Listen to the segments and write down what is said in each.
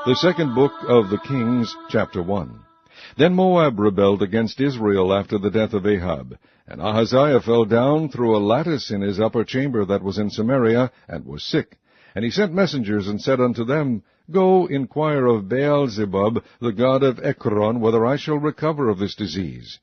The second book of the Kings, chapter 1. Then Moab rebelled against Israel after the death of Ahab. And Ahaziah fell down through a lattice in his upper chamber that was in Samaria, and was sick. And he sent messengers, and said unto them, Go, inquire of Baal-zebub, the god of Ekron, whether I shall recover of this disease.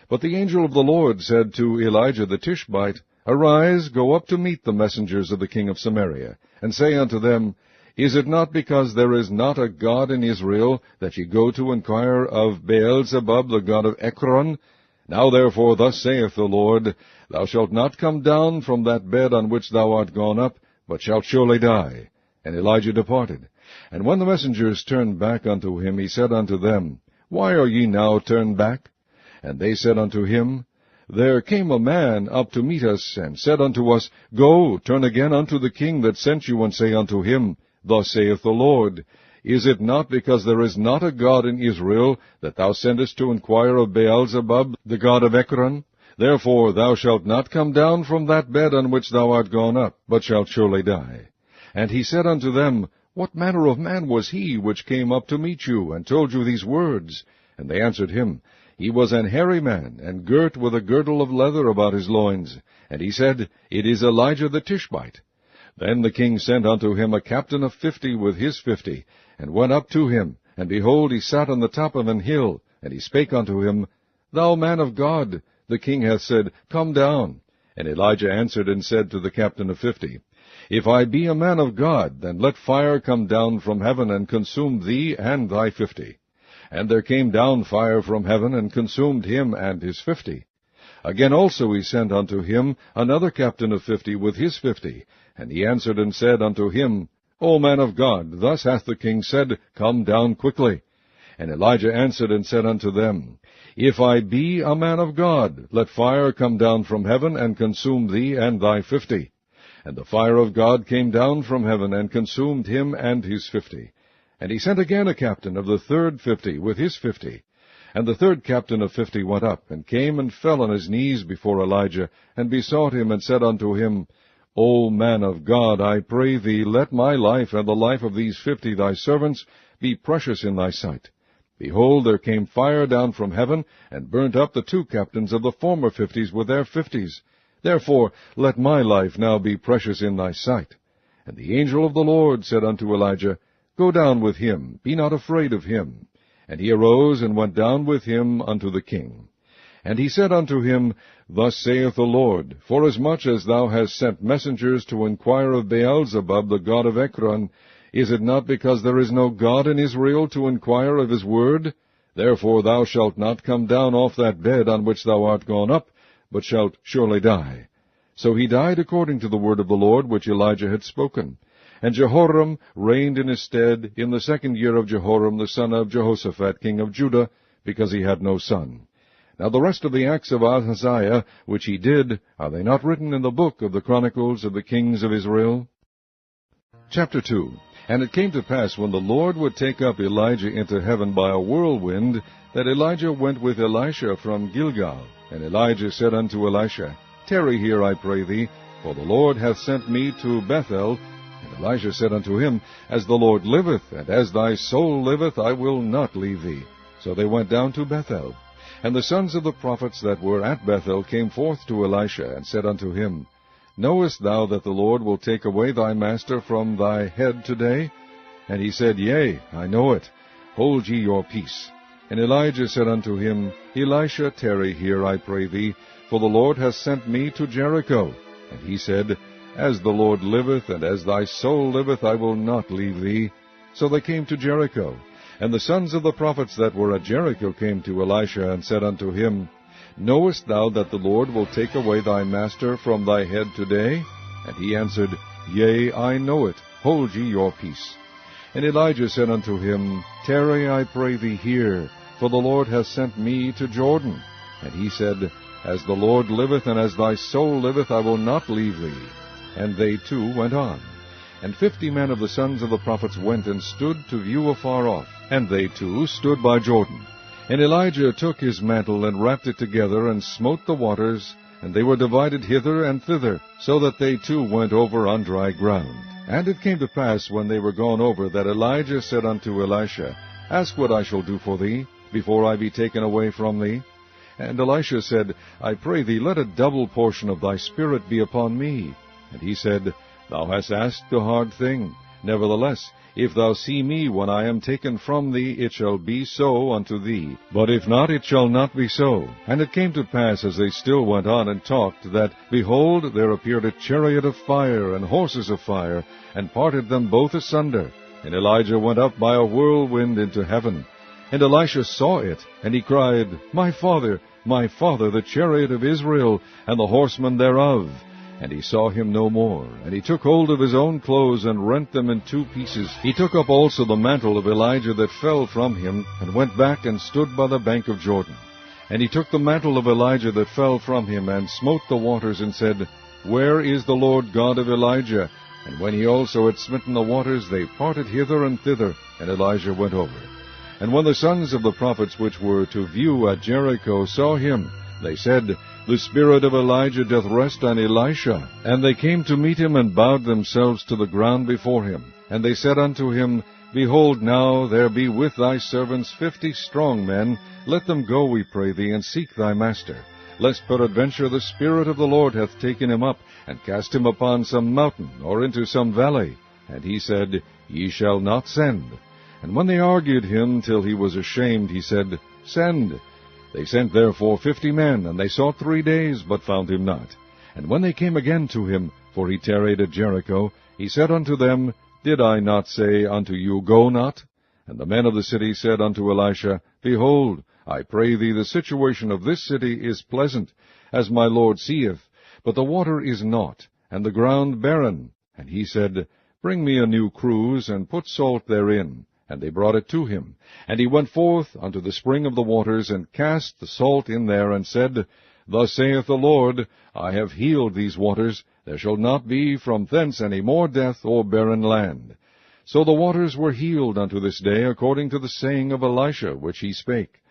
But the angel of the Lord said to Elijah the Tishbite, Arise, go up to meet the messengers of the king of Samaria, and say unto them, Is it not because there is not a God in Israel, that ye go to inquire of Baal-zebub, the god of Ekron? Now therefore thus saith the Lord, Thou shalt not come down from that bed on which thou art gone up, but shalt surely die. And Elijah departed. And when the messengers turned back unto him, he said unto them, Why are ye now turned back? And they said unto him, There came a man up to meet us, and said unto us, Go, turn again unto the king that sent you, and say unto him, Thus saith the Lord, Is it not because there is not a God in Israel, that thou sendest to inquire of Baal-zebub, the god of Ekron? Therefore thou shalt not come down from that bed on which thou art gone up, but shalt surely die. And he said unto them, What manner of man was he which came up to meet you, and told you these words? And they answered him, He was an hairy man, and girt with a girdle of leather about his loins. And he said, It is Elijah the Tishbite. Then the king sent unto him a captain of 50 with his 50, and went up to him. And behold, he sat on the top of an hill. And he spake unto him, Thou man of God, the king hath said, Come down. And Elijah answered and said to the captain of 50, If I be a man of God, then let fire come down from heaven, and consume thee and thy 50. And there came down fire from heaven, and consumed him and his 50. Again also he sent unto him another captain of 50 with his 50. And he answered and said unto him, O man of God, thus hath the king said, Come down quickly. And Elijah answered and said unto them, If I be a man of God, let fire come down from heaven, and consume thee and thy 50. And the fire of God came down from heaven, and consumed him and his 50. And he sent again a captain of the third 50 with his 50. And the third captain of 50 went up, and came and fell on his knees before Elijah, and besought him, and said unto him, O man of God, I pray thee, let my life and the life of these 50 thy servants be precious in thy sight. Behold, there came fire down from heaven, and burnt up the 2 captains of the former 50s with their 50s. Therefore let my life now be precious in thy sight. And the angel of the Lord said unto Elijah, Go down with him, be not afraid of him. And he arose and went down with him unto the king. And he said unto him, Thus saith the Lord, Forasmuch as thou hast sent messengers to inquire of Baal-zebub, the god of Ekron, is it not because there is no God in Israel to inquire of his word? Therefore thou shalt not come down off that bed on which thou art gone up, but shalt surely die. So he died according to the word of the Lord which Elijah had spoken. And Jehoram reigned in his stead in the 2nd year of Jehoram the son of Jehoshaphat king of Judah, because he had no son. Now the rest of the acts of Ahaziah, which he did, are they not written in the book of the Chronicles of the kings of Israel? Chapter 2. And it came to pass, when the Lord would take up Elijah into heaven by a whirlwind, that Elijah went with Elisha from Gilgal. And Elijah said unto Elisha, Tarry here, I pray thee, for the Lord hath sent me to Bethel. And Elisha said unto him, As the Lord liveth, and as thy soul liveth, I will not leave thee. So they went down to Bethel. And the sons of the prophets that were at Bethel came forth to Elisha, and said unto him, Knowest thou that the Lord will take away thy master from thy head today? And he said, Yea, I know it. Hold ye your peace. And Elijah said unto him, Elisha, tarry here, I pray thee, for the Lord hath sent me to Jericho. And he said, As the Lord liveth, and as thy soul liveth, I will not leave thee. So they came to Jericho. And the sons of the prophets that were at Jericho came to Elisha, and said unto him, Knowest thou that the Lord will take away thy master from thy head today? And he answered, Yea, I know it. Hold ye your peace. And Elijah said unto him, Tarry, I pray thee, here, for the Lord hath sent me to Jordan. And he said, As the Lord liveth, and as thy soul liveth, I will not leave thee. And they too went on. And 50 men of the sons of the prophets went and stood to view afar off, and they too stood by Jordan. And Elijah took his mantle, and wrapped it together, and smote the waters, and they were divided hither and thither, so that they too went over on dry ground. And it came to pass, when they were gone over, that Elijah said unto Elisha, Ask what I shall do for thee, before I be taken away from thee. And Elisha said, I pray thee, let a double portion of thy spirit be upon me. And he said, Thou hast asked a hard thing. Nevertheless, if thou see me when I am taken from thee, it shall be so unto thee. But if not, it shall not be so. And it came to pass, as they still went on and talked, that, behold, there appeared a chariot of fire and horses of fire, and parted them both asunder. And Elijah went up by a whirlwind into heaven. And Elisha saw it, and he cried, My father, the chariot of Israel, and the horsemen thereof. And he saw him no more. And he took hold of his own clothes, and rent them in two pieces. He took up also the mantle of Elijah that fell from him, and went back and stood by the bank of Jordan. And he took the mantle of Elijah that fell from him, and smote the waters, and said, Where is the Lord God of Elijah? And when he also had smitten the waters, they parted hither and thither, and Elijah went over. And when the sons of the prophets which were to view at Jericho saw him, they said, The spirit of Elijah doth rest on Elisha. And they came to meet him, and bowed themselves to the ground before him. And they said unto him, Behold, now there be with thy servants 50 strong men. Let them go, we pray thee, and seek thy master, lest peradventure the Spirit of the Lord hath taken him up, and cast him upon some mountain, or into some valley. And he said, Ye shall not send. And when they argued him till he was ashamed, he said, Send. They sent therefore 50 men, and they sought 3 days, but found him not. And when they came again to him, for he tarried at Jericho, he said unto them, Did I not say unto you, Go not? And the men of the city said unto Elisha, Behold, I pray thee, the situation of this city is pleasant, as my Lord seeth, but the water is naught, and the ground barren. And he said, Bring me a new cruse, and put salt therein. And they brought it to him. And he went forth unto the spring of the waters, and cast the salt in there, and said, Thus saith the Lord, I have healed these waters. There shall not be from thence any more death or barren land. So the waters were healed unto this day, according to the saying of Elisha, which he spake.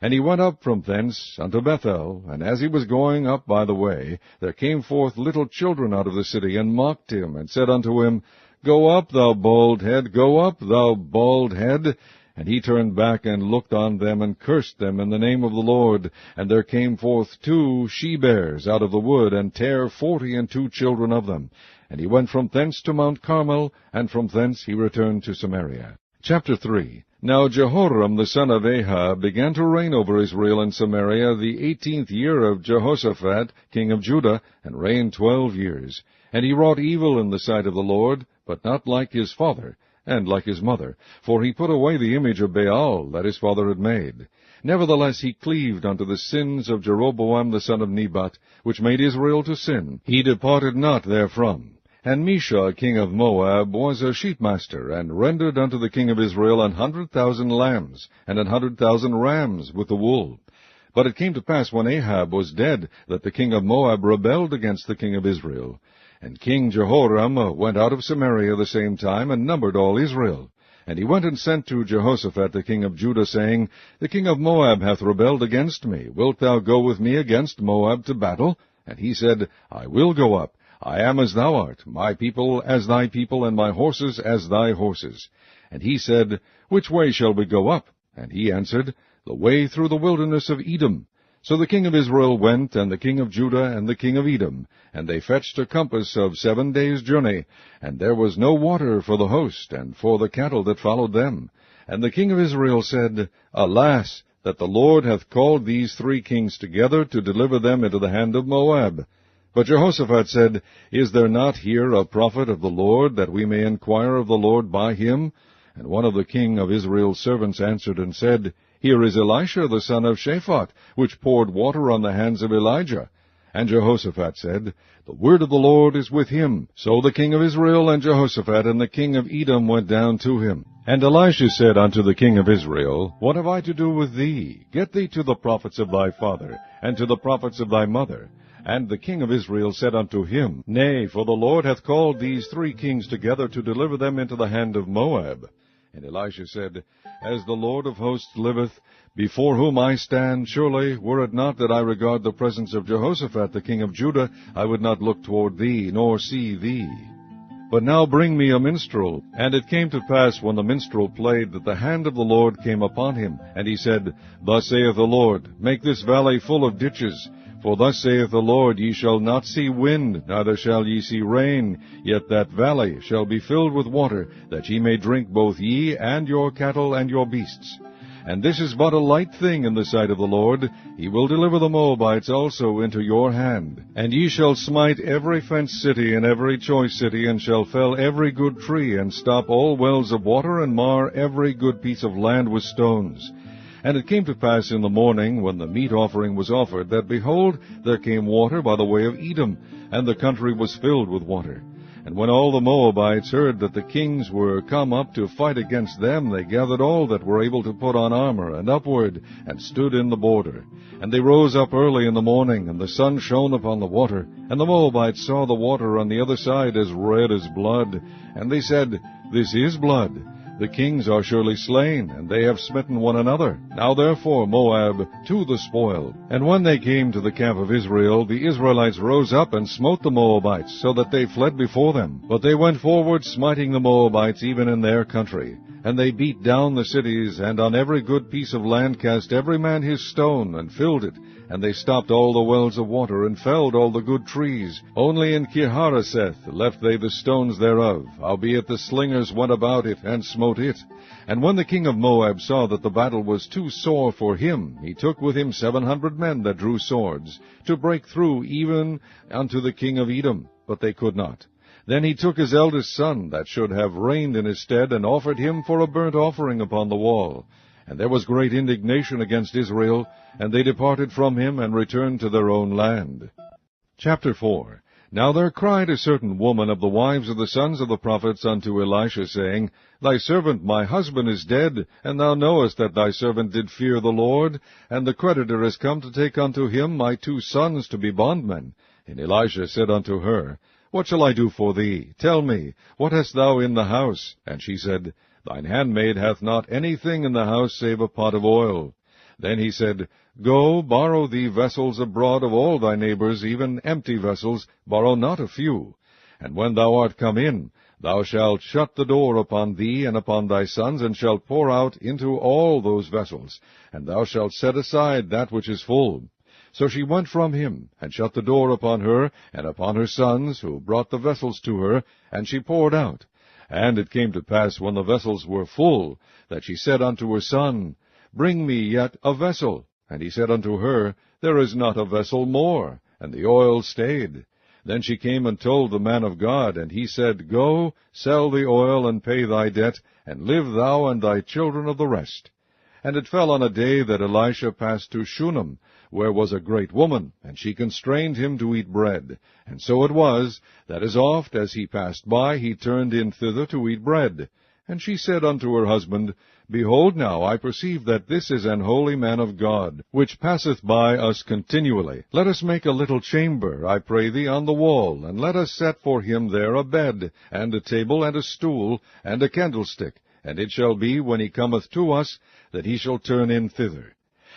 And he went up from thence unto Bethel, and as he was going up by the way, there came forth little children out of the city, and mocked him, and said unto him, Go up, thou bald head, go up, thou bald head. And he turned back and looked on them, and cursed them in the name of the Lord. And there came forth 2 she-bears out of the wood, and tare 42 children of them. And he went from thence to Mount Carmel, and from thence he returned to Samaria. Chapter 3. Now Jehoram the son of Ahab began to reign over Israel and Samaria the 18th year of Jehoshaphat king of Judah, and reigned 12 years. And he wrought evil in the sight of the Lord, but not like his father, and like his mother, for he put away the image of Baal that his father had made. Nevertheless he cleaved unto the sins of Jeroboam the son of Nebat, which made Israel to sin. He departed not therefrom. And Mesha king of Moab was a sheepmaster, and rendered unto the king of Israel 100,000 lambs, and 100,000 rams with the wool. But it came to pass, when Ahab was dead, that the king of Moab rebelled against the king of Israel. And King Jehoram went out of Samaria the same time, and numbered all Israel. And he went and sent to Jehoshaphat the king of Judah, saying, The king of Moab hath rebelled against me. Wilt thou go with me against Moab to battle? And he said, I will go up. I am as thou art, my people as thy people, and my horses as thy horses. And he said, Which way shall we go up? And he answered, The way through the wilderness of Edom. So the king of Israel went, and the king of Judah, and the king of Edom, and they fetched a compass of 7 days' journey, and there was no water for the host, and for the cattle that followed them. And the king of Israel said, Alas, that the Lord hath called these 3 kings together to deliver them into the hand of Moab. But Jehoshaphat said, Is there not here a prophet of the Lord, that we may inquire of the Lord by him? And one of the king of Israel's servants answered and said, Here is Elisha the son of Shaphat, which poured water on the hands of Elijah. And Jehoshaphat said, The word of the Lord is with him. So the king of Israel and Jehoshaphat and the king of Edom went down to him. And Elisha said unto the king of Israel, What have I to do with thee? Get thee to the prophets of thy father, and to the prophets of thy mother. And the king of Israel said unto him, Nay, for the Lord hath called these 3 kings together to deliver them into the hand of Moab. And Elisha said, As the Lord of hosts liveth, before whom I stand, surely, were it not that I regard the presence of Jehoshaphat the king of Judah, I would not look toward thee, nor see thee. But now bring me a minstrel. And it came to pass, when the minstrel played, that the hand of the Lord came upon him. And he said, Thus saith the Lord, Make this valley full of ditches. For thus saith the Lord, Ye shall not see wind, neither shall ye see rain, yet that valley shall be filled with water, that ye may drink both ye and your cattle and your beasts. And this is but a light thing in the sight of the Lord. He will deliver the Moabites also into your hand. And ye shall smite every fenced city and every choice city, and shall fell every good tree, and stop all wells of water, and mar every good piece of land with stones. And it came to pass in the morning, when the meat offering was offered, that, behold, there came water by the way of Edom, and the country was filled with water. And when all the Moabites heard that the kings were come up to fight against them, they gathered all that were able to put on armor, and upward, and stood in the border. And they rose up early in the morning, and the sun shone upon the water. And the Moabites saw the water on the other side as red as blood. And they said, This is blood. The kings are surely slain, and they have smitten one another. Now therefore, Moab, to the spoil. And when they came to the camp of Israel, the Israelites rose up and smote the Moabites, so that they fled before them. But they went forward, smiting the Moabites even in their country. And they beat down the cities, and on every good piece of land cast every man his stone, and filled it. And they stopped all the wells of water, and felled all the good trees. Only in Kirharaseth left they the stones thereof, howbeit the slingers went about it, and smote it. And when the king of Moab saw that the battle was too sore for him, he took with him 700 men that drew swords, to break through even unto the king of Edom, but they could not. Then he took his eldest son, that should have reigned in his stead, and offered him for a burnt offering upon the wall. And there was great indignation against Israel, and they departed from him, and returned to their own land. Chapter 4. Now there cried a certain woman of the wives of the sons of the prophets unto Elisha, saying, Thy servant my husband is dead, and thou knowest that thy servant did fear the Lord, and the creditor is come to take unto him my 2 sons to be bondmen. And Elisha said unto her, What shall I do for thee? Tell me, what hast thou in the house? And she said, Thine handmaid hath not anything in the house save a pot of oil. Then he said, Go, borrow thee vessels abroad of all thy neighbors, even empty vessels, borrow not a few. And when thou art come in, thou shalt shut the door upon thee and upon thy sons, and shalt pour out into all those vessels, and thou shalt set aside that which is full. So she went from him, and shut the door upon her, and upon her sons, who brought the vessels to her, and she poured out. And it came to pass, when the vessels were full, that she said unto her son, Bring me yet a vessel. And he said unto her, There is not a vessel more. And the oil stayed. Then she came and told the man of God, and he said, Go, sell the oil, and pay thy debt, and live thou and thy children of the rest. And it fell on a day that Elisha passed to Shunem, where was a great woman, and she constrained him to eat bread. And so it was, that as oft as he passed by, he turned in thither to eat bread. And she said unto her husband, Behold now, I perceive that this is an holy man of God, which passeth by us continually. Let us make a little chamber, I pray thee, on the wall, and let us set for him there a bed, and a table, and a stool, and a candlestick. And it shall be, when he cometh to us, that he shall turn in thither.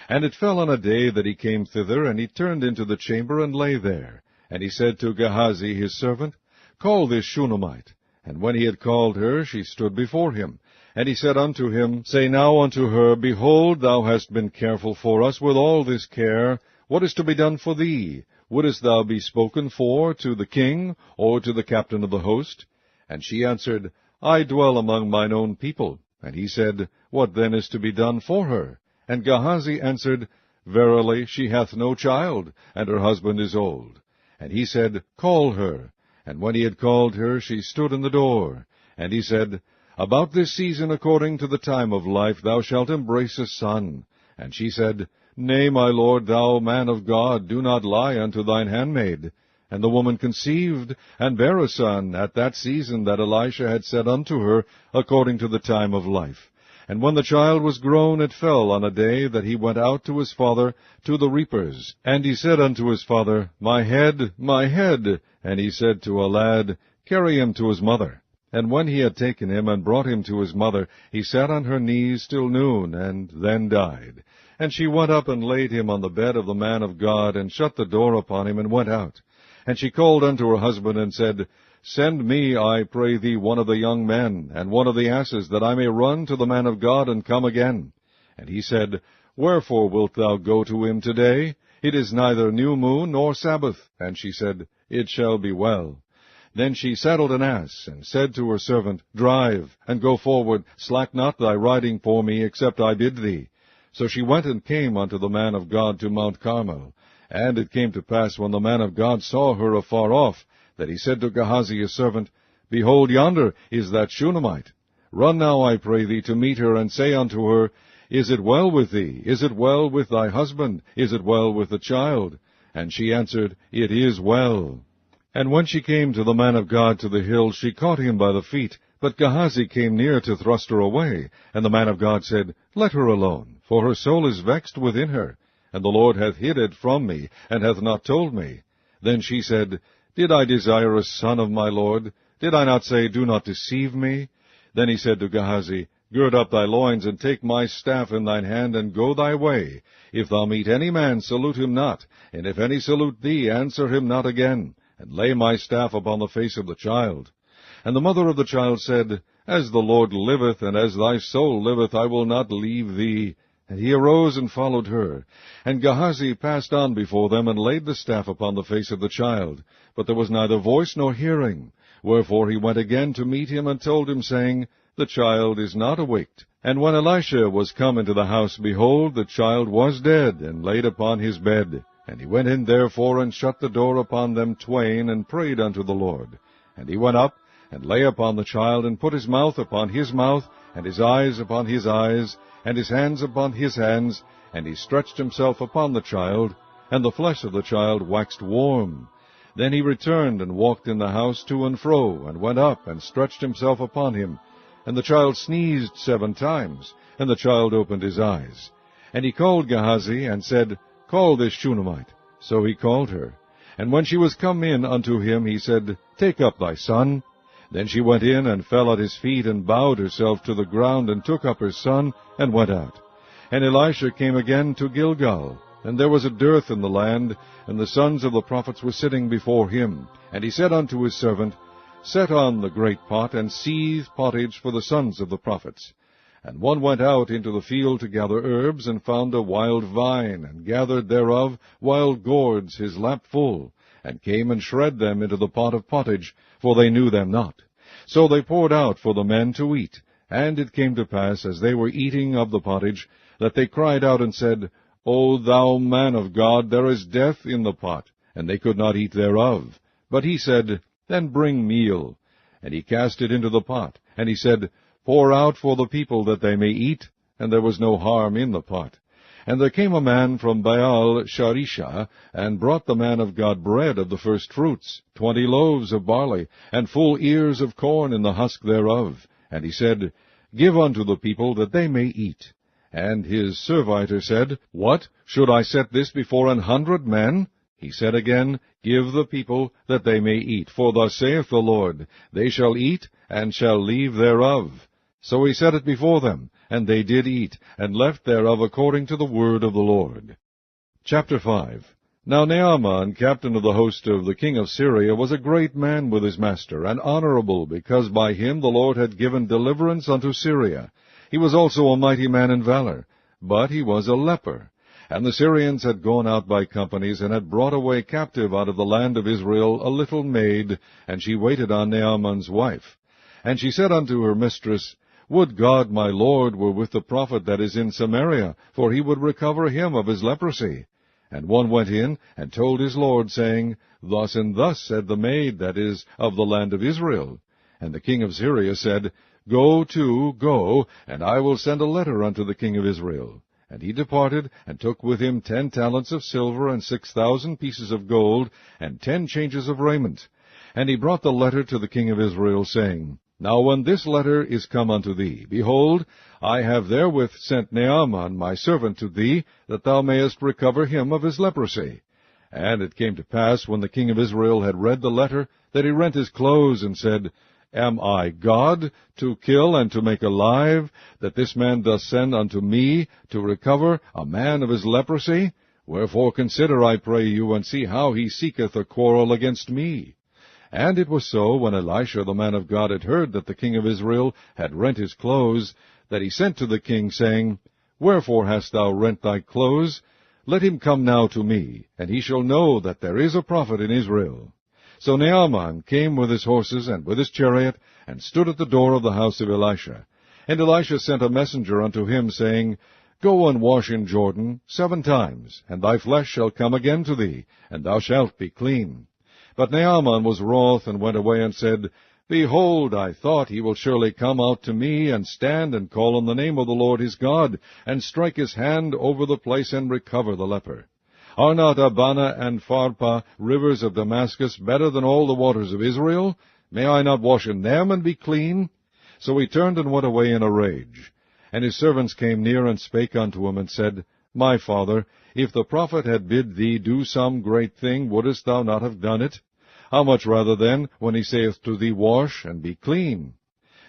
And it fell on a day that he came thither, and he turned into the chamber, and lay there. And he said to Gehazi his servant, Call this Shunammite. And when he had called her, she stood before him. And he said unto him, Say now unto her, Behold, thou hast been careful for us with all this care. What is to be done for thee? Wouldest thou be spoken for to the king, or to the captain of the host? And she answered, I dwell among mine own people. And he said, What then is to be done for her? And Gehazi answered, Verily, she hath no child, and her husband is old. And he said, Call her. And when he had called her, she stood in the door. And he said, About this season, according to the time of life, thou shalt embrace a son. And she said, Nay, my lord, thou man of God, do not lie unto thine handmaid. And the woman conceived, and bare a son, at that season that Elisha had said unto her, according to the time of life. And when the child was grown, it fell on a day that he went out to his father to the reapers. And he said unto his father, My head, my head. And he said to a lad, Carry him to his mother. And when he had taken him and brought him to his mother, he sat on her knees till noon, and then died. And she went up and laid him on the bed of the man of God, and shut the door upon him, and went out. And she called unto her husband, and said, Send me, I pray thee, one of the young men, and one of the asses, that I may run to the man of God, and come again. And he said, Wherefore wilt thou go to him today? It is neither new moon nor Sabbath. And she said, It shall be well. Then she saddled an ass, and said to her servant, Drive, and go forward, slack not thy riding for me, except I bid thee. So she went and came unto the man of God to Mount Carmel. And it came to pass, when the man of God saw her afar off, that he said to Gehazi his servant, Behold, yonder is that Shunammite. Run now, I pray thee, to meet her, and say unto her, Is it well with thee? Is it well with thy husband? Is it well with the child? And she answered, It is well. And when she came to the man of God to the hill, she caught him by the feet. But Gehazi came near to thrust her away. And the man of God said, Let her alone, for her soul is vexed within her. And the Lord hath hid it from me, and hath not told me. Then she said, Did I desire a son of my Lord? Did I not say, Do not deceive me? Then he said to Gehazi, Gird up thy loins, and take my staff in thine hand, and go thy way. If thou meet any man, salute him not, and if any salute thee, answer him not again. And lay my staff upon the face of the child. And the mother of the child said, As the Lord liveth, and as thy soul liveth, I will not leave thee. And he arose and followed her. And Gehazi passed on before them, and laid the staff upon the face of the child. But there was neither voice nor hearing. Wherefore he went again to meet him, and told him, saying, The child is not awaked. And when Elisha was come into the house, behold, the child was dead, and laid upon his bed. And he went in therefore, and shut the door upon them twain, and prayed unto the Lord. And he went up, and lay upon the child, and put his mouth upon his mouth, and his eyes upon his eyes, and his hands upon his hands, and he stretched himself upon the child, and the flesh of the child waxed warm. Then he returned, and walked in the house to and fro, and went up, and stretched himself upon him. And the child sneezed 7 times, and the child opened his eyes. And he called Gehazi, and said, Call this Shunammite. So he called her. And when she was come in unto him, he said, Take up thy son. Then she went in, and fell at his feet, and bowed herself to the ground, and took up her son, and went out. And Elisha came again to Gilgal. And there was a dearth in the land, and the sons of the prophets were sitting before him. And he said unto his servant, Set on the great pot, and seethe pottage for the sons of the prophets. And one went out into the field to gather herbs, and found a wild vine, and gathered thereof wild gourds his lap full, and came and shred them into the pot of pottage, for they knew them not. So they poured out for the men to eat. And it came to pass, as they were eating of the pottage, that they cried out and said, O thou man of God, there is death in the pot. And they could not eat thereof. But he said, Then bring meal. And he cast it into the pot. And he said, Pour out for the people that they may eat. And there was no harm in the pot. And there came a man from Baal Sharisha, and brought the man of God bread of the first fruits, 20 loaves of barley, and full ears of corn in the husk thereof. And he said, Give unto the people that they may eat. And his servitor said, What? Should I set this before 100 men? He said again, Give the people that they may eat. For thus saith the Lord, They shall eat, and shall leave thereof. So he set it before them, and they did eat, and left thereof according to the word of the Lord. Chapter 5. Now Naaman, captain of the host of the king of Syria, was a great man with his master, and honorable, because by him the Lord had given deliverance unto Syria. He was also a mighty man in valor, but he was a leper. And the Syrians had gone out by companies, and had brought away captive out of the land of Israel a little maid, and she waited on Naaman's wife. And she said unto her mistress, Would God my Lord were with the prophet that is in Samaria, for he would recover him of his leprosy. And one went in, and told his lord, saying, Thus and thus said the maid that is of the land of Israel. And the king of Syria said, Go to, go, and I will send a letter unto the king of Israel. And he departed, and took with him 10 talents of silver, and 6,000 pieces of gold, and 10 changes of raiment. And he brought the letter to the king of Israel, saying, Now when this letter is come unto thee, behold, I have therewith sent Naaman my servant to thee, that thou mayest recover him of his leprosy. And it came to pass, when the king of Israel had read the letter, that he rent his clothes, and said, Am I God, to kill and to make alive, that this man doth send unto me to recover a man of his leprosy? Wherefore consider, I pray you, and see how he seeketh a quarrel against me. And it was so, when Elisha the man of God had heard that the king of Israel had rent his clothes, that he sent to the king, saying, Wherefore hast thou rent thy clothes? Let him come now to me, and he shall know that there is a prophet in Israel. So Naaman came with his horses and with his chariot, and stood at the door of the house of Elisha. And Elisha sent a messenger unto him, saying, Go and wash in Jordan 7 times, and thy flesh shall come again to thee, and thou shalt be clean. But Naaman was wroth, and went away, and said, Behold, I thought he will surely come out to me, and stand and call on the name of the Lord his God, and strike his hand over the place, and recover the leper. Are not Abana and Pharpar, rivers of Damascus, better than all the waters of Israel? May I not wash in them, and be clean? So he turned and went away in a rage. And his servants came near, and spake unto him, and said, My father, if the prophet had bid thee do some great thing, wouldest thou not have done it? How much rather then, when he saith to thee, Wash, and be clean?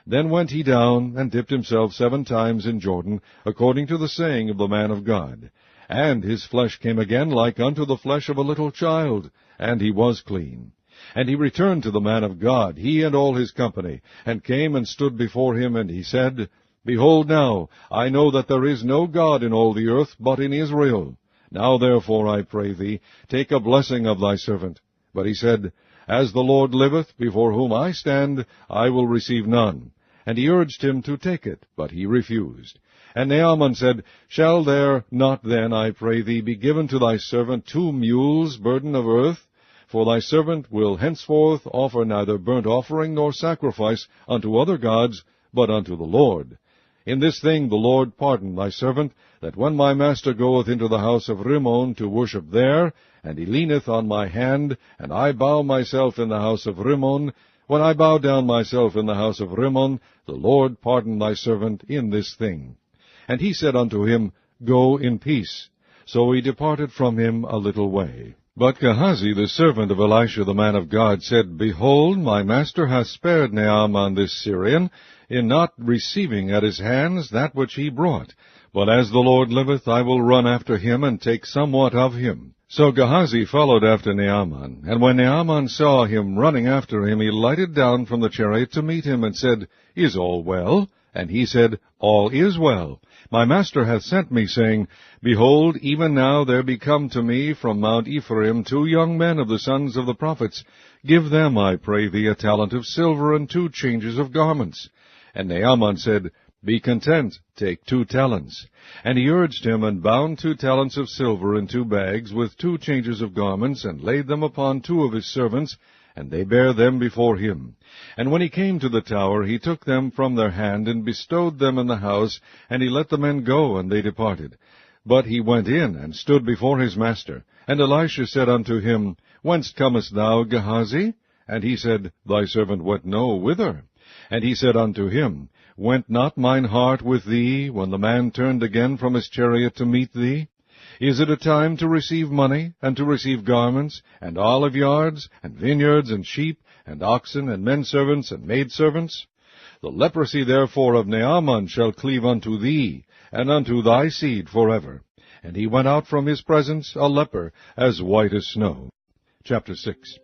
Then went he down, and dipped himself 7 times in Jordan, according to the saying of the man of God. And his flesh came again like unto the flesh of a little child, and he was clean. And he returned to the man of God, he and all his company, and came and stood before him, and he said, Behold now, I know that there is no God in all the earth but in Israel. Now therefore, I pray thee, take a blessing of thy servant. But he said, As the Lord liveth, before whom I stand, I will receive none. And he urged him to take it, but he refused. And Naaman said, Shall there not then, I pray thee, be given to thy servant 2 mules burden of earth? For thy servant will henceforth offer neither burnt offering nor sacrifice unto other gods, but unto the Lord. In this thing the Lord pardon thy servant, that when my master goeth into the house of Rimmon to worship there, and he leaneth on my hand, and I bow myself in the house of Rimmon, when I bow down myself in the house of Rimmon, the Lord pardon thy servant in this thing. And he said unto him, Go in peace. So he departed from him a little way. But Gehazi, the servant of Elisha the man of God, said, Behold, my master hath spared Naaman this Syrian, in not receiving at his hands that which he brought. But as the Lord liveth, I will run after him, and take somewhat of him. So Gehazi followed after Naaman, and when Naaman saw him running after him, he lighted down from the chariot to meet him, and said, Is all well? And he said, All is well. My master hath sent me, saying, Behold, even now there be come to me from Mount Ephraim 2 young men of the sons of the prophets. Give them, I pray thee, a talent of silver, and 2 changes of garments. And Naaman said, Be content, take 2 talents. And he urged him, and bound 2 talents of silver in 2 bags, with 2 changes of garments, and laid them upon 2 of his servants, and they bare them before him. And when he came to the tower, he took them from their hand, and bestowed them in the house, and he let the men go, and they departed. But he went in, and stood before his master. And Elisha said unto him, Whence comest thou, Gehazi? And he said, Thy servant went no whither. And he said unto him, Went not mine heart with thee, when the man turned again from his chariot to meet thee? Is it a time to receive money, and to receive garments, and olive yards, and vineyards, and sheep, and oxen, and men servants, and maid servants? The leprosy therefore of Naaman shall cleave unto thee, and unto thy seed forever. And he went out from his presence a leper, as white as snow. Chapter 6.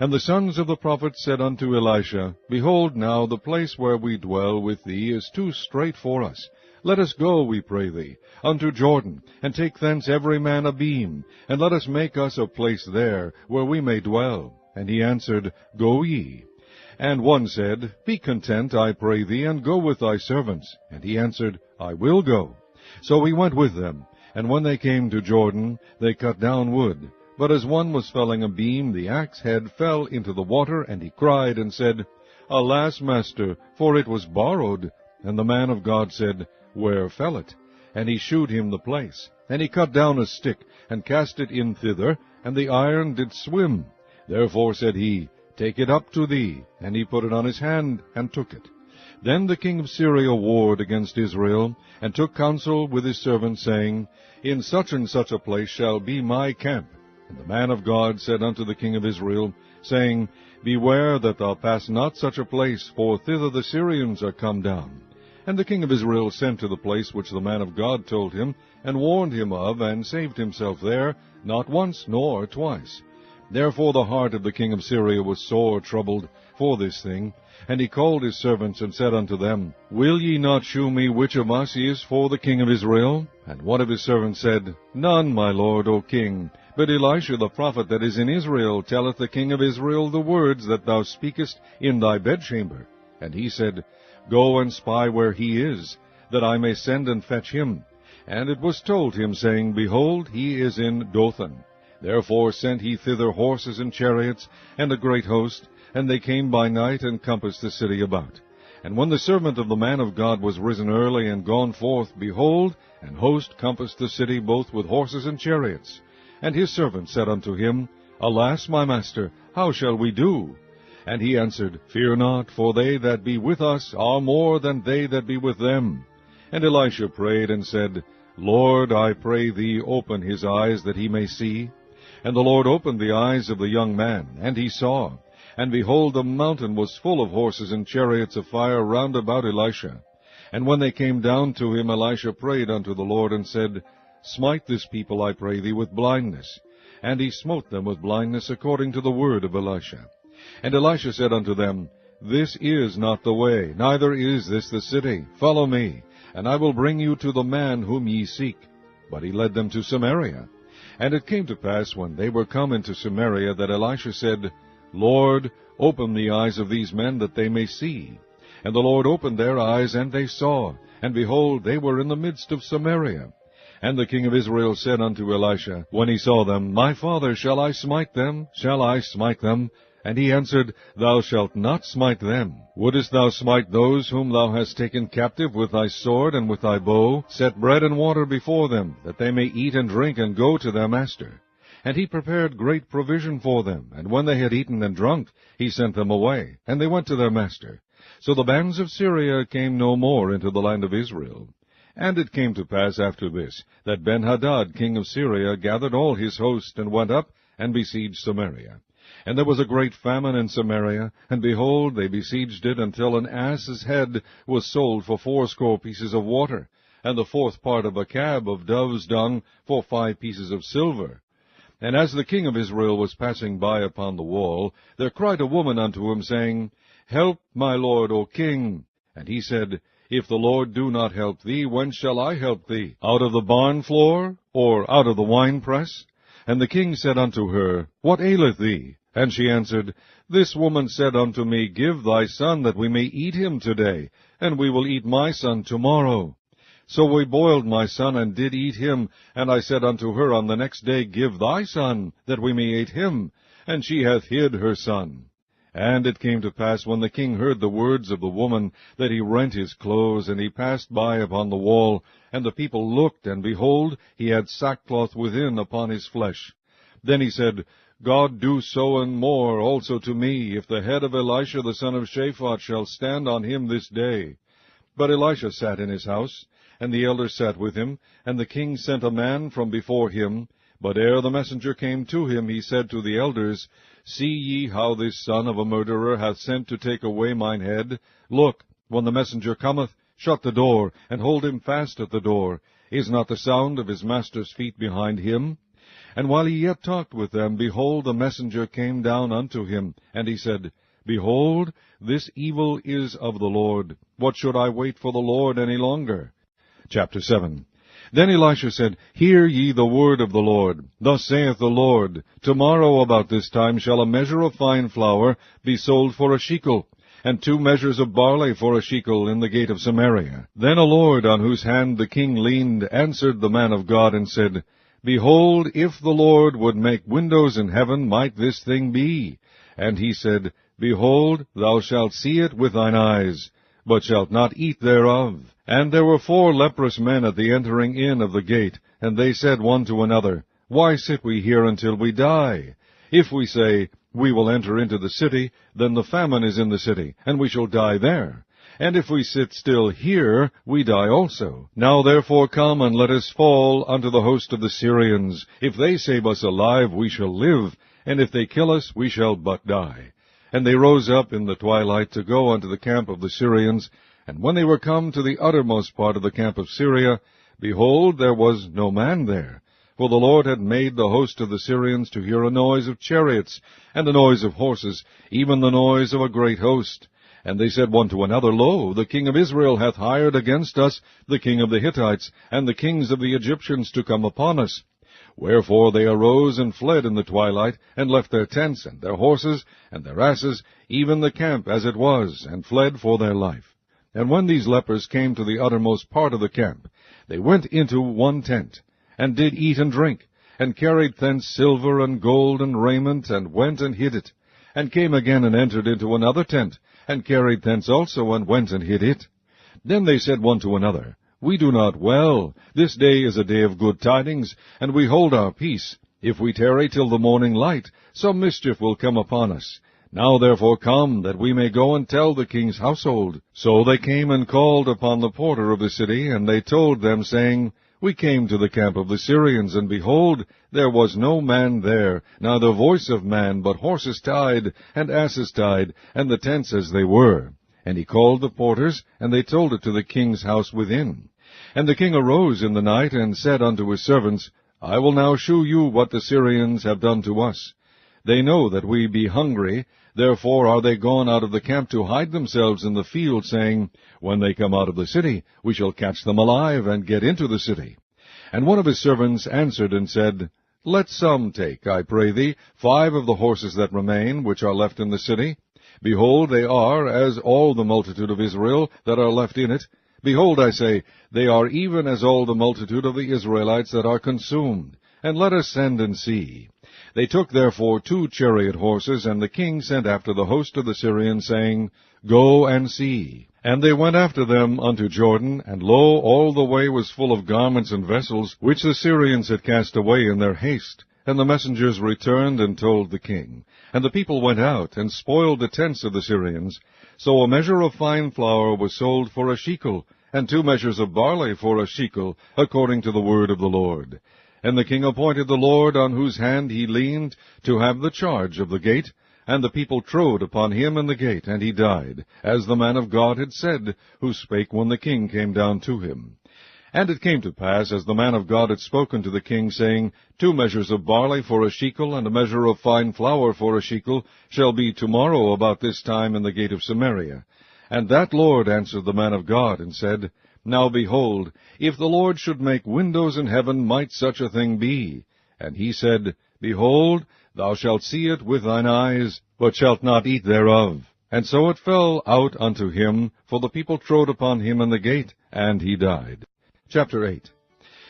And the sons of the prophets said unto Elisha, Behold now, the place where we dwell with thee is too strait for us. Let us go, we pray thee, unto Jordan, and take thence every man a beam, and let us make us a place there, where we may dwell. And he answered, Go ye. And one said, Be content, I pray thee, and go with thy servants. And he answered, I will go. So he went with them. And when they came to Jordan, they cut down wood. But as one was felling a beam, the axe head fell into the water, and he cried and said, Alas, master, for it was borrowed. And the man of God said, Where fell it? And he shewed him the place. And he cut down a stick, and cast it in thither, and the iron did swim. Therefore said he, Take it up to thee. And he put it on his hand, and took it. Then the king of Syria warred against Israel, and took counsel with his servants, saying, In such and such a place shall be my camp. And the man of God said unto the king of Israel, saying, Beware that thou pass not such a place, for thither the Syrians are come down. And the king of Israel sent to the place which the man of God told him, and warned him of, and saved himself there, not once nor twice. Therefore the heart of the king of Syria was sore troubled for this thing. And he called his servants, and said unto them, Will ye not shew me which of us is for the king of Israel? And one of his servants said, None, my lord, O king. But Elisha the prophet that is in Israel telleth the king of Israel the words that thou speakest in thy bedchamber. And he said, Go and spy where he is, that I may send and fetch him. And it was told him, saying, Behold, he is in Dothan. Therefore sent he thither horses and chariots, and a great host, and they came by night, and compassed the city about. And when the servant of the man of God was risen early, and gone forth, behold, an host compassed the city both with horses and chariots. And his servant said unto him, Alas, my master, how shall we do? And he answered, Fear not, for they that be with us are more than they that be with them. And Elisha prayed and said, Lord, I pray thee, open his eyes, that he may see. And the Lord opened the eyes of the young man, and he saw. And behold, the mountain was full of horses and chariots of fire round about Elisha. And when they came down to him, Elisha prayed unto the Lord, and said, Smite this people, I pray thee, with blindness. And he smote them with blindness, according to the word of Elisha. And Elisha said unto them, This is not the way, neither is this the city. Follow me, and I will bring you to the man whom ye seek. But he led them to Samaria. And it came to pass, when they were come into Samaria, that Elisha said, Lord, open the eyes of these men, that they may see. And the Lord opened their eyes, and they saw. And behold, they were in the midst of Samaria. And the king of Israel said unto Elisha, when he saw them, My father, shall I smite them? Shall I smite them? And he answered, Thou shalt not smite them. Wouldest thou smite those whom thou hast taken captive with thy sword and with thy bow? Set bread and water before them, that they may eat and drink, and go to their master. And he prepared great provision for them. And when they had eaten and drunk, he sent them away, and they went to their master. So the bands of Syria came no more into the land of Israel. And it came to pass after this, that Ben-Hadad king of Syria gathered all his host, and went up, and besieged Samaria. And there was a great famine in Samaria, and behold, they besieged it, until an ass's head was sold for 80 pieces of water, and the 4th part of a cab of dove's dung for 5 pieces of silver. And as the king of Israel was passing by upon the wall, there cried a woman unto him, saying, Help, my lord, O king. And he said, If the Lord do not help thee, whence shall I help thee? Out of the barn floor, or out of the winepress? And the king said unto her, What aileth thee? And she answered, This woman said unto me, Give thy son, that we may eat him today, and we will eat my son tomorrow. So we boiled my son, and did eat him. And I said unto her on the next day, Give thy son, that we may eat him. And she hath hid her son. And it came to pass, when the king heard the words of the woman, that he rent his clothes, and he passed by upon the wall. And the people looked, and behold, he had sackcloth within upon his flesh. Then he said, God do so and more also to me, if the head of Elisha the son of Shaphat shall stand on him this day. But Elisha sat in his house, and the elders sat with him, and the king sent a man from before him. But ere the messenger came to him, he said to the elders, See ye how this son of a murderer hath sent to take away mine head? Look, when the messenger cometh, shut the door, and hold him fast at the door. Is not the sound of his master's feet behind him? And while he yet talked with them, behold, the messenger came down unto him. And he said, Behold, this evil is of the Lord. What should I wait for the Lord any longer? Chapter 7. Then Elisha said, Hear ye the word of the Lord. Thus saith the Lord, Tomorrow about this time shall a measure of fine flour be sold for a shekel, and 2 measures of barley for a shekel in the gate of Samaria. Then a lord, on whose hand the king leaned, answered the man of God, and said, Behold, if the Lord would make windows in heaven, might this thing be? And he said, Behold, thou shalt see it with thine eyes, but shalt not eat thereof. And there were 4 leprous men at the entering in of the gate, and they said one to another, Why sit we here until we die? If we say, We will enter into the city, then the famine is in the city, and we shall die there. And if we sit still here, we die also. Now therefore come, and let us fall unto the host of the Syrians. If they save us alive, we shall live, and if they kill us, we shall but die. And they rose up in the twilight to go unto the camp of the Syrians. And when they were come to the uttermost part of the camp of Syria, behold, there was no man there. For the Lord had made the host of the Syrians to hear a noise of chariots, and a noise of horses, even the noise of a great host. And they said one to another, Lo, the king of Israel hath hired against us the king of the Hittites, and the kings of the Egyptians to come upon us. Wherefore they arose and fled in the twilight, and left their tents, and their horses, and their asses, even the camp as it was, and fled for their life. And when these lepers came to the uttermost part of the camp, they went into one tent, and did eat and drink, and carried thence silver and gold and raiment, and went and hid it, and came again and entered into another tent, and carried thence also, and went and hid it. Then they said one to another, We do not well. This day is a day of good tidings, and we hold our peace. If we tarry till the morning light, some mischief will come upon us. Now therefore come, that we may go and tell the king's household. So they came and called upon the porter of the city, and they told them, saying, We came to the camp of the Syrians, and behold, there was no man there, neither voice of man, but horses tied, and asses tied, and the tents as they were. And he called the porters, and they told it to the king's house within. And the king arose in the night, and said unto his servants, I will now shew you what the Syrians have done to us. They know that we be hungry, therefore are they gone out of the camp to hide themselves in the field, saying, When they come out of the city, we shall catch them alive, and get into the city. And one of his servants answered and said, Let some take, I pray thee, 5 of the horses that remain, which are left in the city. Behold, they are as all the multitude of Israel that are left in it. Behold, I say, they are even as all the multitude of the Israelites that are consumed. And let us send and see. They took therefore 2 chariot horses, and the king sent after the host of the Syrians, saying, Go and see. And they went after them unto Jordan, and lo, all the way was full of garments and vessels, which the Syrians had cast away in their haste. And the messengers returned and told the king. And the people went out, and spoiled the tents of the Syrians. So a measure of fine flour was sold for a shekel, and 2 measures of barley for a shekel, according to the word of the Lord. And the king appointed the Lord, on whose hand he leaned, to have the charge of the gate. And the people trode upon him in the gate, and he died, as the man of God had said, who spake when the king came down to him. And it came to pass, as the man of God had spoken to the king, saying, 2 measures of barley for a shekel, and a measure of fine flour for a shekel, shall be tomorrow about this time in the gate of Samaria. And that Lord answered the man of God, and said, Now behold, if the Lord should make windows in heaven, might such a thing be? And he said, Behold, thou shalt see it with thine eyes, but shalt not eat thereof. And so it fell out unto him, for the people trode upon him in the gate, and he died. Chapter 8.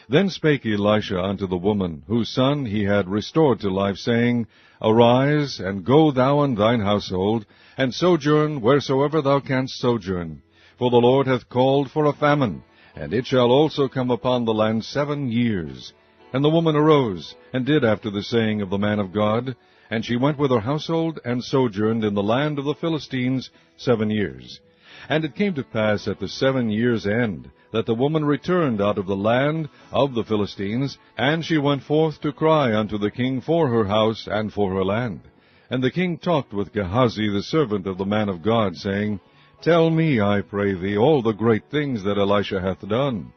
Then spake Elisha unto the woman, whose son he had restored to life, saying, Arise, and go thou and thine household, and sojourn wheresoever thou canst sojourn. For the Lord hath called for a famine, and it shall also come upon the land 7 years. And the woman arose, and did after the saying of the man of God, and she went with her household, and sojourned in the land of the Philistines 7 years. And it came to pass at the 7 years' end, that the woman returned out of the land of the Philistines, and she went forth to cry unto the king for her house and for her land. And the king talked with Gehazi the servant of the man of God, saying, Tell me, I pray thee, all the great things that Elisha hath done.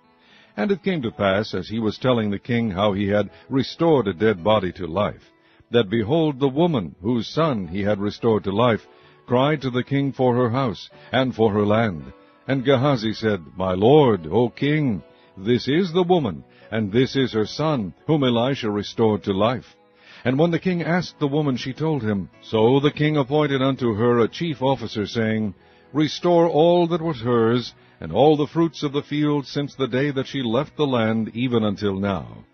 And it came to pass, as he was telling the king how he had restored a dead body to life, that behold, the woman, whose son he had restored to life, cried to the king for her house and for her land. And Gehazi said, My lord, O king, this is the woman, and this is her son, whom Elisha restored to life. And when the king asked the woman, she told him. So the king appointed unto her a chief officer, saying, Restore all that was hers, and all the fruits of the field since the day that she left the land, even until now.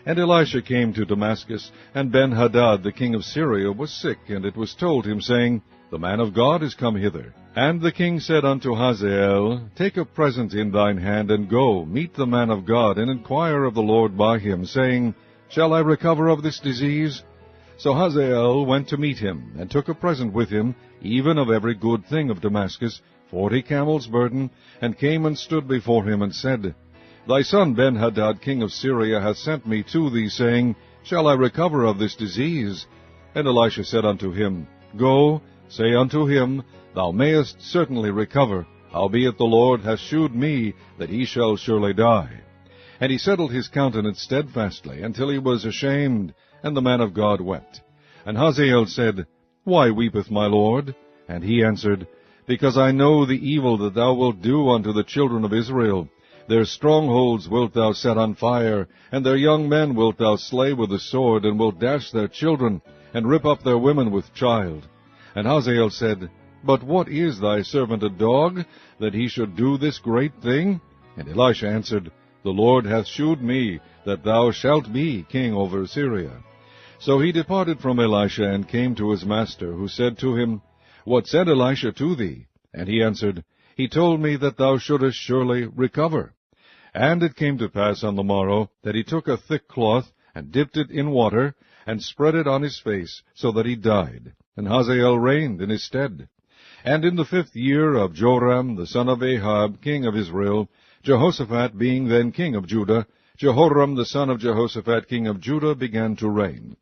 And Elisha came to Damascus, and Ben-Hadad the king of Syria was sick, and it was told him, saying, The man of God is come hither. And the king said unto Hazael, Take a present in thine hand, and go, meet the man of God, and inquire of the Lord by him, saying, Shall I recover of this disease? So Hazael went to meet him, and took a present with him, even of every good thing of Damascus, 40 camels' burden, and came and stood before him, and said, Thy son Ben-Hadad king of Syria hath sent me to thee, saying, Shall I recover of this disease? And Elisha said unto him, Go, say unto him, Thou mayest certainly recover, howbeit the Lord hath shewed me that he shall surely die. And he settled his countenance steadfastly, until he was ashamed, and the man of God wept. And Hazael said, Why weepeth my lord? And he answered, Because I know the evil that thou wilt do unto the children of Israel. Their strongholds wilt thou set on fire, and their young men wilt thou slay with the sword, and wilt dash their children, and rip up their women with child. And Hazael said, But what is thy servant a dog, that he should do this great thing? And Elisha answered, The Lord hath shewed me that thou shalt be king over Syria. So he departed from Elisha, and came to his master, who said to him, What said Elisha to thee? And he answered, He told me that thou shouldest surely recover. And it came to pass on the morrow, that he took a thick cloth, and dipped it in water, and spread it on his face, so that he died. And Hazael reigned in his stead. And in the 5th year of Joram the son of Ahab, king of Israel, Jehoshaphat being then king of Judah, Jehoram the son of Jehoshaphat, king of Judah, began to reign.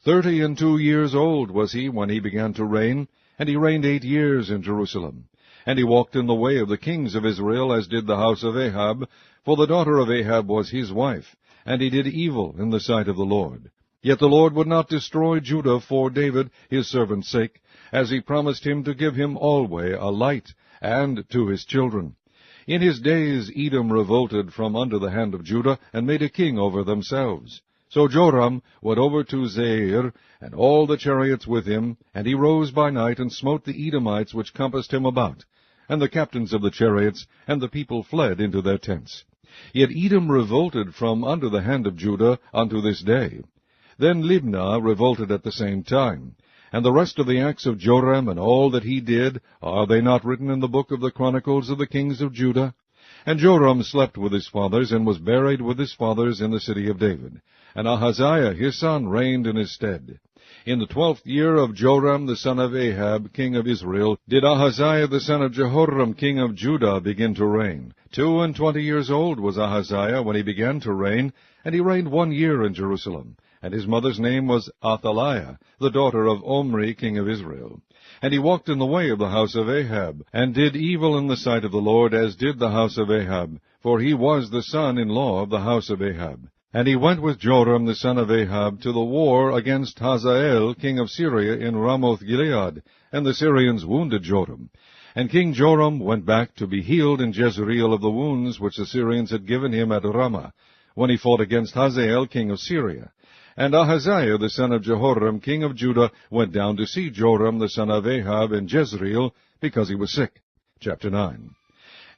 32 years old was he when he began to reign, and he reigned 8 years in Jerusalem. And he walked in the way of the kings of Israel, as did the house of Ahab, for the daughter of Ahab was his wife, and he did evil in the sight of the Lord. Yet the Lord would not destroy Judah for David his servant's sake, as he promised him to give him alway a light, and to his children. In his days Edom revolted from under the hand of Judah, and made a king over themselves. So Joram went over to Zair, and all the chariots with him, and he rose by night, and smote the Edomites which compassed him about, and the captains of the chariots, and the people fled into their tents. Yet Edom revolted from under the hand of Judah unto this day. Then Libnah revolted at the same time. And the rest of the acts of Joram, and all that he did, are they not written in the book of the Chronicles of the kings of Judah? And Joram slept with his fathers, and was buried with his fathers in the city of David. And Ahaziah his son reigned in his stead. In the 12th year of Joram the son of Ahab, king of Israel, did Ahaziah the son of Jehoram, king of Judah, begin to reign. 22 years old was Ahaziah when he began to reign, and he reigned 1 year in Jerusalem. And his mother's name was Athaliah, the daughter of Omri, king of Israel. And he walked in the way of the house of Ahab, and did evil in the sight of the Lord, as did the house of Ahab, for he was the son-in-law of the house of Ahab. And he went with Joram the son of Ahab to the war against Hazael, king of Syria, in Ramoth-Gilead, and the Syrians wounded Joram. And King Joram went back to be healed in Jezreel of the wounds which the Syrians had given him at Ramah, when he fought against Hazael, king of Syria. And Ahaziah the son of Jehoram, king of Judah, went down to see Joram the son of Ahab in Jezreel, because he was sick. Chapter 9.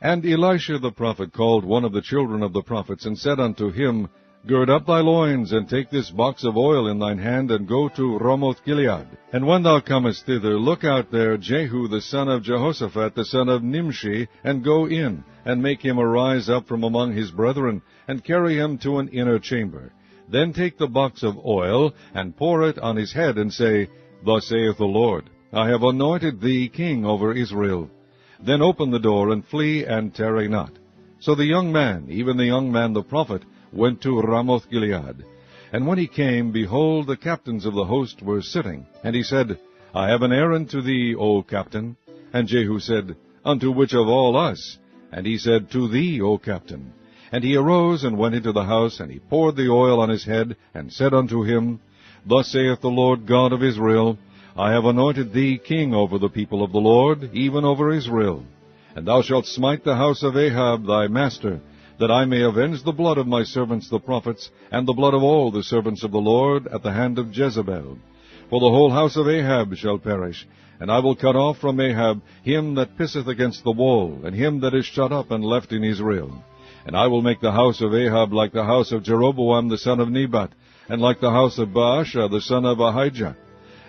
And Elisha the prophet called one of the children of the prophets, and said unto him, Gird up thy loins, and take this box of oil in thine hand, and go to Ramoth-Gilead. And when thou comest thither, look out there Jehu the son of Jehoshaphat, the son of Nimshi, and go in, and make him arise up from among his brethren, and carry him to an inner chamber. Then take the box of oil, and pour it on his head, and say, Thus saith the Lord, I have anointed thee king over Israel. Then open the door, and flee, and tarry not. So the young man, even the young man the prophet, went to Ramoth-Gilead. And when he came, behold, the captains of the host were sitting. And he said, I have an errand to thee, O captain. And Jehu said, Unto which of all us? And he said, To thee, O captain. And he arose and went into the house, and he poured the oil on his head, and said unto him, Thus saith the Lord God of Israel, I have anointed thee king over the people of the Lord, even over Israel. And thou shalt smite the house of Ahab thy master, that I may avenge the blood of my servants the prophets, and the blood of all the servants of the Lord, at the hand of Jezebel. For the whole house of Ahab shall perish, and I will cut off from Ahab him that pisseth against the wall, and him that is shut up and left in Israel. And I will make the house of Ahab like the house of Jeroboam the son of Nebat, and like the house of Baasha the son of Ahijah.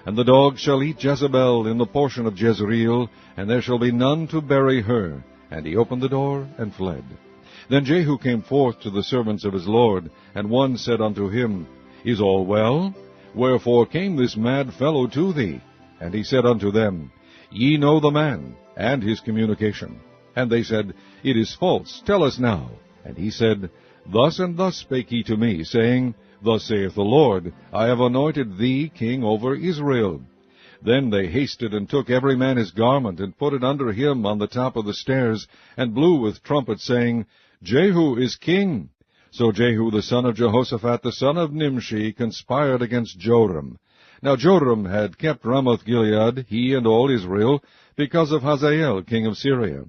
And the dogs shall eat Jezebel in the portion of Jezreel, and there shall be none to bury her. And he opened the door, and fled. Then Jehu came forth to the servants of his lord, and one said unto him, Is all well? Wherefore came this mad fellow to thee? And he said unto them, Ye know the man, and his communication. And they said, It is false, tell us now. And he said, Thus and thus spake he to me, saying, Thus saith the Lord, I have anointed thee king over Israel. Then they hasted, and took every man his garment, and put it under him on the top of the stairs, and blew with trumpets, saying, Jehu is king. So Jehu the son of Jehoshaphat the son of Nimshi conspired against Joram. Now Joram had kept Ramoth-Gilead, he and all Israel, because of Hazael king of Syria.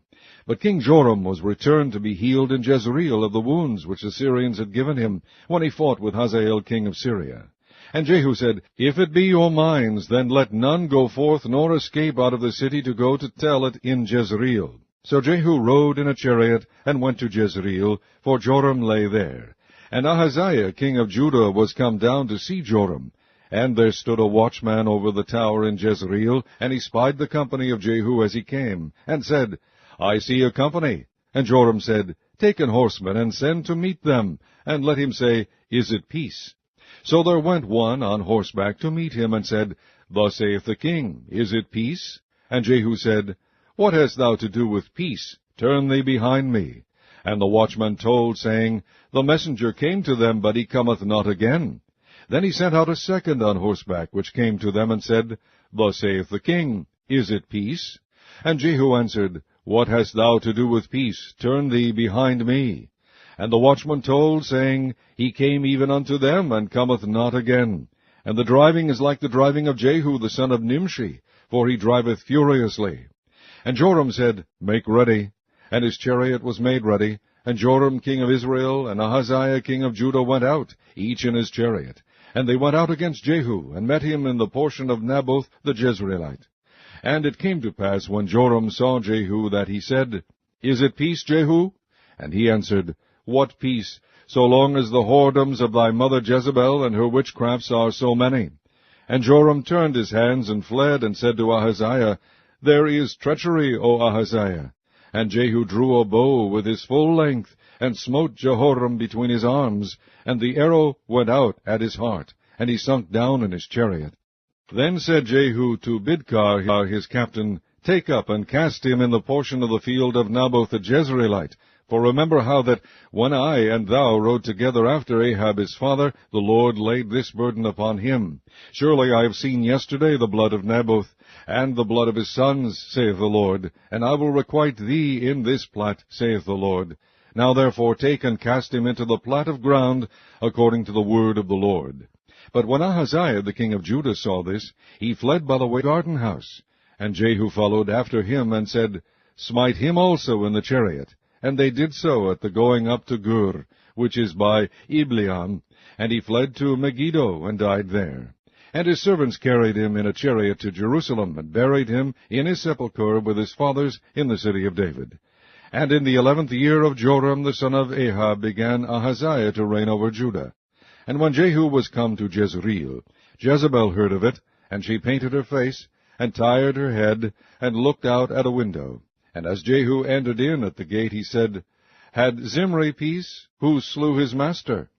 But King Joram was returned to be healed in Jezreel of the wounds which the Syrians had given him, when he fought with Hazael king of Syria. And Jehu said, If it be your minds, then let none go forth nor escape out of the city to go to tell it in Jezreel. So Jehu rode in a chariot, and went to Jezreel, for Joram lay there. And Ahaziah king of Judah was come down to see Joram. And there stood a watchman over the tower in Jezreel, and he spied the company of Jehu as he came, and said, I see a company. And Joram said, Take an horseman, and send to meet them, and let him say, Is it peace? So there went one on horseback to meet him, and said, Thus saith the king, Is it peace? And Jehu said, What hast thou to do with peace? Turn thee behind me. And the watchman told, saying, The messenger came to them, but he cometh not again. Then he sent out a second on horseback, which came to them, and said, Thus saith the king, Is it peace? And Jehu answered, What hast thou to do with peace? Turn thee behind me. And the watchman told, saying, He came even unto them, and cometh not again. And the driving is like the driving of Jehu the son of Nimshi, for he driveth furiously. And Joram said, Make ready. And his chariot was made ready. And Joram king of Israel and Ahaziah king of Judah went out, each in his chariot. And they went out against Jehu, and met him in the portion of Naboth the Jezreelite. And it came to pass, when Joram saw Jehu, that he said, Is it peace, Jehu? And he answered, What peace, so long as the whoredoms of thy mother Jezebel and her witchcrafts are so many? And Joram turned his hands and fled, and said to Ahaziah, There is treachery, O Ahaziah. And Jehu drew a bow with his full length, and smote Jehoram between his arms, and the arrow went out at his heart, and he sunk down in his chariot. Then said Jehu to Bidkar his captain, Take up and cast him in the portion of the field of Naboth the Jezreelite. For remember how that when I and thou rode together after Ahab his father, the Lord laid this burden upon him. Surely I have seen yesterday the blood of Naboth, and the blood of his sons, saith the Lord, and I will requite thee in this plat, saith the Lord. Now therefore take and cast him into the plat of ground, according to the word of the Lord. But when Ahaziah the king of Judah saw this, he fled by the way garden house. And Jehu followed after him, and said, Smite him also in the chariot. And they did so at the going up to Gur, which is by Ibleam, and he fled to Megiddo, and died there. And his servants carried him in a chariot to Jerusalem, and buried him in his sepulchre with his fathers in the city of David. And in the 11th year of Joram the son of Ahab began Ahaziah to reign over Judah. And when Jehu was come to Jezreel, Jezebel heard of it, and she painted her face, and tired her head, and looked out at a window. And as Jehu entered in at the gate, he said, Had Zimri peace? Who slew his master?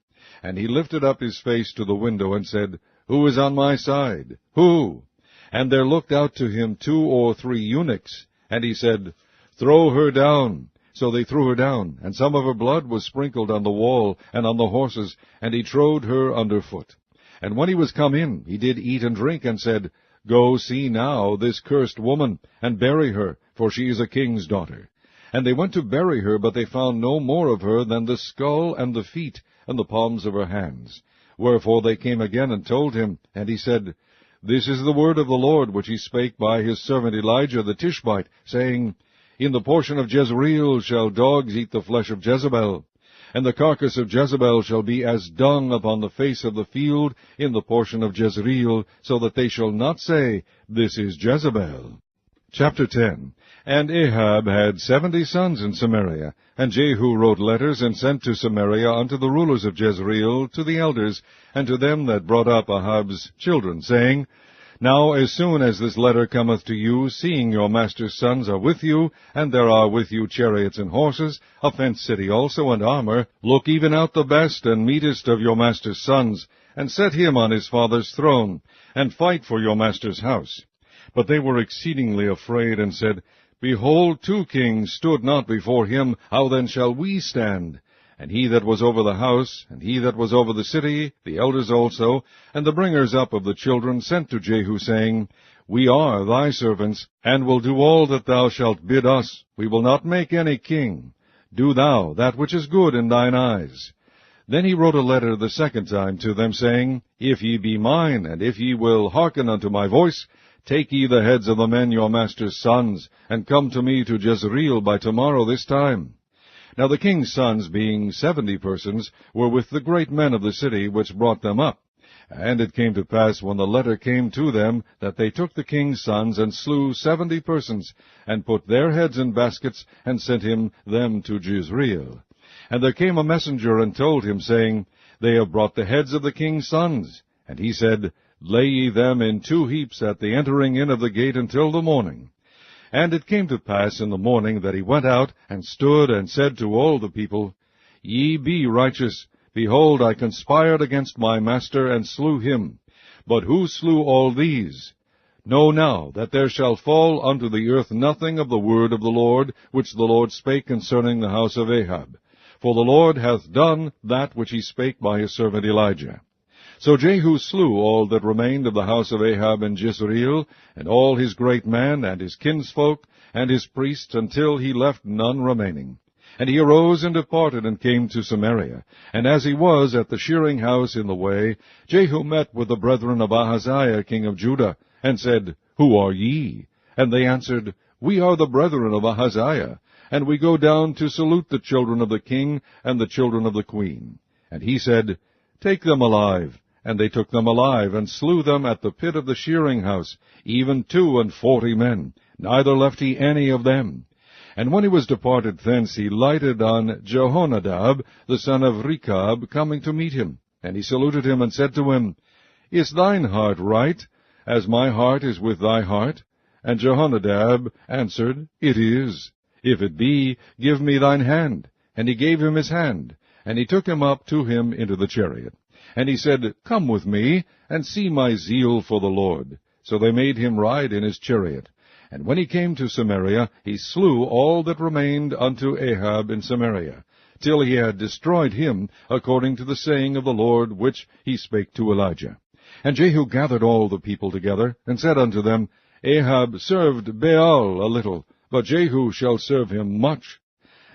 And he lifted up his face to the window, and said, Who is on my side? Who? And there looked out to him 2 or 3 eunuchs. And he said, Throw her down. So they threw her down, and some of her blood was sprinkled on the wall and on the horses, and he trode her under foot. And when he was come in, he did eat and drink, and said, Go see now this cursed woman, and bury her, for she is a king's daughter. And they went to bury her, but they found no more of her than the skull and the feet, and the palms of her hands. Wherefore they came again and told him, and he said, This is the word of the Lord, which he spake by his servant Elijah the Tishbite, saying, In the portion of Jezreel shall dogs eat the flesh of Jezebel, and the carcass of Jezebel shall be as dung upon the face of the field in the portion of Jezreel, so that they shall not say, This is Jezebel. Chapter 10. And Ahab had 70 sons in Samaria, and Jehu wrote letters and sent to Samaria unto the rulers of Jezreel, to the elders, and to them that brought up Ahab's children, saying, Now as soon as this letter cometh to you, seeing your master's sons are with you, and there are with you chariots and horses, a fenced city also, and armor, look even out the best and meetest of your master's sons, and set him on his father's throne, and fight for your master's house. But they were exceedingly afraid, and said, Behold, 2 kings stood not before him, how then shall we stand? And he that was over the house, and he that was over the city, the elders also, and the bringers up of the children, sent to Jehu, saying, We are thy servants, and will do all that thou shalt bid us. We will not make any king. Do thou that which is good in thine eyes. Then he wrote a letter the second time to them, saying, If ye be mine, and if ye will hearken unto my voice, take ye the heads of the men your master's sons, and come to me to Jezreel by tomorrow this time. Now the king's sons, being 70 persons, were with the great men of the city, which brought them up. And it came to pass, when the letter came to them, that they took the king's sons, and slew 70 persons, and put their heads in baskets, and sent them to Jezreel. And there came a messenger, and told him, saying, They have brought the heads of the king's sons. And he said, Lay ye them in 2 heaps at the entering in of the gate until the morning. And it came to pass in the morning that he went out, and stood, and said to all the people, Ye be righteous. Behold, I conspired against my master, and slew him. But who slew all these? Know now that there shall fall unto the earth nothing of the word of the Lord, which the Lord spake concerning the house of Ahab. For the Lord hath done that which he spake by his servant Elijah. So Jehu slew all that remained of the house of Ahab in Jezreel, and all his great men, and his kinsfolk, and his priests, until he left none remaining. And he arose and departed, and came to Samaria. And as he was at the shearing house in the way, Jehu met with the brethren of Ahaziah king of Judah, and said, Who are ye? And they answered, We are the brethren of Ahaziah, and we go down to salute the children of the king and the children of the queen. And he said, Take them alive. And they took them alive, and slew them at the pit of the shearing house, even 42 men, neither left he any of them. And when he was departed thence, he lighted on Jehonadab, the son of Rechab, coming to meet him. And he saluted him, and said to him, Is thine heart right, as my heart is with thy heart? And Jehonadab answered, It is. If it be, give me thine hand. And he gave him his hand, and he took him up to him into the chariot. And he said, Come with me, and see my zeal for the Lord. So they made him ride in his chariot. And when he came to Samaria, he slew all that remained unto Ahab in Samaria, till he had destroyed him, according to the saying of the Lord, which he spake to Elijah. And Jehu gathered all the people together, and said unto them, Ahab served Baal a little, but Jehu shall serve him much.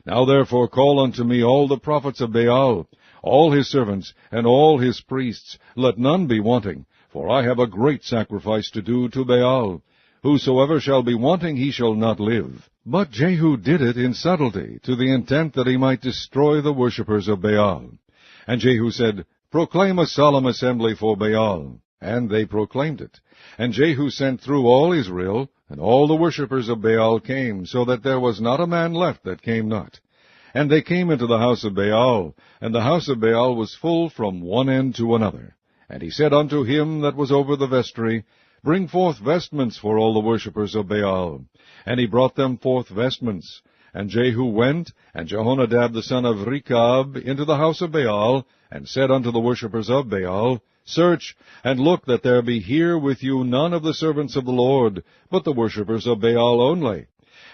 Now therefore call unto me all the prophets of Baal, all his servants, and all his priests. Let none be wanting, for I have a great sacrifice to do to Baal. Whosoever shall be wanting, he shall not live. But Jehu did it in subtlety, to the intent that he might destroy the worshippers of Baal. And Jehu said, Proclaim a solemn assembly for Baal. And they proclaimed it. And Jehu sent through all Israel, and all the worshippers of Baal came, so that there was not a man left that came not. And they came into the house of Baal, and the house of Baal was full from one end to another. And he said unto him that was over the vestry, Bring forth vestments for all the worshippers of Baal. And he brought them forth vestments. And Jehu went, and Jehonadab the son of Rechab, into the house of Baal, and said unto the worshippers of Baal, Search, and look that there be here with you none of the servants of the Lord, but the worshippers of Baal only.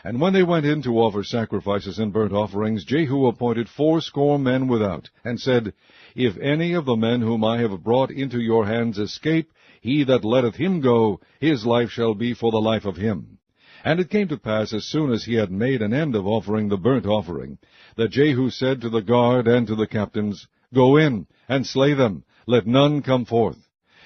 And when they went in to offer sacrifices and burnt offerings, Jehu appointed 80 men without, and said, If any of the men whom I have brought into your hands escape, he that letteth him go, his life shall be for the life of him. And it came to pass, as soon as he had made an end of offering the burnt offering, that Jehu said to the guard and to the captains, Go in, and slay them, let none come forth.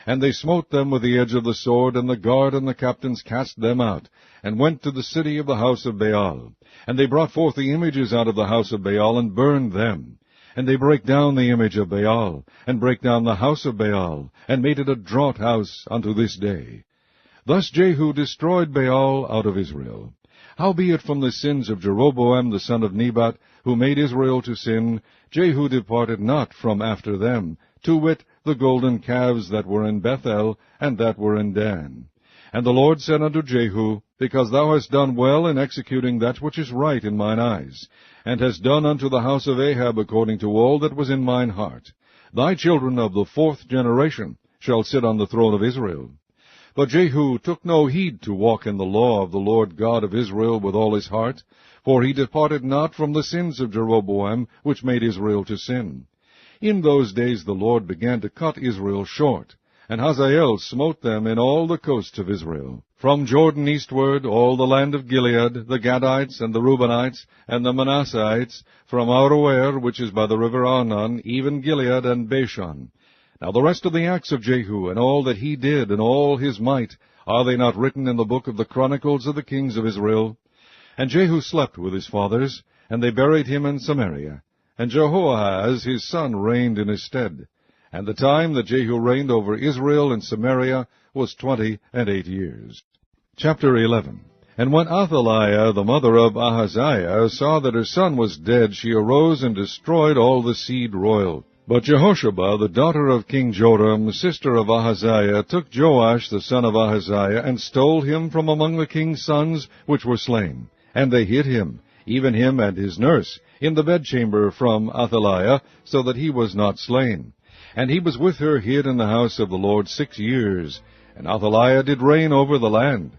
And they smote them with the edge of the sword, and the guard and the captains cast them out, and went to the city of the house of Baal. And they brought forth the images out of the house of Baal, and burned them. And they brake down the image of Baal, and brake down the house of Baal, and made it a draught house unto this day. Thus Jehu destroyed Baal out of Israel. Howbeit from the sins of Jeroboam the son of Nebat, who made Israel to sin, Jehu departed not from after them, to wit, the golden calves that were in Bethel, and that were in Dan. And the Lord said unto Jehu, Because thou hast done well in executing that which is right in mine eyes, and hast done unto the house of Ahab according to all that was in mine heart, thy children of the 4th generation shall sit on the throne of Israel. But Jehu took no heed to walk in the law of the Lord God of Israel with all his heart, for he departed not from the sins of Jeroboam, which made Israel to sin. In those days the Lord began to cut Israel short, and Hazael smote them in all the coasts of Israel. From Jordan eastward, all the land of Gilead, the Gadites, and the Reubenites, and the Manassites, from Aroer, which is by the river Arnon, even Gilead and Bashan. Now the rest of the acts of Jehu, and all that he did, and all his might, are they not written in the book of the Chronicles of the kings of Israel? And Jehu slept with his fathers, and they buried him in Samaria. And Jehoahaz his son reigned in his stead. And the time that Jehu reigned over Israel in Samaria was 28 years. Chapter 11. And when Athaliah, the mother of Ahaziah, saw that her son was dead, she arose and destroyed all the seed royal. But Jehosheba, the daughter of King Joram, sister of Ahaziah, took Joash the son of Ahaziah, and stole him from among the king's sons which were slain. And they hid him, even him and his nurse, in the bedchamber from Athaliah, so that he was not slain. And he was with her hid in the house of the Lord 6 years. And Athaliah did reign over the land.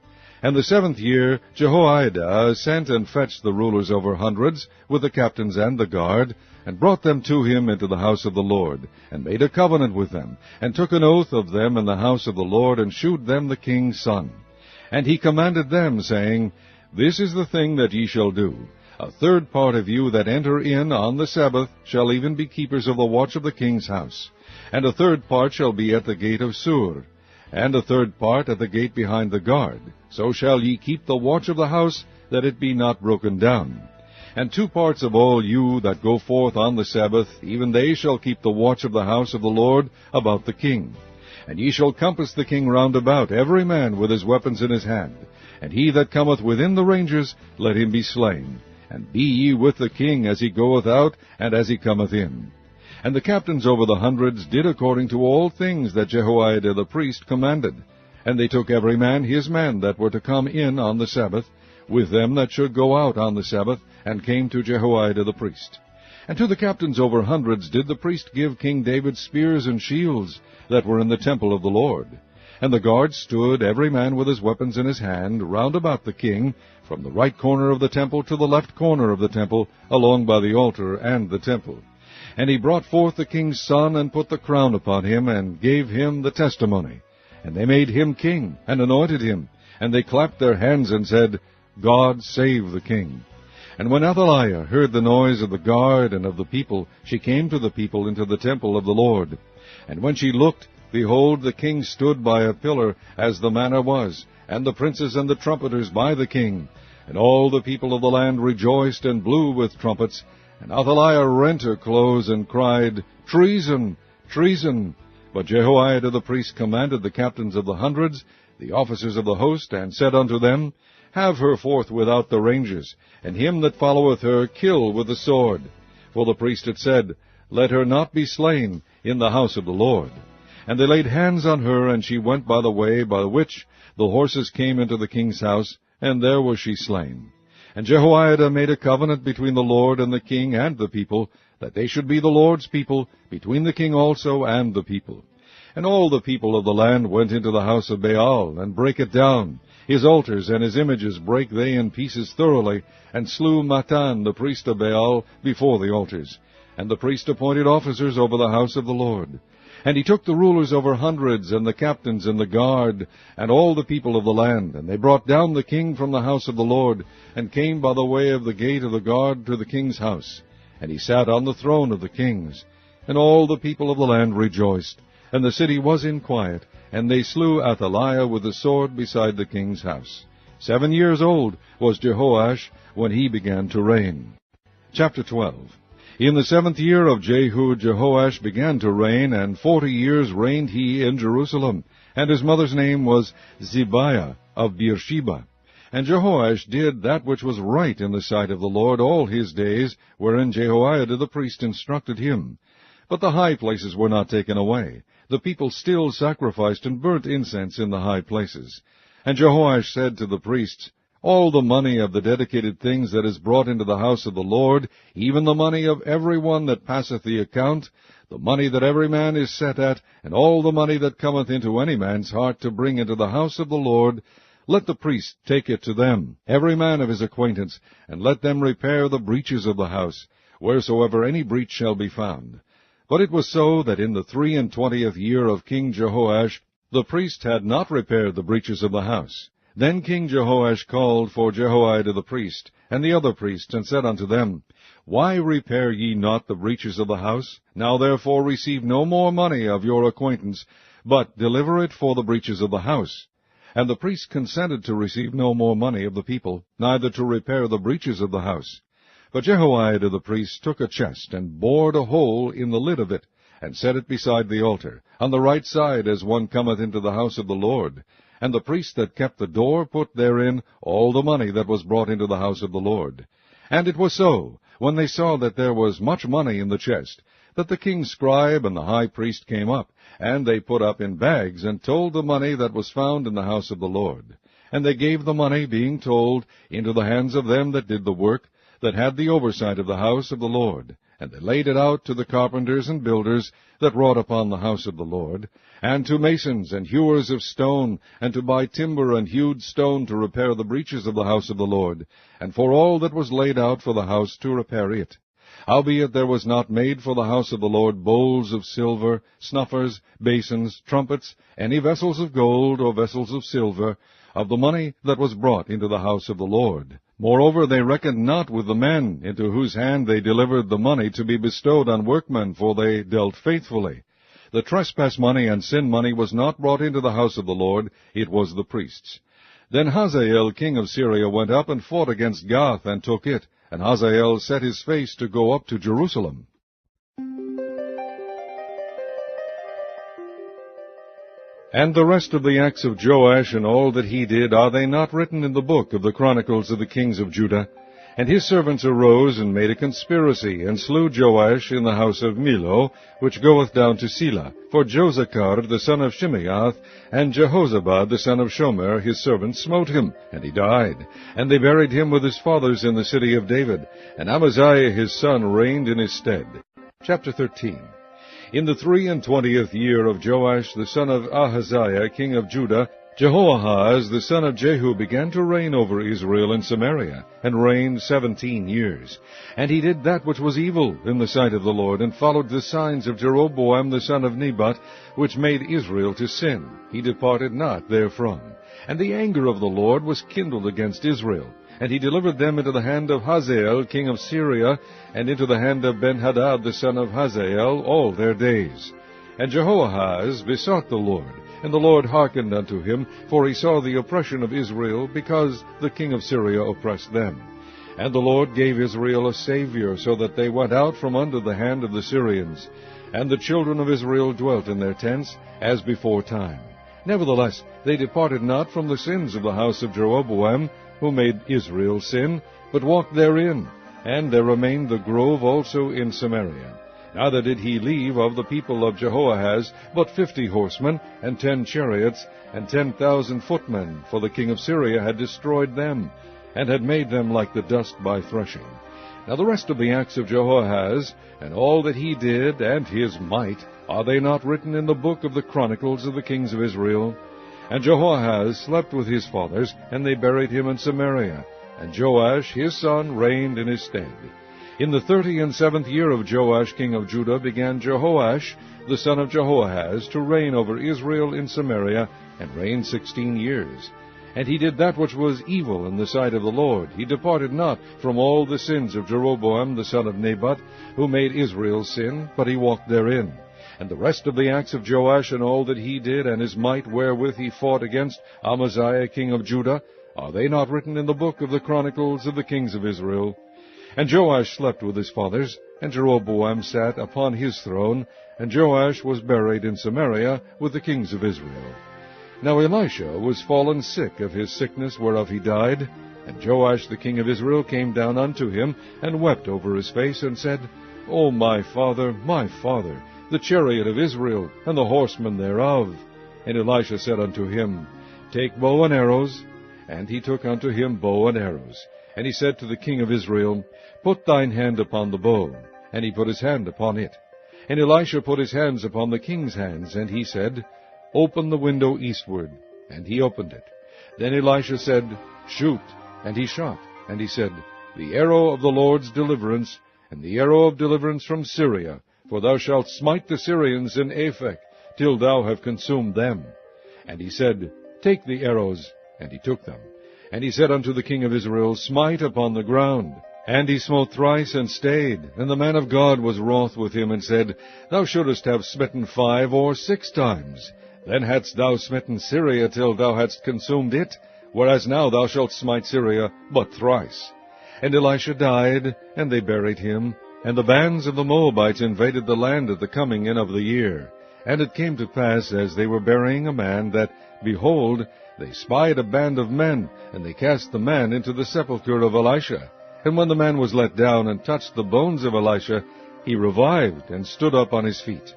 And the 7th year Jehoiada sent and fetched the rulers over hundreds, with the captains and the guard, and brought them to him into the house of the Lord, and made a covenant with them, and took an oath of them in the house of the Lord, and shewed them the king's son. And he commanded them, saying, This is the thing that ye shall do. A third part of you that enter in on the Sabbath shall even be keepers of the watch of the king's house. And a third part shall be at the gate of Sur, and a third part at the gate behind the guard. So shall ye keep the watch of the house, that it be not broken down. And 2 parts of all you that go forth on the Sabbath, even they shall keep the watch of the house of the Lord about the king. And ye shall compass the king round about, every man with his weapons in his hand. And he that cometh within the ranges, let him be slain. And be ye with the king as he goeth out, and as he cometh in. And the captains over the hundreds did according to all things that Jehoiada the priest commanded. And they took every man his men that were to come in on the Sabbath, with them that should go out on the Sabbath, and came to Jehoiada the priest. And to the captains over hundreds did the priest give King David spears and shields that were in the temple of the Lord. And the guards stood, every man with his weapons in his hand, round about the king, from the right corner of the temple to the left corner of the temple, along by the altar and the temple. And he brought forth the king's son, and put the crown upon him, and gave him the testimony. And they made him king, and anointed him. And they clapped their hands, and said, God save the king. And when Athaliah heard the noise of the guard and of the people, she came to the people into the temple of the Lord. And when she looked, behold, the king stood by a pillar, as the manner was, and the princes and the trumpeters by the king. And all the people of the land rejoiced and blew with trumpets. And Athaliah rent her clothes, and cried, Treason! Treason! But Jehoiada the priest commanded the captains of the hundreds, the officers of the host, and said unto them, Have her forth without the ranges, and him that followeth her kill with the sword. For the priest had said, Let her not be slain in the house of the Lord. And they laid hands on her, and she went by the way by which the horses came into the king's house, and there was she slain. And Jehoiada made a covenant between the Lord and the king and the people, that they should be the Lord's people, between the king also and the people. And all the people of the land went into the house of Baal, and brake it down. His altars and his images brake they in pieces thoroughly, and slew Mattan the priest of Baal before the altars. And the priest appointed officers over the house of the Lord. And he took the rulers over hundreds, and the captains, and the guard, and all the people of the land. And they brought down the king from the house of the Lord, and came by the way of the gate of the guard to the king's house. And he sat on the throne of the kings. And all the people of the land rejoiced, and the city was in quiet, and they slew Athaliah with the sword beside the king's house. 7 years old was Jehoash when he began to reign. Chapter 12. In the 7th year of Jehu, Jehoash began to reign, and 40 years reigned he in Jerusalem. And his mother's name was Zibiah of Beersheba. And Jehoash did that which was right in the sight of the Lord all his days, wherein Jehoiada the priest instructed him. But the high places were not taken away. The people still sacrificed and burnt incense in the high places. And Jehoash said to the priests, All the money of the dedicated things that is brought into the house of the Lord, even the money of every one that passeth the account, the money that every man is set at, and all the money that cometh into any man's heart to bring into the house of the Lord, let the priest take it to them, every man of his acquaintance, and let them repair the breaches of the house, wheresoever any breach shall be found. But it was so that in the 23 year of King Jehoash, the priest had not repaired the breaches of the house. Then King Jehoash called for Jehoiada the priest, and the other priests, and said unto them, Why repair ye not the breaches of the house? Now therefore receive no more money of your acquaintance, but deliver it for the breaches of the house. And the priests consented to receive no more money of the people, neither to repair the breaches of the house. But Jehoiada the priest took a chest, and bored a hole in the lid of it, and set it beside the altar, on the right side as one cometh into the house of the Lord. And the priest that kept the door put therein all the money that was brought into the house of the Lord. And it was so, when they saw that there was much money in the chest, that the king's scribe and the high priest came up, and they put up in bags, and told the money that was found in the house of the Lord. And they gave the money, being told, into the hands of them that did the work, that had the oversight of the house of the Lord. And they laid it out to the carpenters and builders that wrought upon the house of the Lord, and to masons and hewers of stone, and to buy timber and hewed stone to repair the breaches of the house of the Lord, and for all that was laid out for the house to repair it. Howbeit there was not made for the house of the Lord bowls of silver, snuffers, basins, trumpets, any vessels of gold or vessels of silver, of the money that was brought into the house of the Lord. Moreover, they reckoned not with the men, into whose hand they delivered the money to be bestowed on workmen, for they dealt faithfully. The trespass money and sin money was not brought into the house of the Lord, it was the priests. Then Hazael king of Syria went up and fought against Gath, and took it, and Hazael set his face to go up to Jerusalem. And the rest of the acts of Joash, and all that he did, are they not written in the book of the Chronicles of the kings of Judah? And his servants arose, and made a conspiracy, and slew Joash in the house of Millo, which goeth down to Selah. For Josachar the son of Shimeath, and Jehozabad the son of Shomer, his servant, smote him, and he died. And they buried him with his fathers in the city of David, and Amaziah his son reigned in his stead. Chapter 13. In the 23 year of Joash the son of Ahaziah king of Judah, Jehoahaz the son of Jehu began to reign over Israel in Samaria, and reigned 17 years. And he did that which was evil in the sight of the Lord, and followed the signs of Jeroboam the son of Nebat, which made Israel to sin. He departed not therefrom. And the anger of the Lord was kindled against Israel. And he delivered them into the hand of Hazael king of Syria, and into the hand of Benhadad the son of Hazael all their days. And Jehoahaz besought the Lord, and the Lord hearkened unto him, for he saw the oppression of Israel, because the king of Syria oppressed them. And the Lord gave Israel a Savior, so that they went out from under the hand of the Syrians. And the children of Israel dwelt in their tents, as before time. Nevertheless, they departed not from the sins of the house of Jeroboam, who made Israel sin, but walked therein. And there remained the grove also in Samaria. Neither did he leave of the people of Jehoahaz but 50 horsemen, and 10 chariots, and 10,000 footmen, for the king of Syria had destroyed them, and had made them like the dust by threshing. Now the rest of the acts of Jehoahaz, and all that he did, and his might, are they not written in the book of the Chronicles of the kings of Israel? And Jehoahaz slept with his fathers, and they buried him in Samaria. And Joash his son reigned in his stead. In the 37th year of Joash king of Judah began Jehoash the son of Jehoahaz to reign over Israel in Samaria, and reigned 16 years. And he did that which was evil in the sight of the Lord. He departed not from all the sins of Jeroboam the son of Nebat, who made Israel sin, but he walked therein. And the rest of the acts of Joash, and all that he did, and his might wherewith he fought against Amaziah king of Judah, are they not written in the book of the Chronicles of the kings of Israel? And Joash slept with his fathers, and Jeroboam sat upon his throne, and Joash was buried in Samaria with the kings of Israel. Now Elisha was fallen sick of his sickness whereof he died, and Joash the king of Israel came down unto him, and wept over his face, and said, O my father, the chariot of Israel, and the horsemen thereof. And Elisha said unto him, Take bow and arrows. And he took unto him bow and arrows. And he said to the king of Israel, Put thine hand upon the bow. And he put his hand upon it. And Elisha put his hands upon the king's hands, and he said, Open the window eastward. And he opened it. Then Elisha said, Shoot. And he shot. And he said, The arrow of the Lord's deliverance, and the arrow of deliverance from Syria, for thou shalt smite the Syrians in Aphek, till thou have consumed them. And he said, Take the arrows. And he took them. And he said unto the king of Israel, Smite upon the ground. And he smote thrice, and stayed. And the man of God was wroth with him, and said, Thou shouldest have smitten 5 or 6 times. Then hadst thou smitten Syria till thou hadst consumed it, whereas now thou shalt smite Syria but thrice. And Elisha died, and they buried him. And the bands of the Moabites invaded the land at the coming in of the year. And it came to pass, as they were burying a man, that, behold, they spied a band of men, and they cast the man into the sepulchre of Elisha. And when the man was let down and touched the bones of Elisha, he revived and stood up on his feet.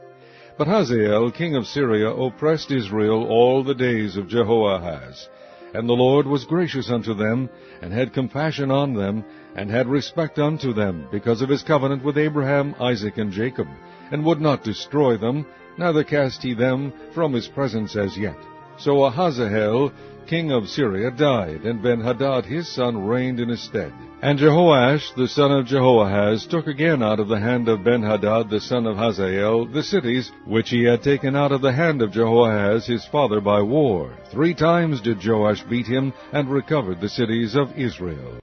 But Hazael, king of Syria, oppressed Israel all the days of Jehoahaz. And the Lord was gracious unto them, and had compassion on them, and had respect unto them, because of his covenant with Abraham, Isaac, and Jacob, and would not destroy them, neither cast he them from his presence as yet. So Hazael, king of Syria, died, and Ben-Hadad his son reigned in his stead. And Jehoash, the son of Jehoahaz, took again out of the hand of Ben-Hadad, the son of Hazael, the cities which he had taken out of the hand of Jehoahaz his father by war. 3 times did Joash beat him, and recovered the cities of Israel.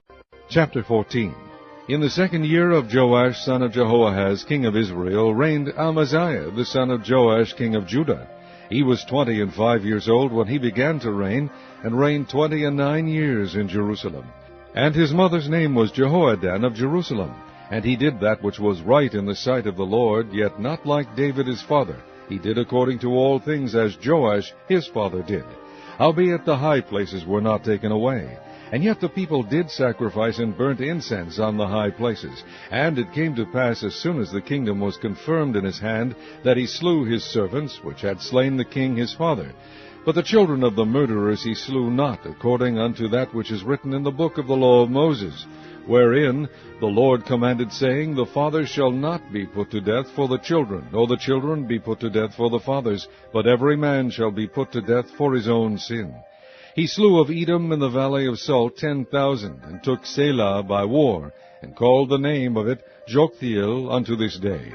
Chapter 14. In the 2nd year of Joash, son of Jehoahaz, king of Israel, reigned Amaziah, the son of Joash, king of Judah. He was 25 years old when he began to reign, and reigned 29 years in Jerusalem. And his mother's name was Jehoadan of Jerusalem. And he did that which was right in the sight of the Lord, yet not like David his father. He did according to all things as Joash his father did. Howbeit the high places were not taken away. And yet the people did sacrifice and burnt incense on the high places. And it came to pass, as soon as the kingdom was confirmed in his hand, that he slew his servants, which had slain the king his father. But the children of the murderers he slew not, according unto that which is written in the book of the law of Moses, wherein the Lord commanded, saying, The fathers shall not be put to death for the children, nor the children be put to death for the fathers, but every man shall be put to death for his own sin. He slew of Edom in the valley of Salt 10,000, and took Selah by war, and called the name of it Joktheel unto this day.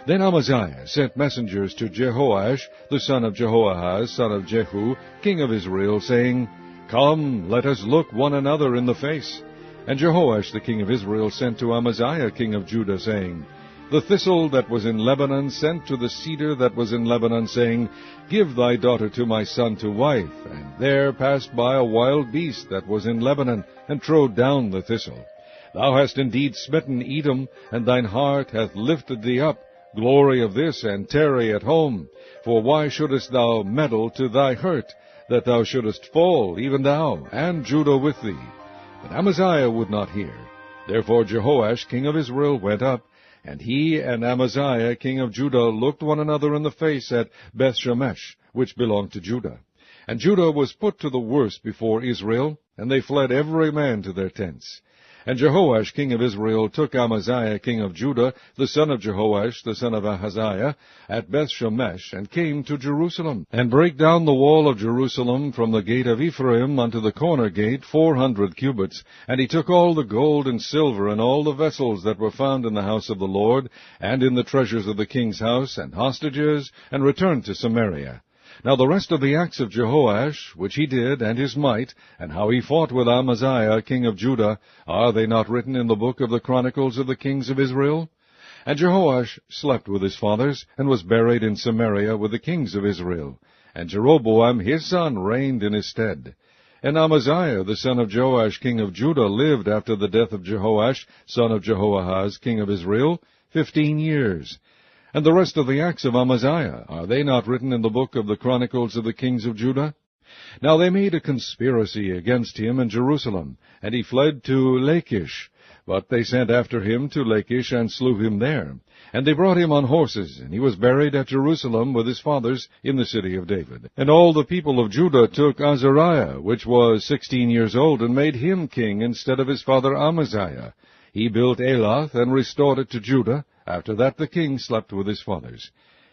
Then Amaziah sent messengers to Jehoash, the son of Jehoahaz, son of Jehu, king of Israel, saying, Come, let us look one another in the face. And Jehoash the king of Israel sent to Amaziah king of Judah, saying, The thistle that was in Lebanon sent to the cedar that was in Lebanon, saying, Give thy daughter to my son to wife. And there passed by a wild beast that was in Lebanon, and trode down the thistle. Thou hast indeed smitten Edom, and thine heart hath lifted thee up. Glory of this, and tarry at home. For why shouldest thou meddle to thy hurt, that thou shouldest fall, even thou, and Judah with thee? But Amaziah would not hear. Therefore Jehoash king of Israel went up, and he and Amaziah king of Judah looked one another in the face at Bethshemesh, which belonged to Judah. And Judah was put to the worse before Israel, and they fled every man to their tents. And Jehoash king of Israel took Amaziah king of Judah, the son of Jehoash, the son of Ahaziah, at Bethshemesh, and came to Jerusalem, and brake down the wall of Jerusalem from the gate of Ephraim unto the corner gate 400 cubits. And he took all the gold and silver, and all the vessels that were found in the house of the Lord, and in the treasures of the king's house, and hostages, and returned to Samaria. Now the rest of the acts of Jehoash, which he did, and his might, and how he fought with Amaziah king of Judah, are they not written in the book of the Chronicles of the kings of Israel? And Jehoash slept with his fathers, and was buried in Samaria with the kings of Israel. And Jeroboam his son reigned in his stead. And Amaziah the son of Joash king of Judah lived after the death of Jehoash, son of Jehoahaz king of Israel, 15 years. And the rest of the acts of Amaziah, are they not written in the book of the Chronicles of the kings of Judah? Now they made a conspiracy against him in Jerusalem, and he fled to Lachish. But they sent after him to Lachish, and slew him there. And they brought him on horses, and he was buried at Jerusalem with his fathers in the city of David. And all the people of Judah took Azariah, which was 16 years old, and made him king instead of his father Amaziah. He built Elath, and restored it to Judah. After that the king slept with his fathers.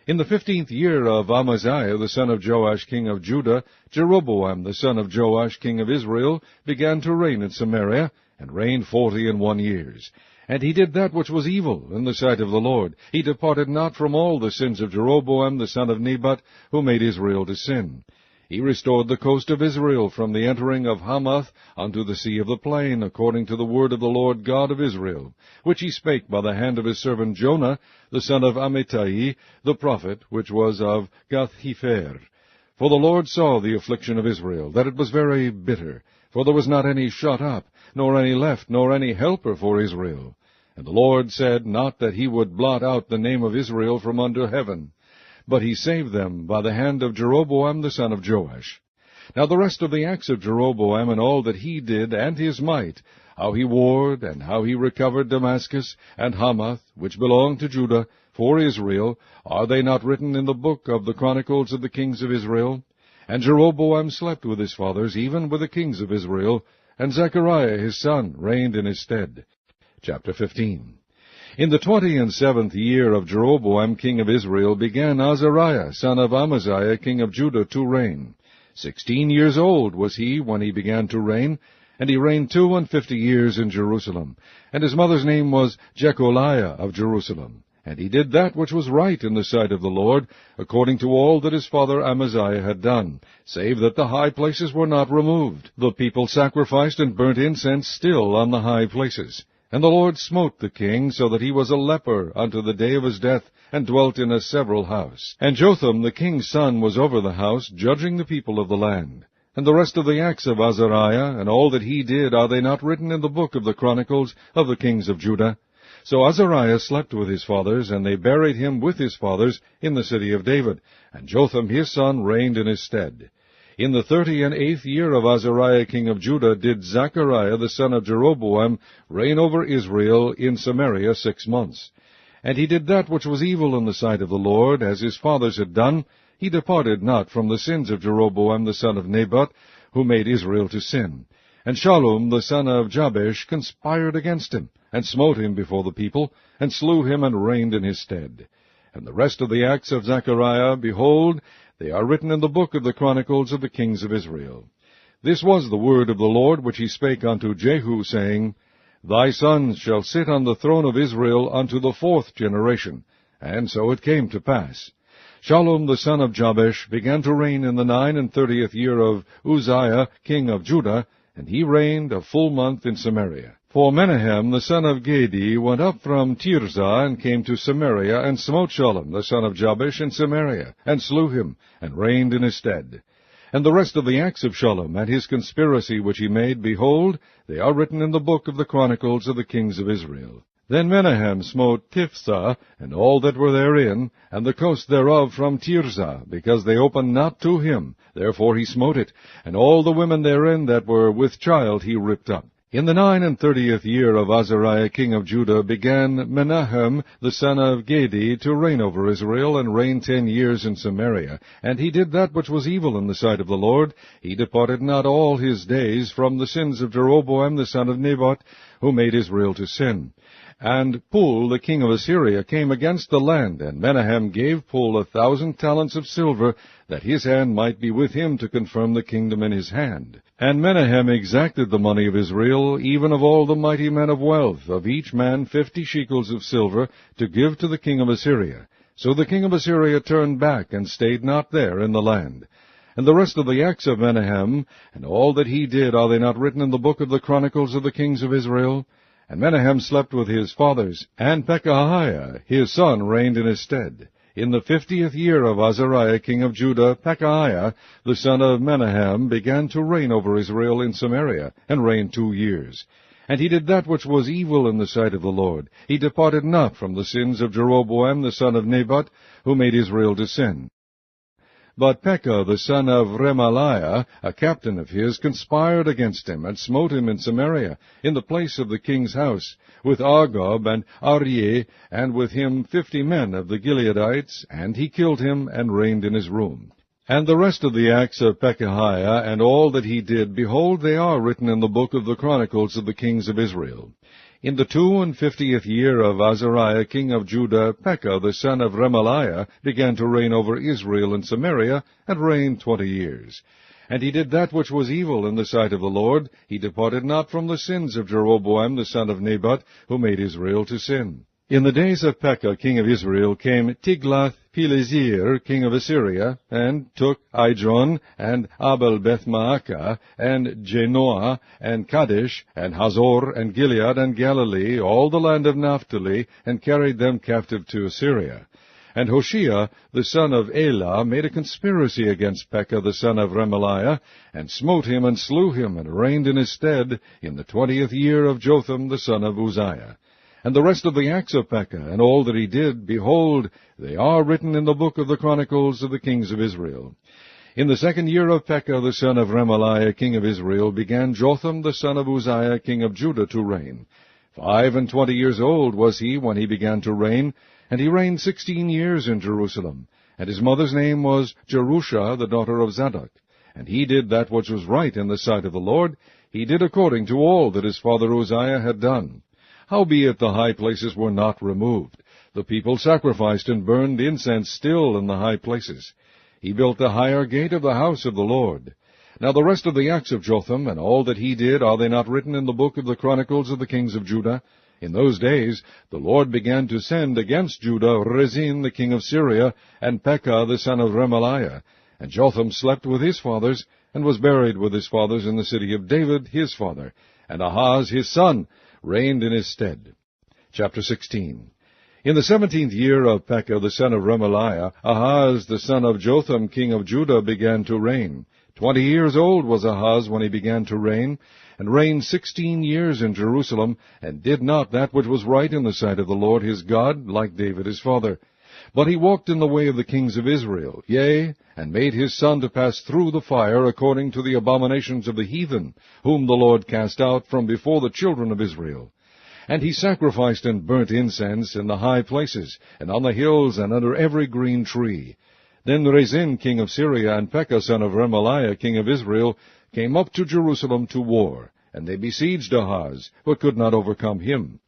In the 15th year of Amaziah the son of Joash king of Judah, Jeroboam the son of Joash king of Israel began to reign in Samaria, and reigned 41 years. And he did that which was evil in the sight of the Lord. He departed not from all the sins of Jeroboam the son of Nebat, who made Israel to sin. He restored the coast of Israel from the entering of Hamath unto the sea of the plain, according to the word of the Lord God of Israel, which he spake by the hand of his servant Jonah, the son of Amittai, the prophet, which was of Gath-hepher. For the Lord saw the affliction of Israel, that it was very bitter, for there was not any shut up, nor any left, nor any helper for Israel. And the Lord said not that he would blot out the name of Israel from under heaven, but he saved them by the hand of Jeroboam the son of Joash. Now the rest of the acts of Jeroboam, and all that he did, and his might, how he warred, and how he recovered Damascus, and Hamath, which belonged to Judah, for Israel, are they not written in the book of the Chronicles of the kings of Israel? And Jeroboam slept with his fathers, even with the kings of Israel, and Zechariah his son reigned in his stead. Chapter 15. In the 27th year of Jeroboam king of Israel began Azariah son of Amaziah king of Judah to reign. 16 years old was he when he began to reign, and he reigned 52 years in Jerusalem. And his mother's name was Jecholiah of Jerusalem. And he did that which was right in the sight of the Lord, according to all that his father Amaziah had done, save that the high places were not removed. The people sacrificed and burnt incense still on the high places. And the Lord smote the king, so that he was a leper unto the day of his death, and dwelt in a several house. And Jotham the king's son was over the house, judging the people of the land. And the rest of the acts of Azariah, and all that he did, are they not written in the book of the Chronicles of the kings of Judah? So Azariah slept with his fathers, and they buried him with his fathers in the city of David. And Jotham his son reigned in his stead. In the 38th year of Azariah king of Judah did Zechariah the son of Jeroboam reign over Israel in Samaria 6 months. And he did that which was evil in the sight of the Lord, as his fathers had done. He departed not from the sins of Jeroboam the son of Nebat, who made Israel to sin. And Shallum the son of Jabesh conspired against him, and smote him before the people, and slew him, and reigned in his stead. And the rest of the acts of Zechariah, behold, they are written in the book of the Chronicles of the kings of Israel. This was the word of the Lord which he spake unto Jehu, saying, Thy sons shall sit on the throne of Israel unto the 4th generation. And so it came to pass. Shallum the son of Jabesh began to reign in the 39th year of Uzziah king of Judah, and he reigned a full month in Samaria. For Menahem the son of Gedi went up from Tirzah, and came to Samaria, and smote Shallum the son of Jabesh in Samaria, and slew him, and reigned in his stead. And the rest of the acts of Shallum, and his conspiracy which he made, behold, they are written in the book of the Chronicles of the kings of Israel. Then Menahem smote Tiphsah, and all that were therein, and the coast thereof from Tirzah, because they opened not to him. Therefore he smote it, and all the women therein that were with child he ripped up. In the 39th year of Azariah king of Judah began Menahem the son of Gedi to reign over Israel, and reigned 10 years in Samaria. And he did that which was evil in the sight of the Lord. He departed not all his days from the sins of Jeroboam the son of Nebat, who made Israel to sin. And Pul the king of Assyria came against the land, and Menahem gave Pul 1,000 talents of silver, that his hand might be with him to confirm the kingdom in his hand. And Menahem exacted the money of Israel, even of all the mighty men of wealth, of each man 50 shekels of silver, to give to the king of Assyria. So the king of Assyria turned back, and stayed not there in the land. And the rest of the acts of Menahem, and all that he did, are they not written in the book of the Chronicles of the kings of Israel? And Menahem slept with his fathers, and Pekahiah his son reigned in his stead. In the 50th year of Azariah king of Judah, Pekahiah the son of Menahem began to reign over Israel in Samaria, and reigned 2 years. And he did that which was evil in the sight of the Lord. He departed not from the sins of Jeroboam the son of Nebat, who made Israel to sin. But Pekah the son of Remaliah, a captain of his, conspired against him, and smote him in Samaria, in the place of the king's house, with Argob and Aryeh, and with him 50 men of the Gileadites, and he killed him, and reigned in his room. And the rest of the acts of Pekahiah, and all that he did, behold, they are written in the book of the Chronicles of the kings of Israel. In the 52nd year of Azariah king of Judah, Pekah the son of Remaliah began to reign over Israel in Samaria, and reigned 20 years. And he did that which was evil in the sight of the Lord. He departed not from the sins of Jeroboam the son of Nebat, who made Israel to sin. In the days of Pekah king of Israel came Tiglath-Pileser king of Assyria, and took Idron, and Abel-Beth-Maacah, and Janoah, and Kadesh, and Hazor, and Gilead, and Galilee, all the land of Naphtali, and carried them captive to Assyria. And Hoshea, the son of Elah, made a conspiracy against Pekah the son of Remaliah, and smote him, and slew him, and reigned in his stead, in the 20th year of Jotham the son of Uzziah. And the rest of the acts of Pekah, and all that he did, behold, they are written in the book of the Chronicles of the kings of Israel. In the 2nd year of Pekah the son of Remaliah king of Israel began Jotham the son of Uzziah king of Judah to reign. 25 years old was he when he began to reign, and he reigned 16 years in Jerusalem. And his mother's name was Jerusha, the daughter of Zadok. And he did that which was right in the sight of the Lord. He did according to all that his father Uzziah had done. Howbeit the high places were not removed. The people sacrificed and burned incense still in the high places. He built the higher gate of the house of the Lord. Now the rest of the acts of Jotham, and all that he did, are they not written in the book of the Chronicles of the kings of Judah? In those days the Lord began to send against Judah Rezin the king of Syria, and Pekah the son of Remaliah. And Jotham slept with his fathers, and was buried with his fathers in the city of David his father. And Ahaz his son reigned in his stead. Chapter 16. In the 17th year of Pekah the son of Remaliah, Ahaz the son of Jotham king of Judah began to reign. 20 years old was Ahaz when he began to reign, and reigned 16 years in Jerusalem, and did not that which was right in the sight of the Lord his God, like David his father. But he walked in the way of the kings of Israel, yea, and made his son to pass through the fire according to the abominations of the heathen, whom the Lord cast out from before the children of Israel. And he sacrificed and burnt incense in the high places, and on the hills, and under every green tree. Then Rezin king of Syria, and Pekah son of Remaliah king of Israel, came up to Jerusalem to war, and they besieged Ahaz, but could not overcome him.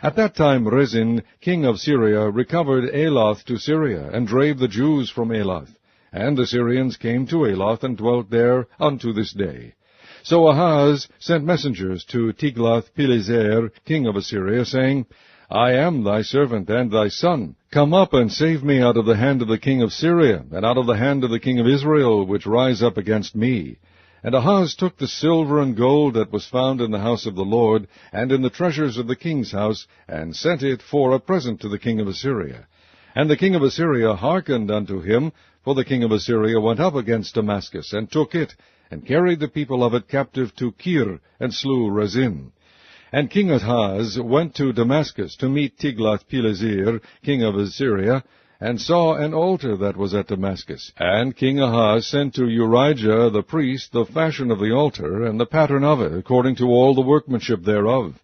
At that time Rezin king of Syria recovered Elath to Syria, and drave the Jews from Elath. And the Syrians came to Elath, and dwelt there unto this day. So Ahaz sent messengers to Tiglath-Pileser king of Assyria, saying, I am thy servant and thy son. Come up and save me out of the hand of the king of Syria, and out of the hand of the king of Israel, which rise up against me. And Ahaz took the silver and gold that was found in the house of the Lord, and in the treasures of the king's house, and sent it for a present to the king of Assyria. And the king of Assyria hearkened unto him, for the king of Assyria went up against Damascus, and took it, and carried the people of it captive to Kir, and slew Rezin. And King Ahaz went to Damascus to meet Tiglath-Pileser, king of Assyria, and saw an altar that was at Damascus. And King Ahaz sent to Urijah the priest the fashion of the altar, and the pattern of it, according to all the workmanship thereof.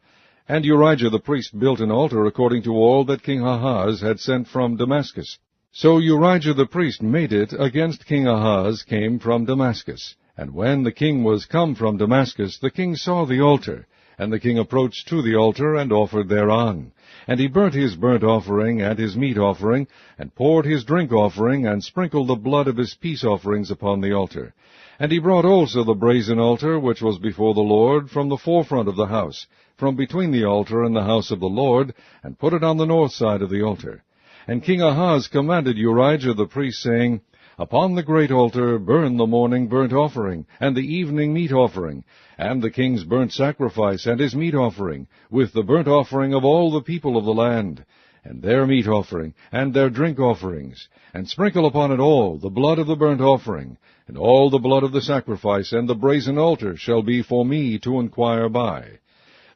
And Urijah the priest built an altar according to all that King Ahaz had sent from Damascus. So Urijah the priest made it against King Ahaz came from Damascus. And when the king was come from Damascus, the king saw the altar. And the king approached to the altar, and offered thereon. And he burnt his burnt offering and his meat offering, and poured his drink offering, and sprinkled the blood of his peace offerings upon the altar. And he brought also the brazen altar, which was before the Lord, from the forefront of the house, from between the altar and the house of the Lord, and put it on the north side of the altar. And King Ahaz commanded Urijah the priest, saying, Upon the great altar burn the morning burnt offering, and the evening meat offering, and the king's burnt sacrifice, and his meat offering, with the burnt offering of all the people of the land, and their meat offering, and their drink offerings, and sprinkle upon it all the blood of the burnt offering, and all the blood of the sacrifice, and the brazen altar shall be for me to inquire by.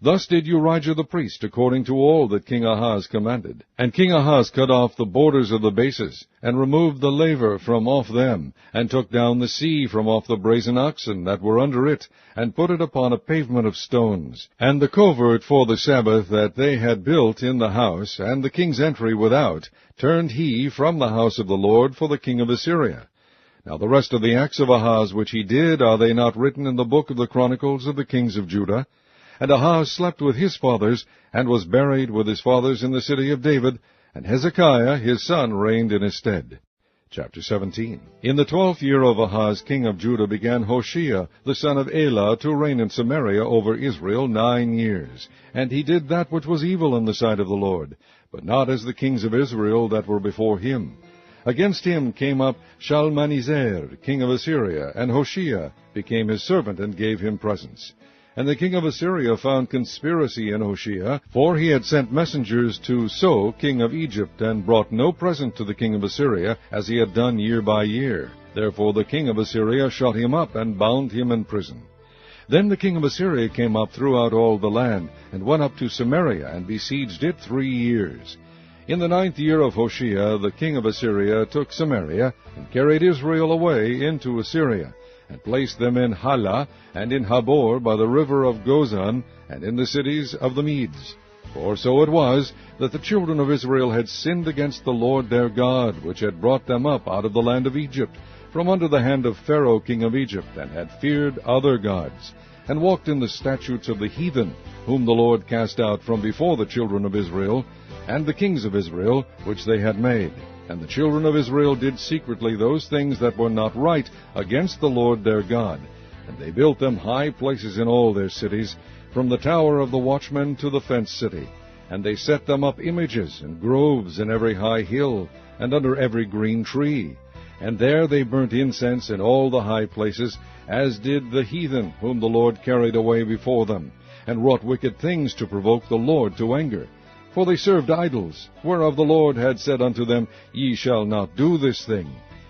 Thus did Urijah the priest, according to all that King Ahaz commanded. And King Ahaz cut off the borders of the bases, and removed the laver from off them, and took down the sea from off the brazen oxen that were under it, and put it upon a pavement of stones. And the covert for the Sabbath that they had built in the house, and the king's entry without, turned he from the house of the Lord for the king of Assyria. Now the rest of the acts of Ahaz which he did, are they not written in the book of the Chronicles of the kings of Judah? And Ahaz slept with his fathers, and was buried with his fathers in the city of David, and Hezekiah his son reigned in his stead. Chapter 17. In the 12th year of Ahaz king of Judah began Hoshea the son of Elah to reign in Samaria over Israel 9 years. And he did that which was evil in the sight of the Lord. but not as the kings of Israel that were before him. Against him came up Shalmaneser, king of Assyria, and Hoshea became his servant and gave him presents. And the king of Assyria found conspiracy in Hoshea, for he had sent messengers to So, king of Egypt, and brought no present to the king of Assyria, as he had done year by year. Therefore the king of Assyria shut him up, and bound him in prison. Then the king of Assyria came up throughout all the land, and went up to Samaria, and besieged it 3 years. In the 9th year of Hoshea, the king of Assyria took Samaria, and carried Israel away into Assyria, and placed them in Halah, and in Habor by the river of Gozan, and in the cities of the Medes. For so it was, that the children of Israel had sinned against the Lord their God, which had brought them up out of the land of Egypt, from under the hand of Pharaoh king of Egypt, and had feared other gods, and walked in the statutes of the heathen, whom the Lord cast out from before the children of Israel, and the kings of Israel, which they had made. And the children of Israel did secretly those things that were not right against the Lord their God. And they built them high places in all their cities, from the tower of the watchman to the fenced city. And they set them up images and groves in every high hill, and under every green tree. And there they burnt incense in all the high places, as did the heathen, whom the Lord carried away before them, and wrought wicked things to provoke the Lord to anger. For they served idols, whereof the Lord had said unto them, Ye shall not do this thing.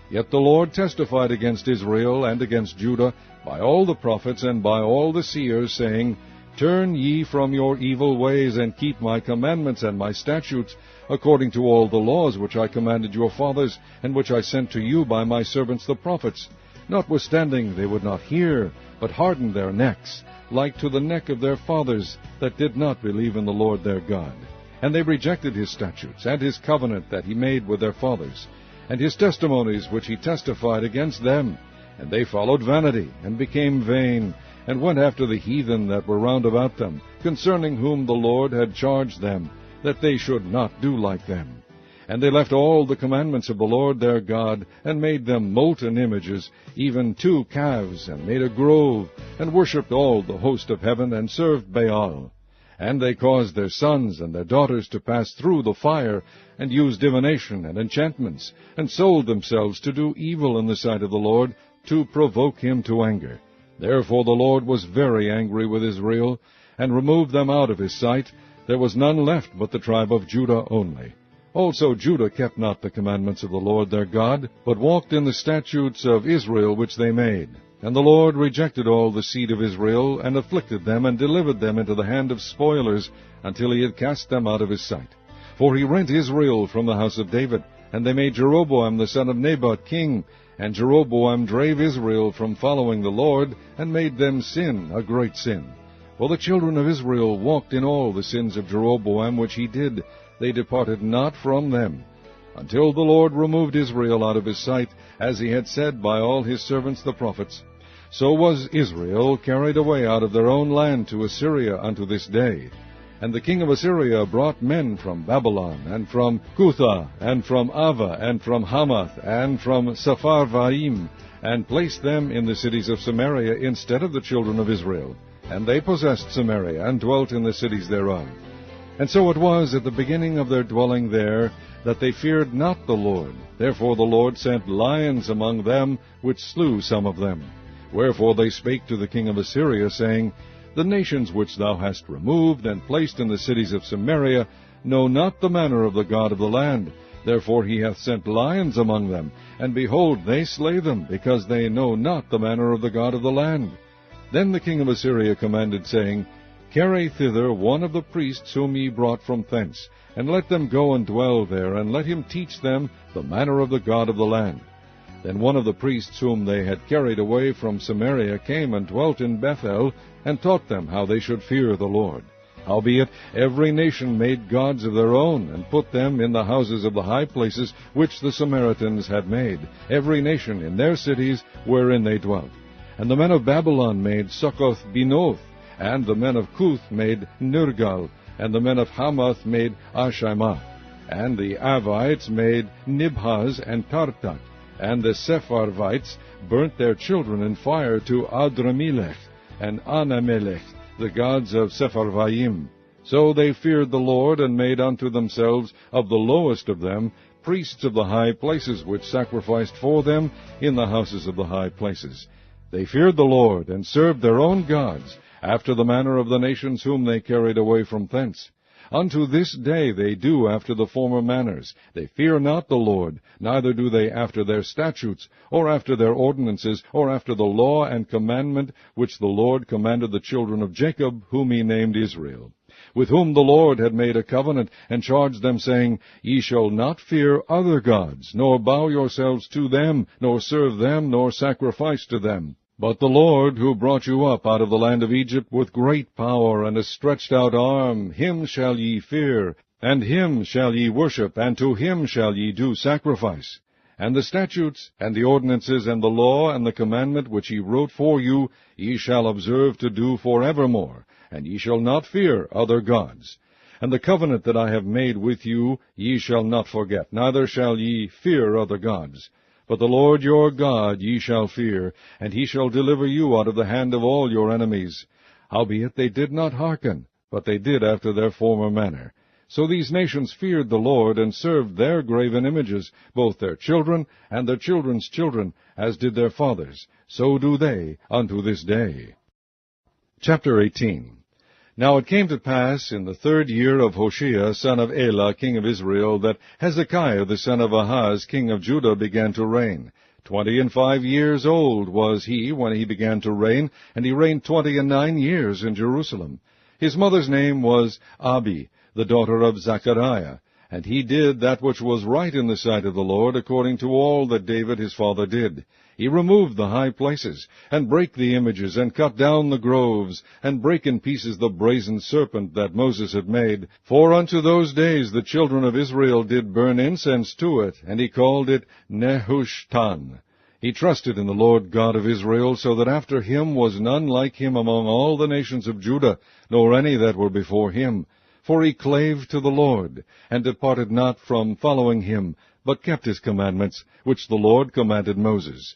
Yet the Lord testified against Israel and against Judah by all the prophets and by all the seers, saying, Turn ye from your evil ways, and keep my commandments and my statutes, according to all the laws which I commanded your fathers, and which I sent to you by my servants the prophets. Notwithstanding they would not hear, but hardened their necks, like to the neck of their fathers, that did not believe in the Lord their God. And they rejected his statutes, and his covenant that he made with their fathers, and his testimonies which he testified against them. And they followed vanity, and became vain, and went after the heathen that were round about them, concerning whom the Lord had charged them, that they should not do like them. And they left all the commandments of the Lord their God, and made them molten images, even 2 calves, and made a grove, and worshipped all the host of heaven, and served Baal. And they caused their sons and their daughters to pass through the fire, and used divination and enchantments, and sold themselves to do evil in the sight of the Lord, to provoke him to anger. Therefore the Lord was very angry with Israel, and removed them out of his sight. There was none left but the tribe of Judah only. Also Judah kept not the commandments of the Lord their God, but walked in the statutes of Israel which they made. And the Lord rejected all the seed of Israel, and afflicted them, and delivered them into the hand of spoilers, until he had cast them out of his sight. For he rent Israel from the house of David, and they made Jeroboam the son of Nebat king. And Jeroboam drave Israel from following the Lord, and made them sin a great sin. For the children of Israel walked in all the sins of Jeroboam which he did. They departed not from them, until the Lord removed Israel out of his sight, as he had said by all his servants the prophets. So was Israel carried away out of their own land to Assyria unto this day. And the king of Assyria brought men from Babylon, and from Cutha, and from Ava, and from Hamath, and from Sepharvaim, and placed them in the cities of Samaria instead of the children of Israel. And they possessed Samaria, and dwelt in the cities thereof. And so it was at the beginning of their dwelling there, that they feared not the Lord. Therefore the Lord sent lions among them, which slew some of them. Wherefore they spake to the king of Assyria, saying, The nations which thou hast removed, and placed in the cities of Samaria, know not the manner of the God of the land. Therefore he hath sent lions among them, and behold, they slay them, because they know not the manner of the God of the land. Then the king of Assyria commanded, saying, Carry thither one of the priests whom ye brought from thence, and let them go and dwell there, and let him teach them the manner of the God of the land. Then one of the priests whom they had carried away from Samaria came and dwelt in Bethel, and taught them how they should fear the Lord. Howbeit every nation made gods of their own, and put them in the houses of the high places which the Samaritans had made, every nation in their cities wherein they dwelt. And the men of Babylon made Succoth-Benoth, and the men of Cuth made Nergal, and the men of Hamath made Ashimah, and the Avites made Nibhaz and Tartak, and the Sepharvites burnt their children in fire to Adramelech and Anamelech, the gods of Sepharvaim. So they feared the Lord, and made unto themselves of the lowest of them priests of the high places, which sacrificed for them in the houses of the high places. They feared the Lord, and served their own gods, after the manner of the nations whom they carried away from thence. Unto this day they do after the former manners. They fear not the Lord, neither do they after their statutes, or after their ordinances, or after the law and commandment which the Lord commanded the children of Jacob, whom he named Israel, with whom the Lord had made a covenant, and charged them, saying, Ye shall not fear other gods, nor bow yourselves to them, nor serve them, nor sacrifice to them. But the Lord, who brought you up out of the land of Egypt with great power and a stretched out arm, him shall ye fear, and him shall ye worship, and to him shall ye do sacrifice. And the statutes, and the ordinances, and the law, and the commandment which he wrote for you, ye shall observe to do forevermore, and ye shall not fear other gods. And the covenant that I have made with you ye shall not forget, neither shall ye fear other gods. But the Lord your God ye shall fear, and he shall deliver you out of the hand of all your enemies. Howbeit they did not hearken, but they did after their former manner. So these nations feared the Lord, and served their graven images, both their children and their children's children, as did their fathers. So do they unto this day. Chapter 18. Now it came to pass in the 3rd year of Hoshea, son of Elah, king of Israel, that Hezekiah the son of Ahaz, king of Judah, began to reign. 25 years old was he when he began to reign, and he reigned 29 years in Jerusalem. His mother's name was Abi, the daughter of Zechariah. And he did that which was right in the sight of the Lord, according to all that David his father did. He removed the high places, and brake the images, and cut down the groves, and brake in pieces the brazen serpent that Moses had made. For unto those days the children of Israel did burn incense to it, and he called it Nehushtan. He trusted in the Lord God of Israel, so that after him was none like him among all the nations of Judah, nor any that were before him. For he clave to the Lord, and departed not from following him, but kept his commandments, which the Lord commanded Moses.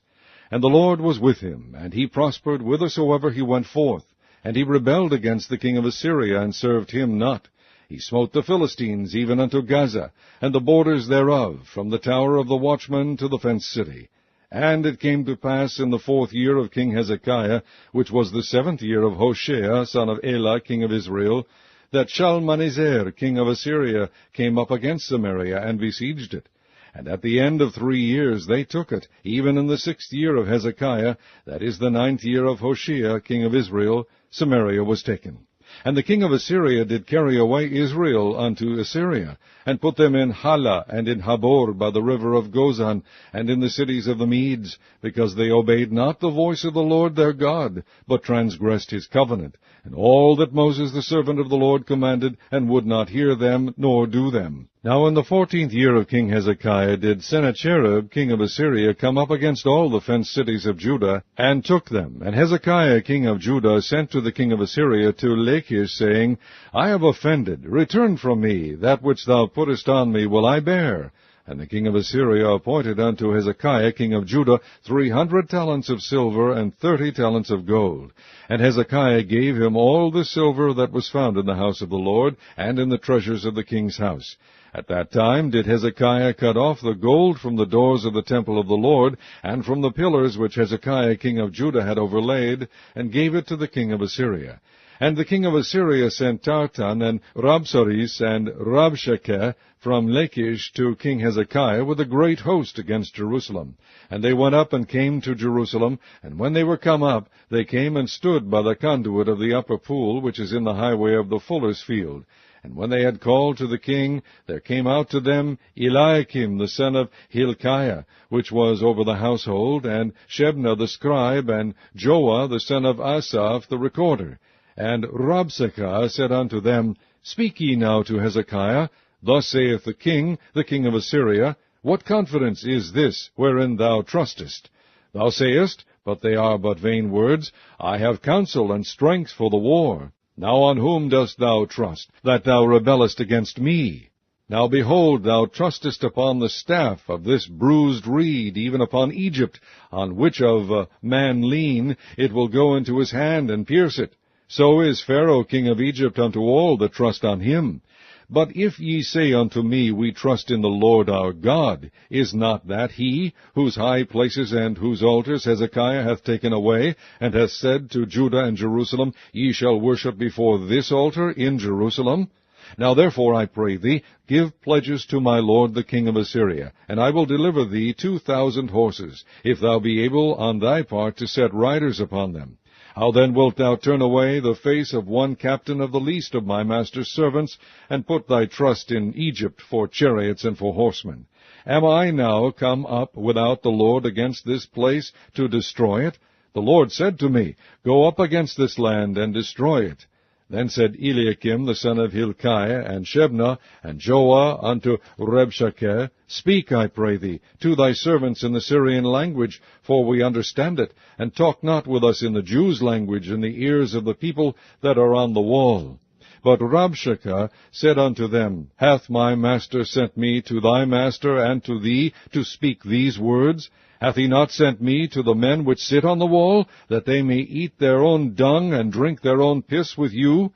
And the Lord was with him, and he prospered whithersoever he went forth. And he rebelled against the king of Assyria, and served him not. He smote the Philistines even unto Gaza, and the borders thereof, from the tower of the watchman to the fenced city. And it came to pass in the 4th year of King Hezekiah, which was the 7th year of Hoshea, son of Elah, king of Israel, that Shalmaneser, king of Assyria, came up against Samaria, and besieged it. And at the end of 3 years they took it, even in the 6th year of Hezekiah, that is the 9th year of Hoshea, king of Israel, Samaria was taken. And the king of Assyria did carry away Israel unto Assyria, and put them in Hala, and in Habor by the river of Gozan, and in the cities of the Medes, because they obeyed not the voice of the Lord their God, but transgressed his covenant, and all that Moses the servant of the Lord commanded, and would not hear them, nor do them. Now in the 14th year of King Hezekiah did Sennacherib, king of Assyria, come up against all the fenced cities of Judah, and took them. And Hezekiah, king of Judah, sent to the king of Assyria to Lachish, saying, I have offended. Return from me. That which thou puttest on me will I bear. And the king of Assyria appointed unto Hezekiah, king of Judah, 300 talents of silver, and 30 talents of gold. And Hezekiah gave him all the silver that was found in the house of the Lord, and in the treasures of the king's house. At that time did Hezekiah cut off the gold from the doors of the temple of the Lord, and from the pillars which Hezekiah king of Judah had overlaid, and gave it to the king of Assyria. And the king of Assyria sent Tartan, and Rabsaris, and Rabshakeh from Lachish to King Hezekiah with a great host against Jerusalem. And they went up and came to Jerusalem, and when they were come up, they came and stood by the conduit of the upper pool, which is in the highway of the fuller's field. And when they had called to the king, there came out to them Eliakim the son of Hilkiah, which was over the household, and Shebna the scribe, and Joah the son of Asaph the recorder. And Rabshakeh said unto them, Speak ye now to Hezekiah, Thus saith the king of Assyria, What confidence is this wherein thou trustest? Thou sayest, but they are but vain words, I have counsel and strength for the war. Now on whom dost thou trust, that thou rebellest against me? Now behold, thou trustest upon the staff of this bruised reed, even upon Egypt, on which of man lean, it will go into his hand and pierce it. So is Pharaoh king of Egypt unto all that trust on him. But if ye say unto me, We trust in the Lord our God, is not that he, whose high places and whose altars Hezekiah hath taken away, and hath said to Judah and Jerusalem, Ye shall worship before this altar in Jerusalem? Now therefore, I pray thee, give pledges to my lord the king of Assyria, and I will deliver thee 2,000 horses, if thou be able on thy part to set riders upon them. How then wilt thou turn away the face of one captain of the least of my master's servants, and put thy trust in Egypt for chariots and for horsemen? Am I now come up without the Lord against this place to destroy it? The Lord said to me, Go up against this land and destroy it. Then said Eliakim the son of Hilkiah, and Shebna, and Joah unto Rabshakeh, Speak, I pray thee, to thy servants in the Syrian language, for we understand it, and talk not with us in the Jews' language in the ears of the people that are on the wall. But Rabshakeh said unto them, Hath my master sent me to thy master and to thee to speak these words? Hath he not sent me to the men which sit on the wall, that they may eat their own dung and drink their own piss with you?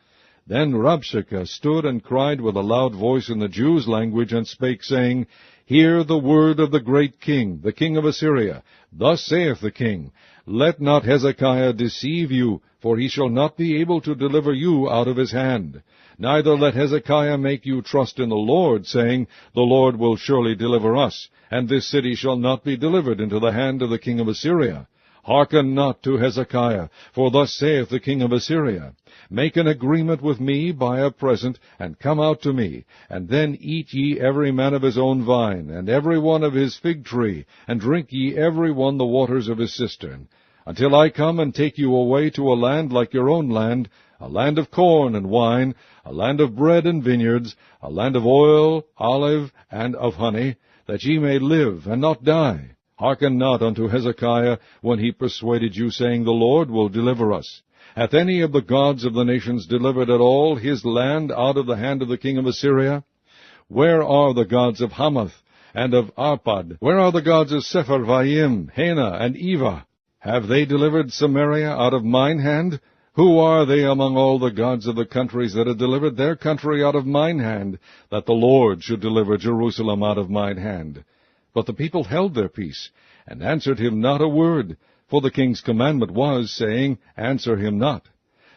Then Rabshakeh stood and cried with a loud voice in the Jews' language, and spake, saying, Hear the word of the great king, the king of Assyria. Thus saith the king, Let not Hezekiah deceive you, for he shall not be able to deliver you out of his hand. Neither let Hezekiah make you trust in the Lord, saying, The Lord will surely deliver us, and this city shall not be delivered into the hand of the king of Assyria. Hearken not to Hezekiah, for thus saith the king of Assyria, Make an agreement with me by a present, and come out to me, and then eat ye every man of his own vine, and every one of his fig tree, and drink ye every one the waters of his cistern, until I come and take you away to a land like your own land, a land of corn and wine, a land of bread and vineyards, a land of oil, olive, and of honey, that ye may live and not die. Hearken not unto Hezekiah when he persuaded you, saying, The Lord will deliver us. Hath any of the gods of the nations delivered at all his land out of the hand of the king of Assyria? Where are the gods of Hamath and of Arpad? Where are the gods of Sepharvaim, Hena, and Eva? Have they delivered Samaria out of mine hand? Who are they among all the gods of the countries that have delivered their country out of mine hand, that the Lord should deliver Jerusalem out of mine hand? But the people held their peace, and answered him not a word, for the king's commandment was, saying, Answer him not.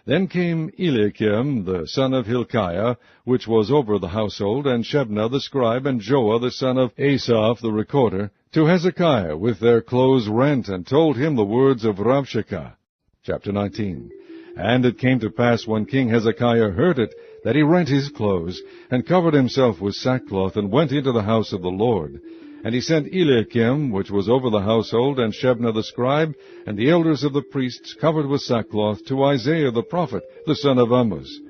Then came Eliakim the son of Hilkiah, which was over the household, and Shebna the scribe, and Joah the son of Asaph the recorder, to Hezekiah with their clothes rent, and told him the words of Rabshakeh. Chapter 19. And it came to pass, when King Hezekiah heard it, that he rent his clothes, and covered himself with sackcloth, and went into the house of the Lord. And he sent Eliakim, which was over the household, and Shebna the scribe, and the elders of the priests, covered with sackcloth, to Isaiah the prophet, the son of Amoz.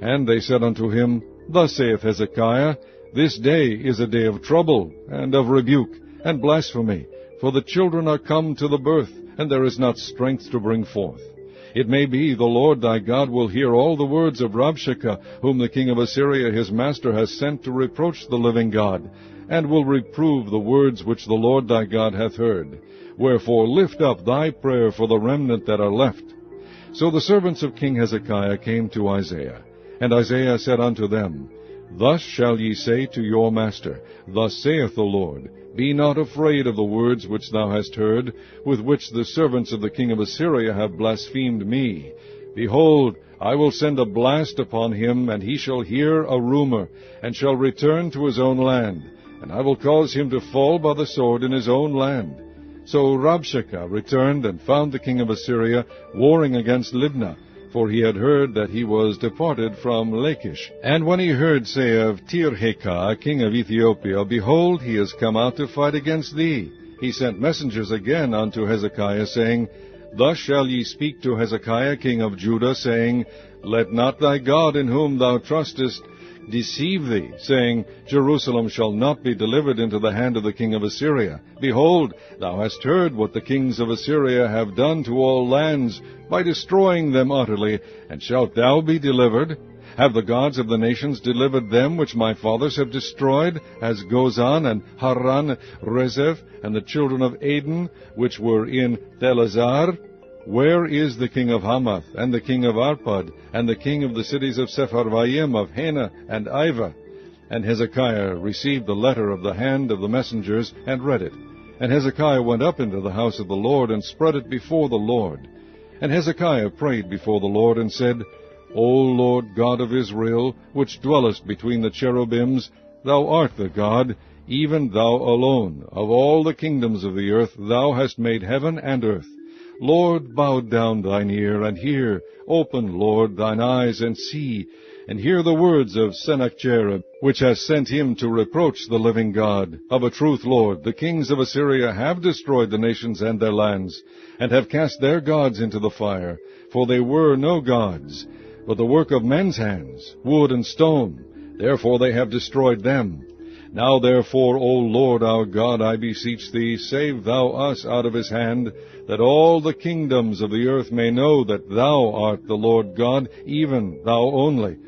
And they said unto him, Thus saith Hezekiah, This day is a day of trouble, and of rebuke, and blasphemy, for the children are come to the birth, and there is not strength to bring forth. It may be the Lord thy God will hear all the words of Rabshakeh, whom the king of Assyria his master has sent to reproach the living God, and will reprove the words which the Lord thy God hath heard. Wherefore lift up thy prayer for the remnant that are left. So the servants of King Hezekiah came to Isaiah, and Isaiah said unto them, Thus shall ye say to your master, Thus saith the Lord, Be not afraid of the words which thou hast heard, with which the servants of the king of Assyria have blasphemed me. Behold, I will send a blast upon him, and he shall hear a rumor, and shall return to his own land, and I will cause him to fall by the sword in his own land. So Rabshakeh returned, and found the king of Assyria warring against Libnah, for he had heard that he was departed from Lachish. And when he heard say of Tirhakah, king of Ethiopia, Behold, he is come out to fight against thee, he sent messengers again unto Hezekiah, saying, Thus shall ye speak to Hezekiah king of Judah, saying, Let not thy God in whom thou trustest deceive thee, saying, Jerusalem shall not be delivered into the hand of the king of Assyria. Behold, thou hast heard what the kings of Assyria have done to all lands, by destroying them utterly, and shalt thou be delivered? Have the gods of the nations delivered them which my fathers have destroyed, as Gozan and Haran, Rezeph, and the children of Aden, which were in Telazar? Where is the king of Hamath, and the king of Arpad, and the king of the cities of Sepharvaim, of Hena, and Ivah? And Hezekiah received the letter of the hand of the messengers, and read it. And Hezekiah went up into the house of the Lord, and spread it before the Lord. And Hezekiah prayed before the Lord, and said, O Lord God of Israel, which dwellest between the cherubims, thou art the God, even thou alone. Of all the kingdoms of the earth thou hast made heaven and earth. Lord, bow down thine ear, and hear. Open, Lord, thine eyes, and see, and hear the words of Sennacherib, which has sent him to reproach the living God. Of a truth, Lord, the kings of Assyria have destroyed the nations and their lands, and have cast their gods into the fire. For they were no gods, but the work of men's hands, wood and stone. Therefore they have destroyed them. Now therefore, O Lord our God, I beseech thee, save thou us out of his hand, that all the kingdoms of the earth may know that thou art the Lord God, even thou only.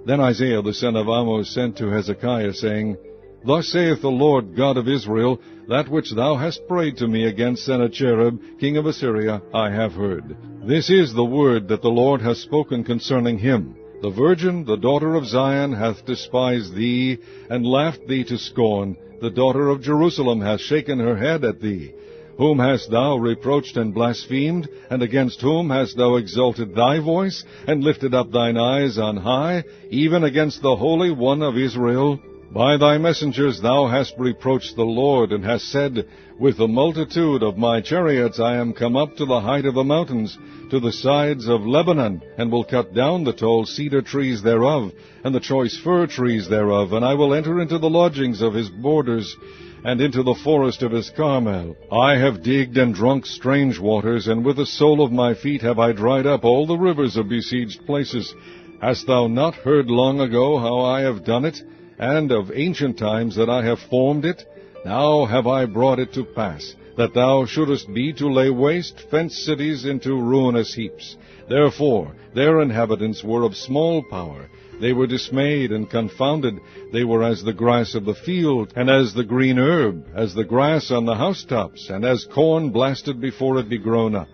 Then Isaiah the son of Amoz sent to Hezekiah, saying, Thus saith the Lord God of Israel, that which thou hast prayed to me against Sennacherib, king of Assyria, I have heard. This is the word that the Lord hath spoken concerning him. The virgin, the daughter of Zion, hath despised thee, and laughed thee to scorn. The daughter of Jerusalem hath shaken her head at thee. Whom hast thou reproached and blasphemed? And against whom hast thou exalted thy voice, and lifted up thine eyes on high, even against the Holy One of Israel? By thy messengers thou hast reproached the Lord, and hast said, With the multitude of my chariots I am come up to the height of the mountains, to the sides of Lebanon, and will cut down the tall cedar trees thereof, and the choice fir trees thereof, and I will enter into the lodgings of his borders, and into the forest of his Carmel. I have digged and drunk strange waters, and with the sole of my feet have I dried up all the rivers of besieged places. Hast thou not heard long ago how I have done it, and of ancient times that I have formed it? Now have I brought it to pass, that thou shouldest be to lay waste fenced cities into ruinous heaps. Therefore their inhabitants were of small power. They were dismayed and confounded. They were as the grass of the field, and as the green herb, as the grass on the housetops, and as corn blasted before it be grown up.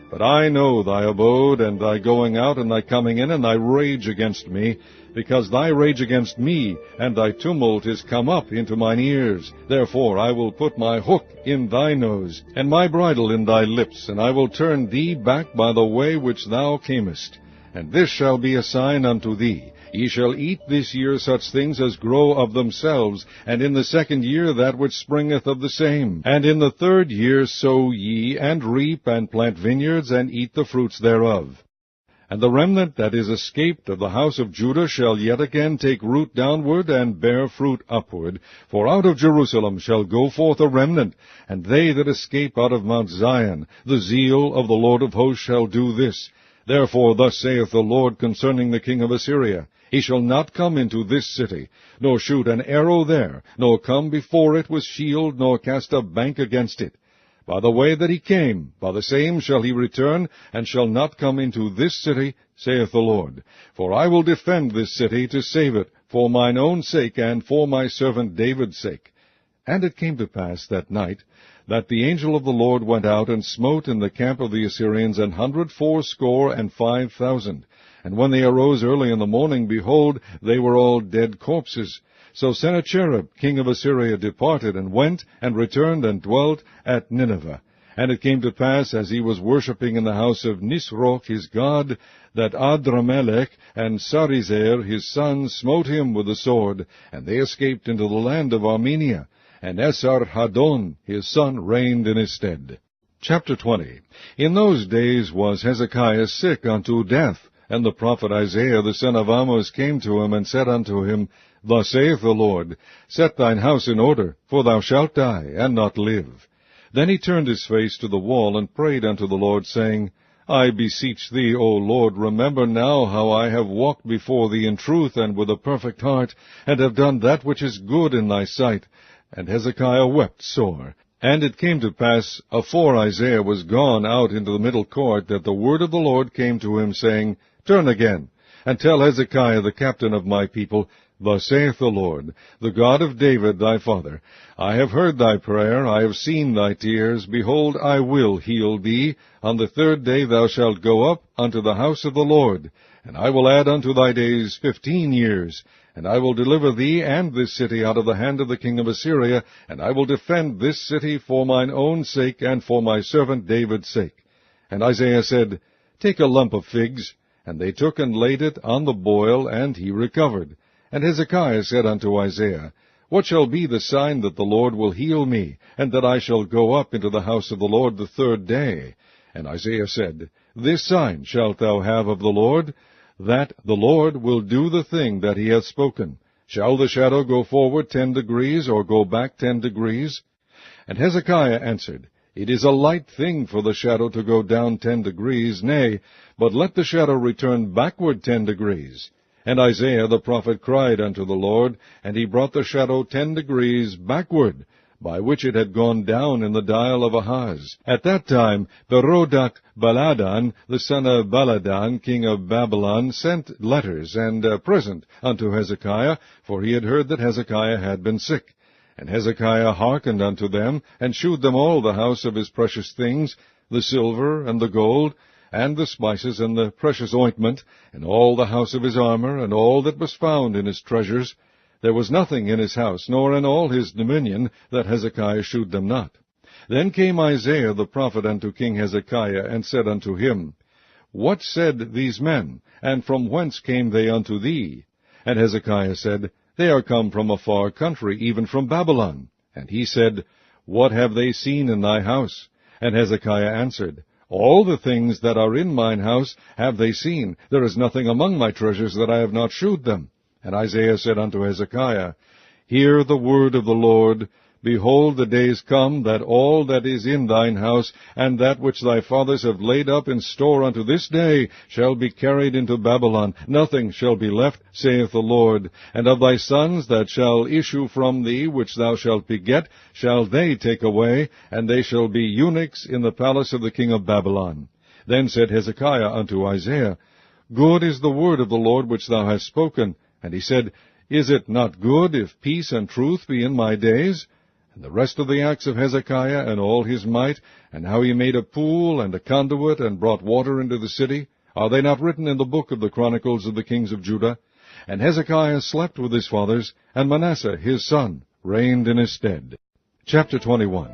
But I know thy abode, and thy going out, and thy coming in, and thy rage against me, because thy rage against me, and thy tumult is come up into mine ears. Therefore I will put my hook in thy nose, and my bridle in thy lips, and I will turn thee back by the way which thou camest. And this shall be a sign unto thee. Ye shall eat this year such things as grow of themselves, and in the second year that which springeth of the same. And in the third year sow ye, and reap, and plant vineyards, and eat the fruits thereof. And the remnant that is escaped of the house of Judah shall yet again take root downward, and bear fruit upward. For out of Jerusalem shall go forth a remnant, and they that escape out of Mount Zion. The zeal of the Lord of hosts shall do this. Therefore thus saith the Lord concerning the king of Assyria, He shall not come into this city, nor shoot an arrow there, nor come before it with shield, nor cast a bank against it. By the way that he came, by the same shall he return, and shall not come into this city, saith the Lord. For I will defend this city to save it, for mine own sake, and for my servant David's sake. And it came to pass that night, that the angel of the Lord went out, and smote in the camp of the Assyrians 185,000. And when they arose early in the morning, behold, they were all dead corpses. So Sennacherib king of Assyria departed, and went, and returned, and dwelt at Nineveh. And it came to pass, as he was worshipping in the house of Nisroch his god, that Adramelech and Sarezer his sons smote him with the sword, and they escaped into the land of Armenia. And Esarhaddon his son reigned in his stead. Chapter 20. In those days was Hezekiah sick unto death, and the prophet Isaiah the son of Amoz came to him, and said unto him, Thus saith the Lord, Set thine house in order, for thou shalt die, and not live. Then he turned his face to the wall, and prayed unto the Lord, saying, I beseech thee, O Lord, remember now how I have walked before thee in truth and with a perfect heart, and have done that which is good in thy sight. And Hezekiah wept sore. And it came to pass, afore Isaiah was gone out into the middle court, that the word of the Lord came to him, saying, Turn again, and tell Hezekiah the captain of my people, Thus saith the Lord, the God of David thy father, I have heard thy prayer, I have seen thy tears. Behold, I will heal thee. On the 3rd day thou shalt go up unto the house of the Lord, and I will add unto thy days 15 years. And I will deliver thee and this city out of the hand of the king of Assyria, and I will defend this city for mine own sake and for my servant David's sake. And Isaiah said, Take a lump of figs. And they took and laid it on the boil, and he recovered. And Hezekiah said unto Isaiah, What shall be the sign that the Lord will heal me, and that I shall go up into the house of the Lord the 3rd day? And Isaiah said, This sign shalt thou have of the Lord, that the Lord will do the thing that he hath spoken. Shall the shadow go forward 10 degrees, or go back 10 degrees? And Hezekiah answered, It is a light thing for the shadow to go down 10 degrees, nay, but let the shadow return backward 10 degrees. And Isaiah the prophet cried unto the Lord, and he brought the shadow 10 degrees backward, by which it had gone down in the dial of Ahaz. At that time Berodach-Baladan, the son of Baladan, king of Babylon, sent letters and a present unto Hezekiah, for he had heard that Hezekiah had been sick. And Hezekiah hearkened unto them, and shewed them all the house of his precious things, the silver and the gold, and the spices and the precious ointment, and all the house of his armor, and all that was found in his treasures. There was nothing in his house, nor in all his dominion, that Hezekiah shewed them not. Then came Isaiah the prophet unto King Hezekiah, and said unto him, What said these men, and from whence came they unto thee? And Hezekiah said, They are come from a far country, even from Babylon. And he said, What have they seen in thy house? And Hezekiah answered, All the things that are in mine house have they seen. There is nothing among my treasures that I have not shewed them. And Isaiah said unto Hezekiah, Hear the word of the Lord. Behold, the days come, that all that is in thine house, and that which thy fathers have laid up in store unto this day, shall be carried into Babylon. Nothing shall be left, saith the Lord. And of thy sons that shall issue from thee, which thou shalt beget, shall they take away, and they shall be eunuchs in the palace of the king of Babylon. Then said Hezekiah unto Isaiah, Good is the word of the Lord which thou hast spoken. And he said, Is it not good if peace and truth be in my days? And the rest of the acts of Hezekiah, and all his might, and how he made a pool and a conduit, and brought water into the city, are they not written in the book of the Chronicles of the kings of Judah? And Hezekiah slept with his fathers, and Manasseh his son reigned in his stead. Chapter 21.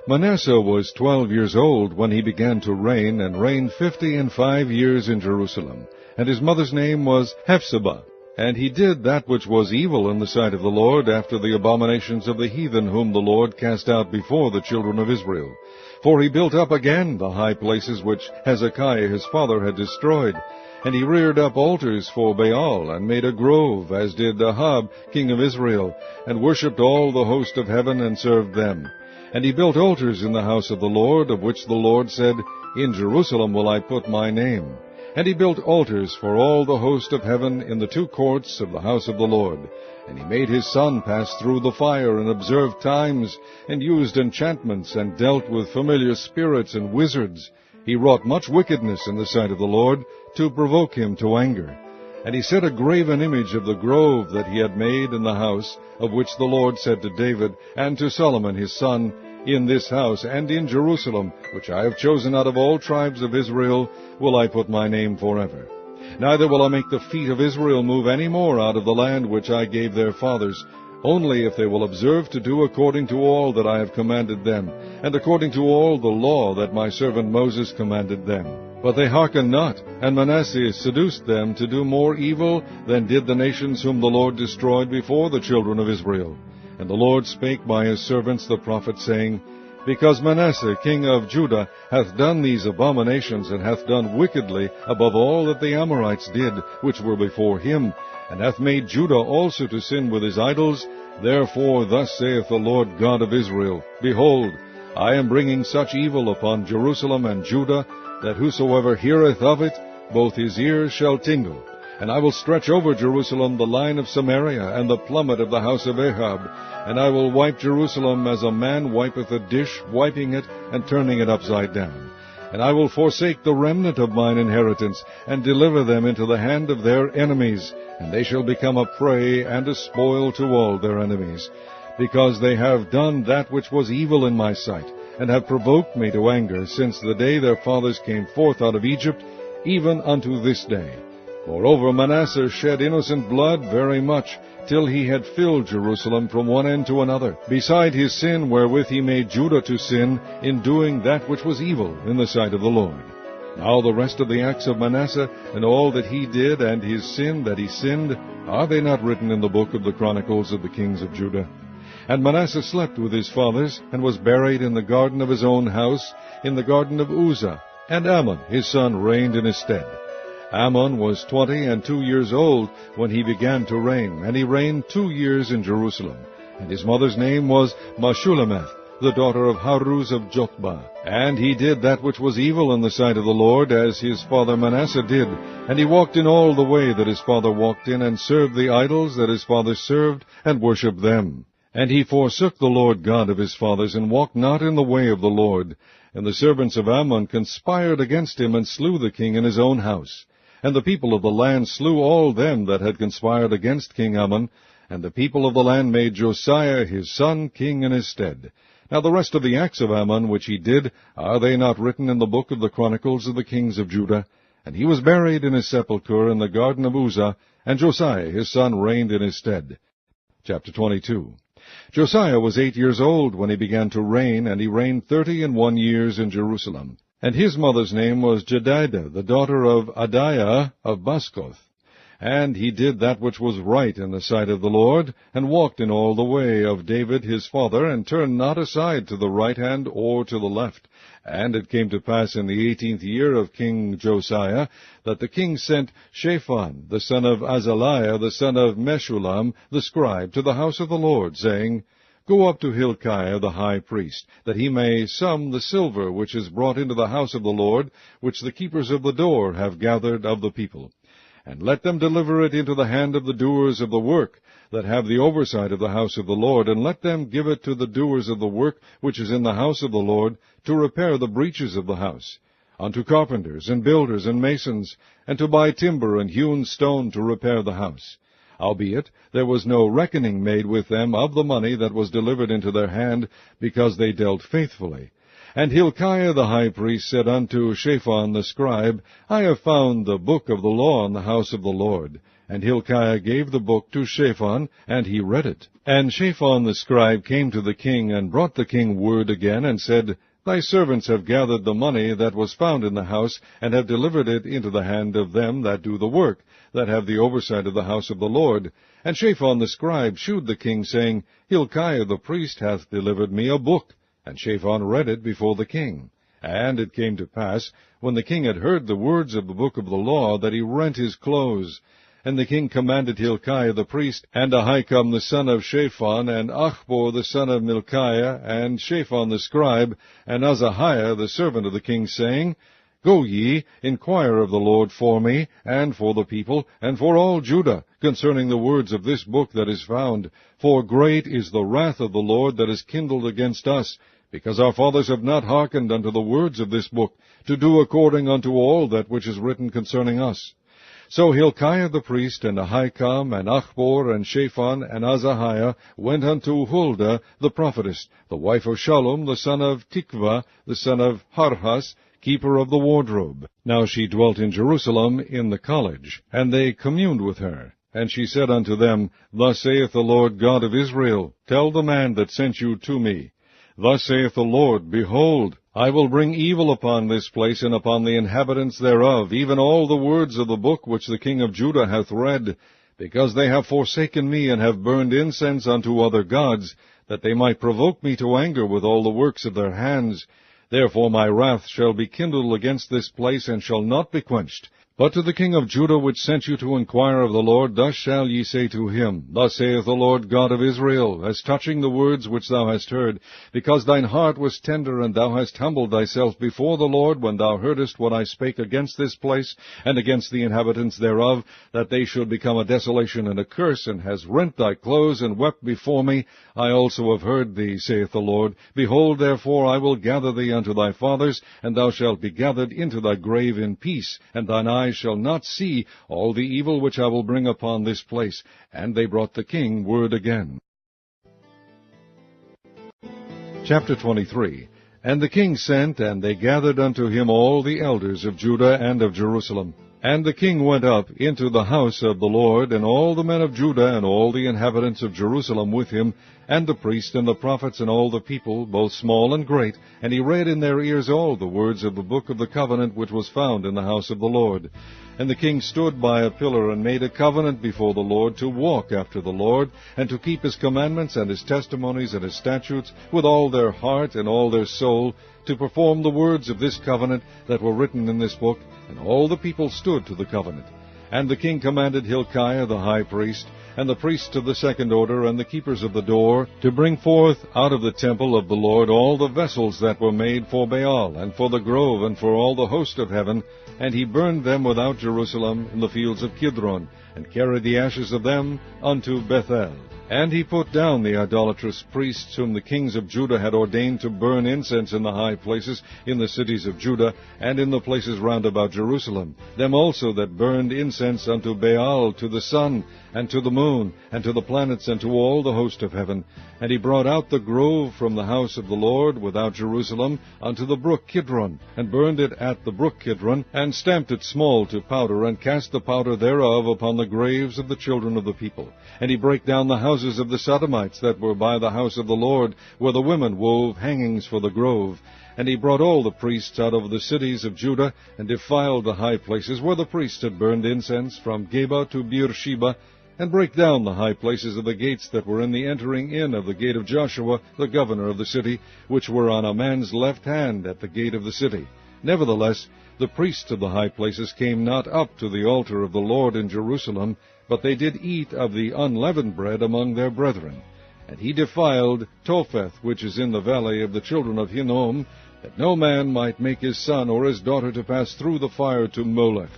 Manasseh was 12 years old when he began to reign, and reigned 55 years in Jerusalem. And his mother's name was Hephzibah. And he did that which was evil in the sight of the Lord, after the abominations of the heathen, whom the Lord cast out before the children of Israel. For he built up again the high places which Hezekiah his father had destroyed. And he reared up altars for Baal, and made a grove, as did Ahab king of Israel, and worshipped all the host of heaven, and served them. And he built altars in the house of the Lord, of which the Lord said, In Jerusalem will I put my name. And he built altars for all the host of heaven in the 2 courts of the house of the Lord. And he made his son pass through the fire, and observed times, and used enchantments, and dealt with familiar spirits and wizards. He wrought much wickedness in the sight of the Lord, to provoke him to anger. And he set a graven image of the grove that he had made in the house, of which the Lord said to David and to Solomon his son, In this house and in Jerusalem, which I have chosen out of all tribes of Israel, will I put my name forever. Neither will I make the feet of Israel move any more out of the land which I gave their fathers, only if they will observe to do according to all that I have commanded them, and according to all the law that my servant Moses commanded them. But they hearkened not, and Manasseh seduced them to do more evil than did the nations whom the Lord destroyed before the children of Israel. And the Lord spake by his servants the prophets, saying, Because Manasseh king of Judah hath done these abominations, and hath done wickedly above all that the Amorites did, which were before him, and hath made Judah also to sin with his idols, therefore thus saith the Lord God of Israel, Behold, I am bringing such evil upon Jerusalem and Judah, that whosoever heareth of it, both his ears shall tingle. And I will stretch over Jerusalem the line of Samaria, and the plummet of the house of Ahab. And I will wipe Jerusalem as a man wipeth a dish, wiping it, and turning it upside down. And I will forsake the remnant of mine inheritance, and deliver them into the hand of their enemies, and they shall become a prey and a spoil to all their enemies, because they have done that which was evil in my sight, and have provoked me to anger since the day their fathers came forth out of Egypt, even unto this day. Moreover, Manasseh shed innocent blood very much, till he had filled Jerusalem from one end to another, beside his sin wherewith he made Judah to sin, in doing that which was evil in the sight of the Lord. Now the rest of the acts of Manasseh, and all that he did, and his sin that he sinned, are they not written in the book of the Chronicles of the kings of Judah? And Manasseh slept with his fathers, and was buried in the garden of his own house, in the garden of Uzzah, and Amon his son reigned in his stead. Amon was 22 years old when he began to reign, and he reigned 2 years in Jerusalem. And his mother's name was Meshullemeth, the daughter of Haruz of Jotbah. And he did that which was evil in the sight of the Lord, as his father Manasseh did. And he walked in all the way that his father walked in, and served the idols that his father served, and worshipped them. And he forsook the Lord God of his fathers, and walked not in the way of the Lord. And the servants of Ammon conspired against him, and slew the king in his own house. And the people of the land slew all them that had conspired against King Ammon, and the people of the land made Josiah his son king in his stead. Now the rest of the acts of Ammon which he did, are they not written in the book of the Chronicles of the kings of Judah? And he was buried in his sepulchre in the garden of Uzzah, and Josiah his son reigned in his stead. Chapter 22. Josiah was 8 years old when he began to reign, and he reigned 31 years in Jerusalem. And his mother's name was Jedidah, the daughter of Adiah of Bascoth. And he did that which was right in the sight of the Lord, and walked in all the way of David his father, and turned not aside to the right hand or to the left. And it came to pass in the 18th year of King Josiah, that the king sent Shaphan, the son of Azaliah, the son of Meshullam, the scribe, to the house of the Lord, saying, Go up to Hilkiah the high priest, that he may sum the silver which is brought into the house of the Lord, which the keepers of the door have gathered of the people. And let them deliver it into the hand of the doers of the work, that have the oversight of the house of the Lord, and let them give it to the doers of the work which is in the house of the Lord, to repair the breaches of the house, unto carpenters and builders and masons, and to buy timber and hewn stone to repair the house. Howbeit, there was no reckoning made with them of the money that was delivered into their hand, because they dealt faithfully. And Hilkiah the high priest said unto Shaphan the scribe, I have found the book of the law in the house of the Lord. And Hilkiah gave the book to Shaphan, and he read it. And Shaphan the scribe came to the king, and brought the king word again, and said, Thy servants have gathered the money that was found in the house, and have delivered it into the hand of them that do the work, that have the oversight of the house of the Lord. And Shaphan the scribe shewed the king, saying, Hilkiah the priest hath delivered me a book. And Shaphan read it before the king. And it came to pass, when the king had heard the words of the book of the law, that he rent his clothes. And the king commanded Hilkiah the priest, and Ahikam the son of Shaphan, and Achbor the son of Milchiah, and Shaphan the scribe, and Azahiah the servant of the king, saying, Go ye, inquire of the Lord for me, and for the people, and for all Judah, concerning the words of this book that is found. For great is the wrath of the Lord that is kindled against us, because our fathers have not hearkened unto the words of this book, to do according unto all that which is written concerning us. So Hilkiah the priest, and Ahikam, and Achbor, and Shaphan, and Azahiah went unto Huldah the prophetess, the wife of Shallum, the son of Tikvah, the son of Harhas, keeper of the wardrobe. Now she dwelt in Jerusalem in the college, and they communed with her. And she said unto them, Thus saith the Lord God of Israel, Tell the man that sent you to me, Thus saith the Lord, Behold, I will bring evil upon this place, and upon the inhabitants thereof, even all the words of the book which the king of Judah hath read, because they have forsaken me, and have burned incense unto other gods, that they might provoke me to anger with all the works of their hands. Therefore my wrath shall be kindled against this place, and shall not be quenched, But to the king of Judah, which sent you to inquire of the Lord, thus shall ye say to him, Thus saith the Lord God of Israel, as touching the words which thou hast heard, because thine heart was tender, and thou hast humbled thyself before the Lord, when thou heardest what I spake against this place, and against the inhabitants thereof, that they should become a desolation and a curse, and hast rent thy clothes, and wept before me, I also have heard thee, saith the Lord. Behold, therefore, I will gather thee unto thy fathers, and thou shalt be gathered into thy grave in peace, and thine eyes shall not see all the evil which I will bring upon this place. And they brought the king word again. Chapter 23. And the king sent, and they gathered unto him all the elders of Judah and of Jerusalem. And the king went up into the house of the Lord, and all the men of Judah, and all the inhabitants of Jerusalem with him, and the priests and the prophets, and all the people, both small and great. And he read in their ears all the words of the book of the covenant which was found in the house of the Lord. And the king stood by a pillar, and made a covenant before the Lord, to walk after the Lord, and to keep his commandments, and his testimonies, and his statutes, with all their heart and all their soul, to perform the words of this covenant that were written in this book. And all the people stood to the covenant. And the king commanded Hilkiah the high priest, and the priests of the second order, and the keepers of the door, to bring forth out of the temple of the Lord all the vessels that were made for Baal, and for the grove, and for all the host of heaven. And he burned them without Jerusalem in the fields of Kidron, and carried the ashes of them unto Bethel. And he put down the idolatrous priests whom the kings of Judah had ordained to burn incense in the high places in the cities of Judah, and in the places round about Jerusalem, them also that burned incense unto Baal, to the sun, and to the moon, and to the planets, and to all the host of heaven. And he brought out the grove from the house of the Lord without Jerusalem unto the brook Kidron, and burned it at the brook Kidron, and stamped it small to powder, and cast the powder thereof upon the graves of the children of the people. And he brake down the houses of the Sodomites that were by the house of the Lord, where the women wove hangings for the grove. And he brought all the priests out of the cities of Judah, and defiled the high places where the priests had burned incense, from Geba to Beersheba, and brake down the high places of the gates that were in the entering in of the gate of Joshua, the governor of the city, which were on a man's left hand at the gate of the city. Nevertheless, the priests of the high places came not up to the altar of the Lord in Jerusalem, but they did eat of the unleavened bread among their brethren. And he defiled Topheth, which is in the valley of the children of Hinnom, that no man might make his son or his daughter to pass through the fire to Molech.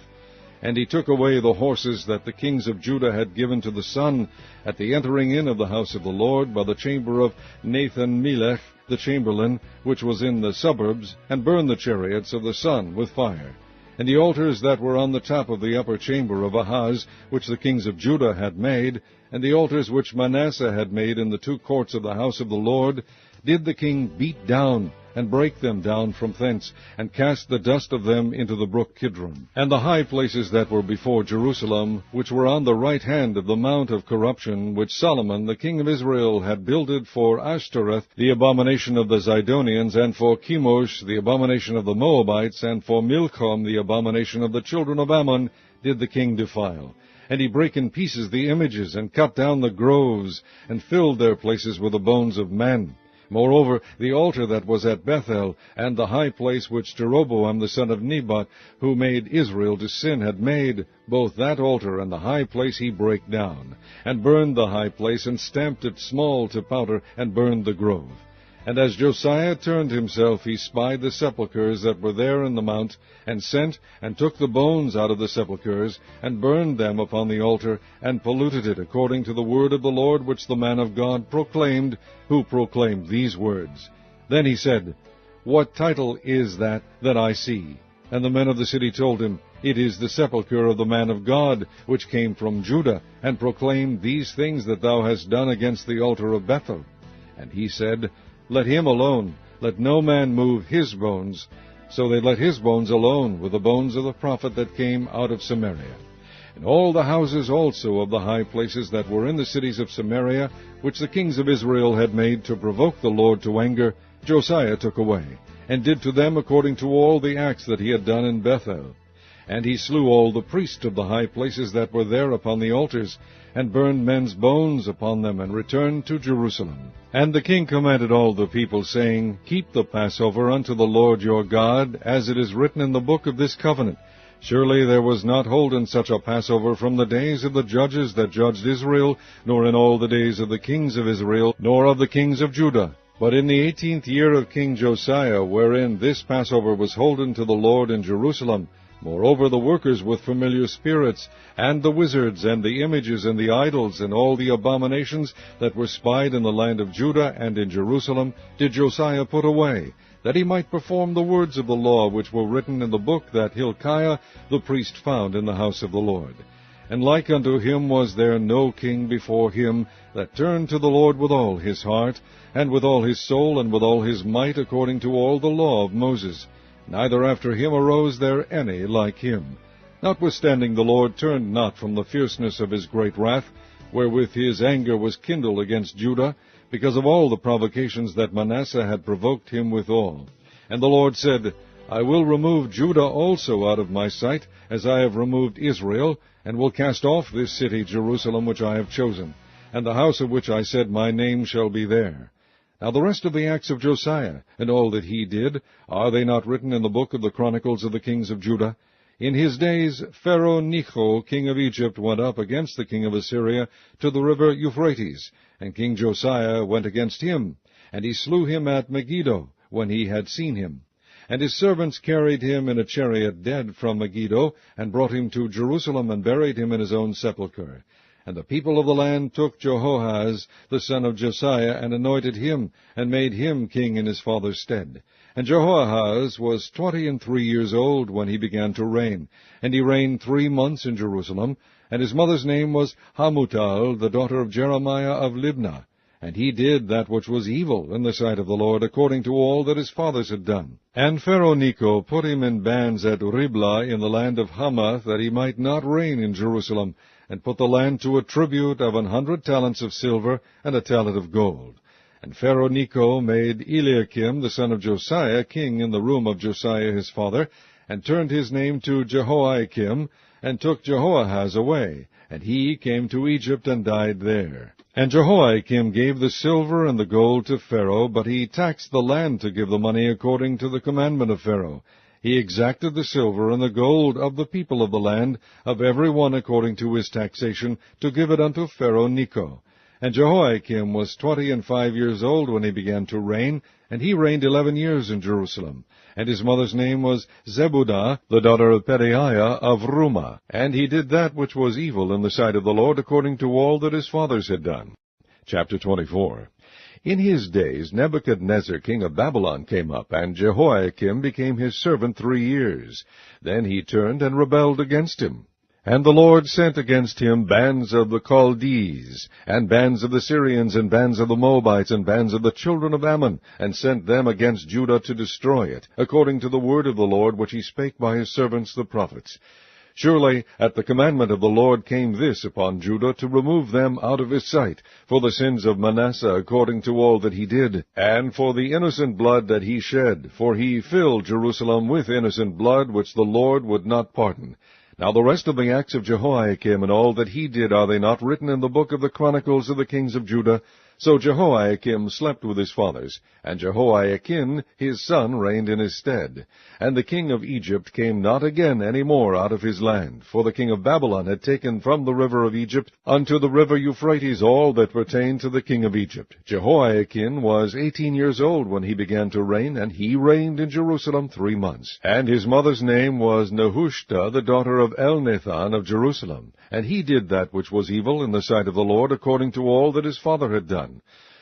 And he took away the horses that the kings of Judah had given to the sun at the entering in of the house of the Lord by the chamber of Nathan-Melech, the chamberlain, which was in the suburbs, and burned the chariots of the sun with fire. And the altars that were on the top of the upper chamber of Ahaz, which the kings of Judah had made, and the altars which Manasseh had made in the two courts of the house of the Lord, did the king beat down, and break them down from thence, and cast the dust of them into the brook Kidron. And the high places that were before Jerusalem, which were on the right hand of the mount of corruption, which Solomon the king of Israel had builded for Ashtoreth, the abomination of the Zidonians, and for Chemosh, the abomination of the Moabites, and for Milcom, the abomination of the children of Ammon, did the king defile. And he brake in pieces the images, and cut down the groves, and filled their places with the bones of men. Moreover, the altar that was at Bethel, and the high place which Jeroboam the son of Nebat, who made Israel to sin, had made, both that altar and the high place he brake down, and burned the high place, and stamped it small to powder, and burned the grove. And as Josiah turned himself, he spied the sepulchres that were there in the mount, and sent, and took the bones out of the sepulchres, and burned them upon the altar, and polluted it, according to the word of the Lord which the man of God proclaimed, who proclaimed these words. Then he said, What title is that I see? And the men of the city told him, It is the sepulchre of the man of God, which came from Judah, and proclaimed these things that thou hast done against the altar of Bethel. And he said, Let him alone, let no man move his bones. So they let his bones alone, with the bones of the prophet that came out of Samaria. And all the houses also of the high places that were in the cities of Samaria, which the kings of Israel had made to provoke the Lord to anger, Josiah took away, and did to them according to all the acts that he had done in Bethel. And he slew all the priests of the high places that were there upon the altars, and burned men's bones upon them, and returned to Jerusalem. And the king commanded all the people, saying, Keep the Passover unto the Lord your God, as it is written in the book of this covenant. Surely there was not holden such a Passover from the days of the judges that judged Israel, nor in all the days of the kings of Israel, nor of the kings of Judah. But in the 18th year of King Josiah, wherein this Passover was holden to the Lord in Jerusalem, moreover the workers with familiar spirits, and the wizards, and the images, and the idols, and all the abominations that were spied in the land of Judah and in Jerusalem, did Josiah put away, that he might perform the words of the law which were written in the book that Hilkiah the priest found in the house of the Lord. And like unto him was there no king before him that turned to the Lord with all his heart, and with all his soul, and with all his might, according to all the law of Moses. Neither after him arose there any like him. Notwithstanding the Lord turned not from the fierceness of his great wrath, wherewith his anger was kindled against Judah, because of all the provocations that Manasseh had provoked him withal. And the Lord said, I will remove Judah also out of my sight, as I have removed Israel, and will cast off this city Jerusalem which I have chosen, and the house of which I said, My name shall be there. Now the rest of the acts of Josiah, and all that he did, are they not written in the book of the Chronicles of the kings of Judah? In his days Pharaoh Necho, king of Egypt, went up against the king of Assyria to the river Euphrates, and King Josiah went against him, and he slew him at Megiddo, when he had seen him. And his servants carried him in a chariot dead from Megiddo, and brought him to Jerusalem, and buried him in his own sepulchre. And the people of the land took Jehoahaz, the son of Josiah, and anointed him, and made him king in his father's stead. And Jehoahaz was 23 years old when he began to reign, and he reigned 3 months in Jerusalem. And his mother's name was Hamutal, the daughter of Jeremiah of Libnah. And he did that which was evil in the sight of the Lord, according to all that his fathers had done. And Pharaoh Necho put him in bands at Riblah in the land of Hamath, that he might not reign in Jerusalem, and put the land to a tribute of 100 talents of silver, and a talent of gold. And Pharaoh Necho made Eliakim, the son of Josiah, king in the room of Josiah his father, and turned his name to Jehoiakim, and took Jehoahaz away, and he came to Egypt and died there. And Jehoiakim gave the silver and the gold to Pharaoh, but he taxed the land to give the money according to the commandment of Pharaoh. He exacted the silver and the gold of the people of the land, of every one according to his taxation, to give it unto Pharaoh Necho. And Jehoiakim was 25 years old when he began to reign, and he reigned 11 years in Jerusalem. And his mother's name was Zebudah, the daughter of Pedaiah of Rumah. And he did that which was evil in the sight of the Lord, according to all that his fathers had done. Chapter 24. In his days Nebuchadnezzar king of Babylon came up, and Jehoiakim became his servant 3 years. Then he turned and rebelled against him. And the Lord sent against him bands of the Chaldees, and bands of the Syrians, and bands of the Moabites, and bands of the children of Ammon, and sent them against Judah to destroy it, according to the word of the Lord which he spake by his servants the prophets. Surely at the commandment of the Lord came this upon Judah, to remove them out of his sight, for the sins of Manasseh, according to all that he did, and for the innocent blood that he shed, for he filled Jerusalem with innocent blood, which the Lord would not pardon. Now the rest of the acts of Jehoiakim and all that he did, are they not written in the book of the Chronicles of the kings of Judah? So Jehoiakim slept with his fathers, and Jehoiakim his son reigned in his stead. And the king of Egypt came not again any more out of his land, for the king of Babylon had taken from the river of Egypt unto the river Euphrates all that pertained to the king of Egypt. Jehoiakim was 18 years old when he began to reign, and he reigned in Jerusalem 3 months. And his mother's name was Nehushta, the daughter of Elnathan of Jerusalem. And he did that which was evil in the sight of the Lord, according to all that his father had done.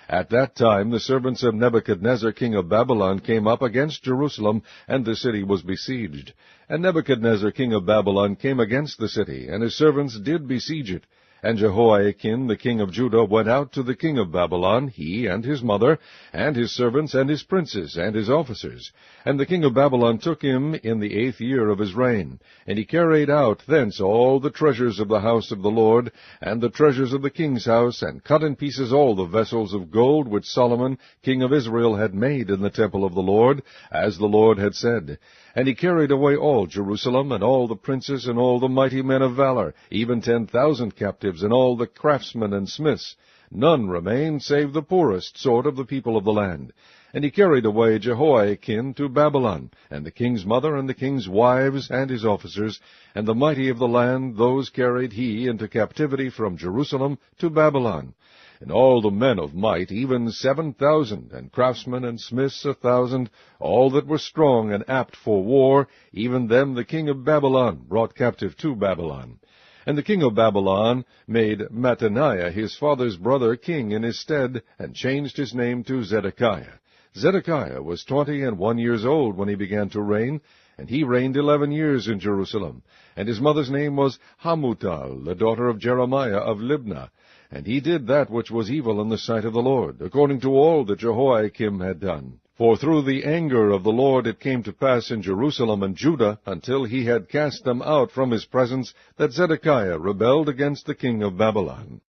At that time the servants of Nebuchadnezzar king of Babylon came up against Jerusalem, and the city was besieged. And Nebuchadnezzar king of Babylon came against the city, and his servants did besiege it. And Jehoiakim the king of Judah went out to the king of Babylon, he and his mother, and his servants, and his princes, and his officers. And the king of Babylon took him in the 8th year of his reign. And he carried out thence all the treasures of the house of the Lord, and the treasures of the king's house, and cut in pieces all the vessels of gold which Solomon king of Israel had made in the temple of the Lord, as the Lord had said. And he carried away all Jerusalem, and all the princes, and all the mighty men of valor, even 10,000 captives, and all the craftsmen and smiths. none remained save the poorest sort of the people of the land. And he carried away Jehoiakim to Babylon, and the king's mother, and the king's wives, and his officers, and the mighty of the land, those carried he into captivity from Jerusalem to Babylon. And all the men of might, even 7,000, and craftsmen and smiths 1,000, all that were strong and apt for war, even them the king of Babylon brought captive to Babylon. And the king of Babylon made Mattaniah his father's brother king in his stead, and changed his name to Zedekiah. Zedekiah was 21 years old when he began to reign, and he reigned 11 years in Jerusalem. And his mother's name was Hamutal, the daughter of Jeremiah of Libnah. And he did that which was evil in the sight of the Lord, according to all that Jehoiakim had done. For through the anger of the Lord it came to pass in Jerusalem and Judah, until he had cast them out from his presence, that Zedekiah rebelled against the king of Babylon.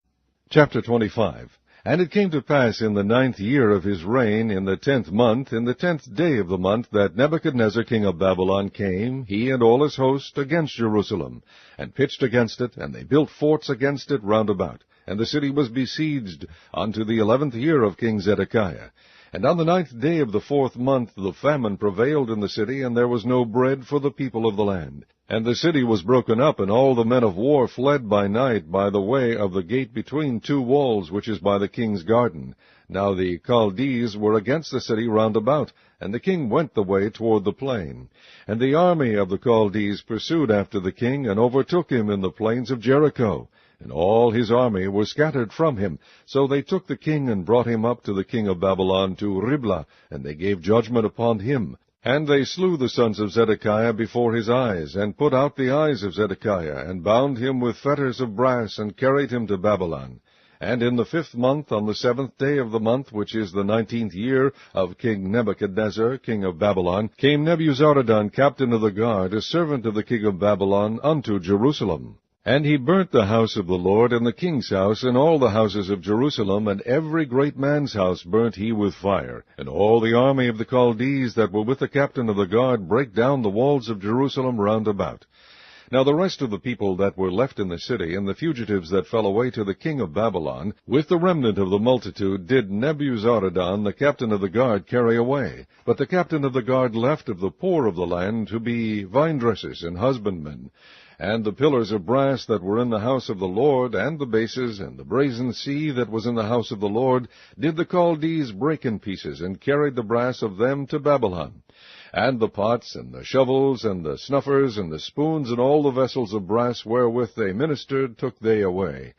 Chapter 25. And it came to pass in the 9th year of his reign, in the 10th month, in the 10th day of the month, that Nebuchadnezzar king of Babylon came, he and all his host, against Jerusalem, and pitched against it, and they built forts against it round about. And the city was besieged unto the 11th year of King Zedekiah. And on the 9th day of the 4th month the famine prevailed in the city, and there was no bread for the people of the land. And the city was broken up, and all the men of war fled by night by the way of the gate between two walls, which is by the king's garden. Now the Chaldees were against the city round about, and the king went the way toward the plain. And the army of the Chaldees pursued after the king, and overtook him in the plains of Jericho. And all his army were scattered from him. So they took the king, and brought him up to the king of Babylon to Riblah, and they gave judgment upon him. And they slew the sons of Zedekiah before his eyes, and put out the eyes of Zedekiah, and bound him with fetters of brass, and carried him to Babylon. And in the 5th month, on the 7th day of the month, which is the 19th year of King Nebuchadnezzar, king of Babylon, came Nebuzaradan, captain of the guard, a servant of the king of Babylon, unto Jerusalem. And he burnt the house of the Lord, and the king's house, and all the houses of Jerusalem, and every great man's house burnt he with fire. And all the army of the Chaldees that were with the captain of the guard brake down the walls of Jerusalem round about. Now the rest of the people that were left in the city, and the fugitives that fell away to the king of Babylon, with the remnant of the multitude, did Nebuzaradan, the captain of the guard, carry away. But the captain of the guard left of the poor of the land to be vinedressers and husbandmen. And the pillars of brass that were in the house of the Lord, and the bases, and the brazen sea that was in the house of the Lord, did the Chaldees break in pieces, and carried the brass of them to Babylon. And the pots, and the shovels, and the snuffers, and the spoons, and all the vessels of brass wherewith they ministered, took they away.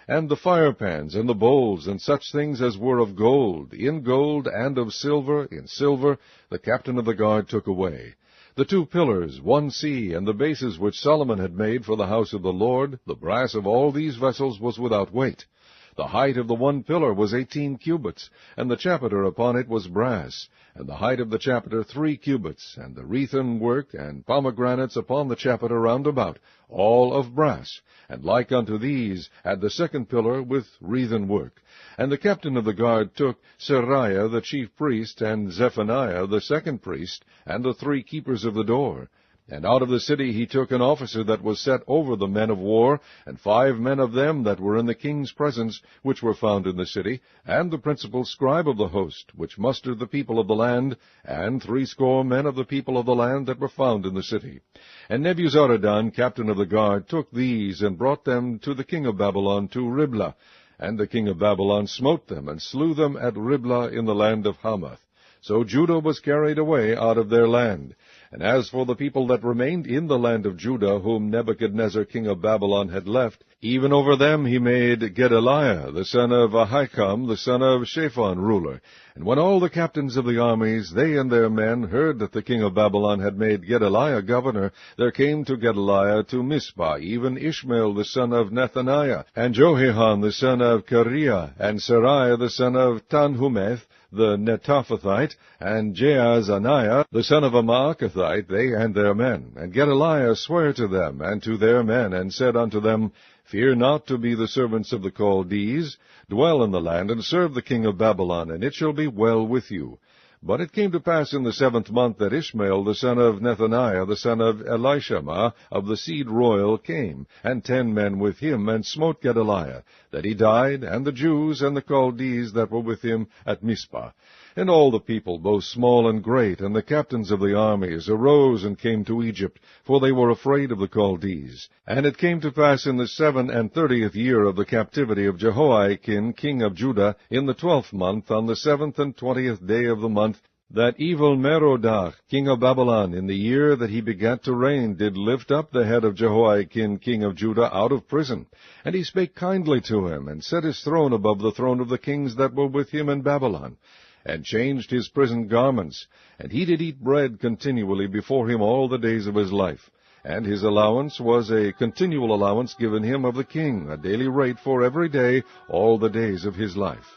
And the firepans, and the bowls, and such things as were of gold, in gold, and of silver, in silver, the captain of the guard took away. The 2 pillars, 1 sea, and the bases which Solomon had made for the house of the Lord, the brass of all these vessels was without weight. The height of the 1 pillar was 18 cubits, and the chapiter upon it was brass, and the height of the chapiter 3 cubits, and the wreathen work and pomegranates upon the chapiter round about, all of brass, and like unto these had the 2nd pillar with wreathen work. And the captain of the guard took Seraiah the chief priest, and Zephaniah the 2nd priest, and the 3 keepers of the door. And out of the city he took an officer that was set over the men of war, and 5 men of them that were in the king's presence, which were found in the city, and the principal scribe of the host, which mustered the people of the land, and 60 men of the people of the land that were found in the city. And Nebuzaradan, captain of the guard, took these, and brought them to the king of Babylon to Riblah. And the king of Babylon smote them, and slew them at Riblah in the land of Hamath. So Judah was carried away out of their land. And as for the people that remained in the land of Judah, whom Nebuchadnezzar king of Babylon had left, even over them he made Gedaliah, the son of Ahikam, the son of Shaphan, ruler. And when all the captains of the armies, they and their men, heard that the king of Babylon had made Gedaliah governor, there came to Gedaliah to Mizpah even Ishmael the son of Nethaniah, and Johanan the son of Kareah, and Seraiah the son of Tanhumeth, the Netophathite, and Jaazaniah, the son of a Maacathite, they and their men. And Gedaliah sware to them and to their men, and said unto them, Fear not to be the servants of the Chaldees. Dwell in the land, and serve the king of Babylon, and it shall be well with you. But it came to pass in the 7th month that Ishmael the son of Nethaniah the son of Elishama of the seed royal came, and 10 men with him, and smote Gedaliah, that he died, and the Jews and the Chaldees that were with him at Mizpah. And all the people, both small and great, and the captains of the armies, arose and came to Egypt, for they were afraid of the Chaldees. And it came to pass in the 37th year of the captivity of Jehoiakim king of Judah, in the 12th month, on the 7th and 20th day of the month, that Evil-Merodach, king of Babylon, in the year that he begat to reign, did lift up the head of Jehoiakim king of Judah out of prison. And he spake kindly to him, and set his throne above the throne of the kings that were with him in Babylon, and changed his prison garments. And he did eat bread continually before him all the days of his life. And his allowance was a continual allowance given him of the king, a daily rate for every day, all the days of his life.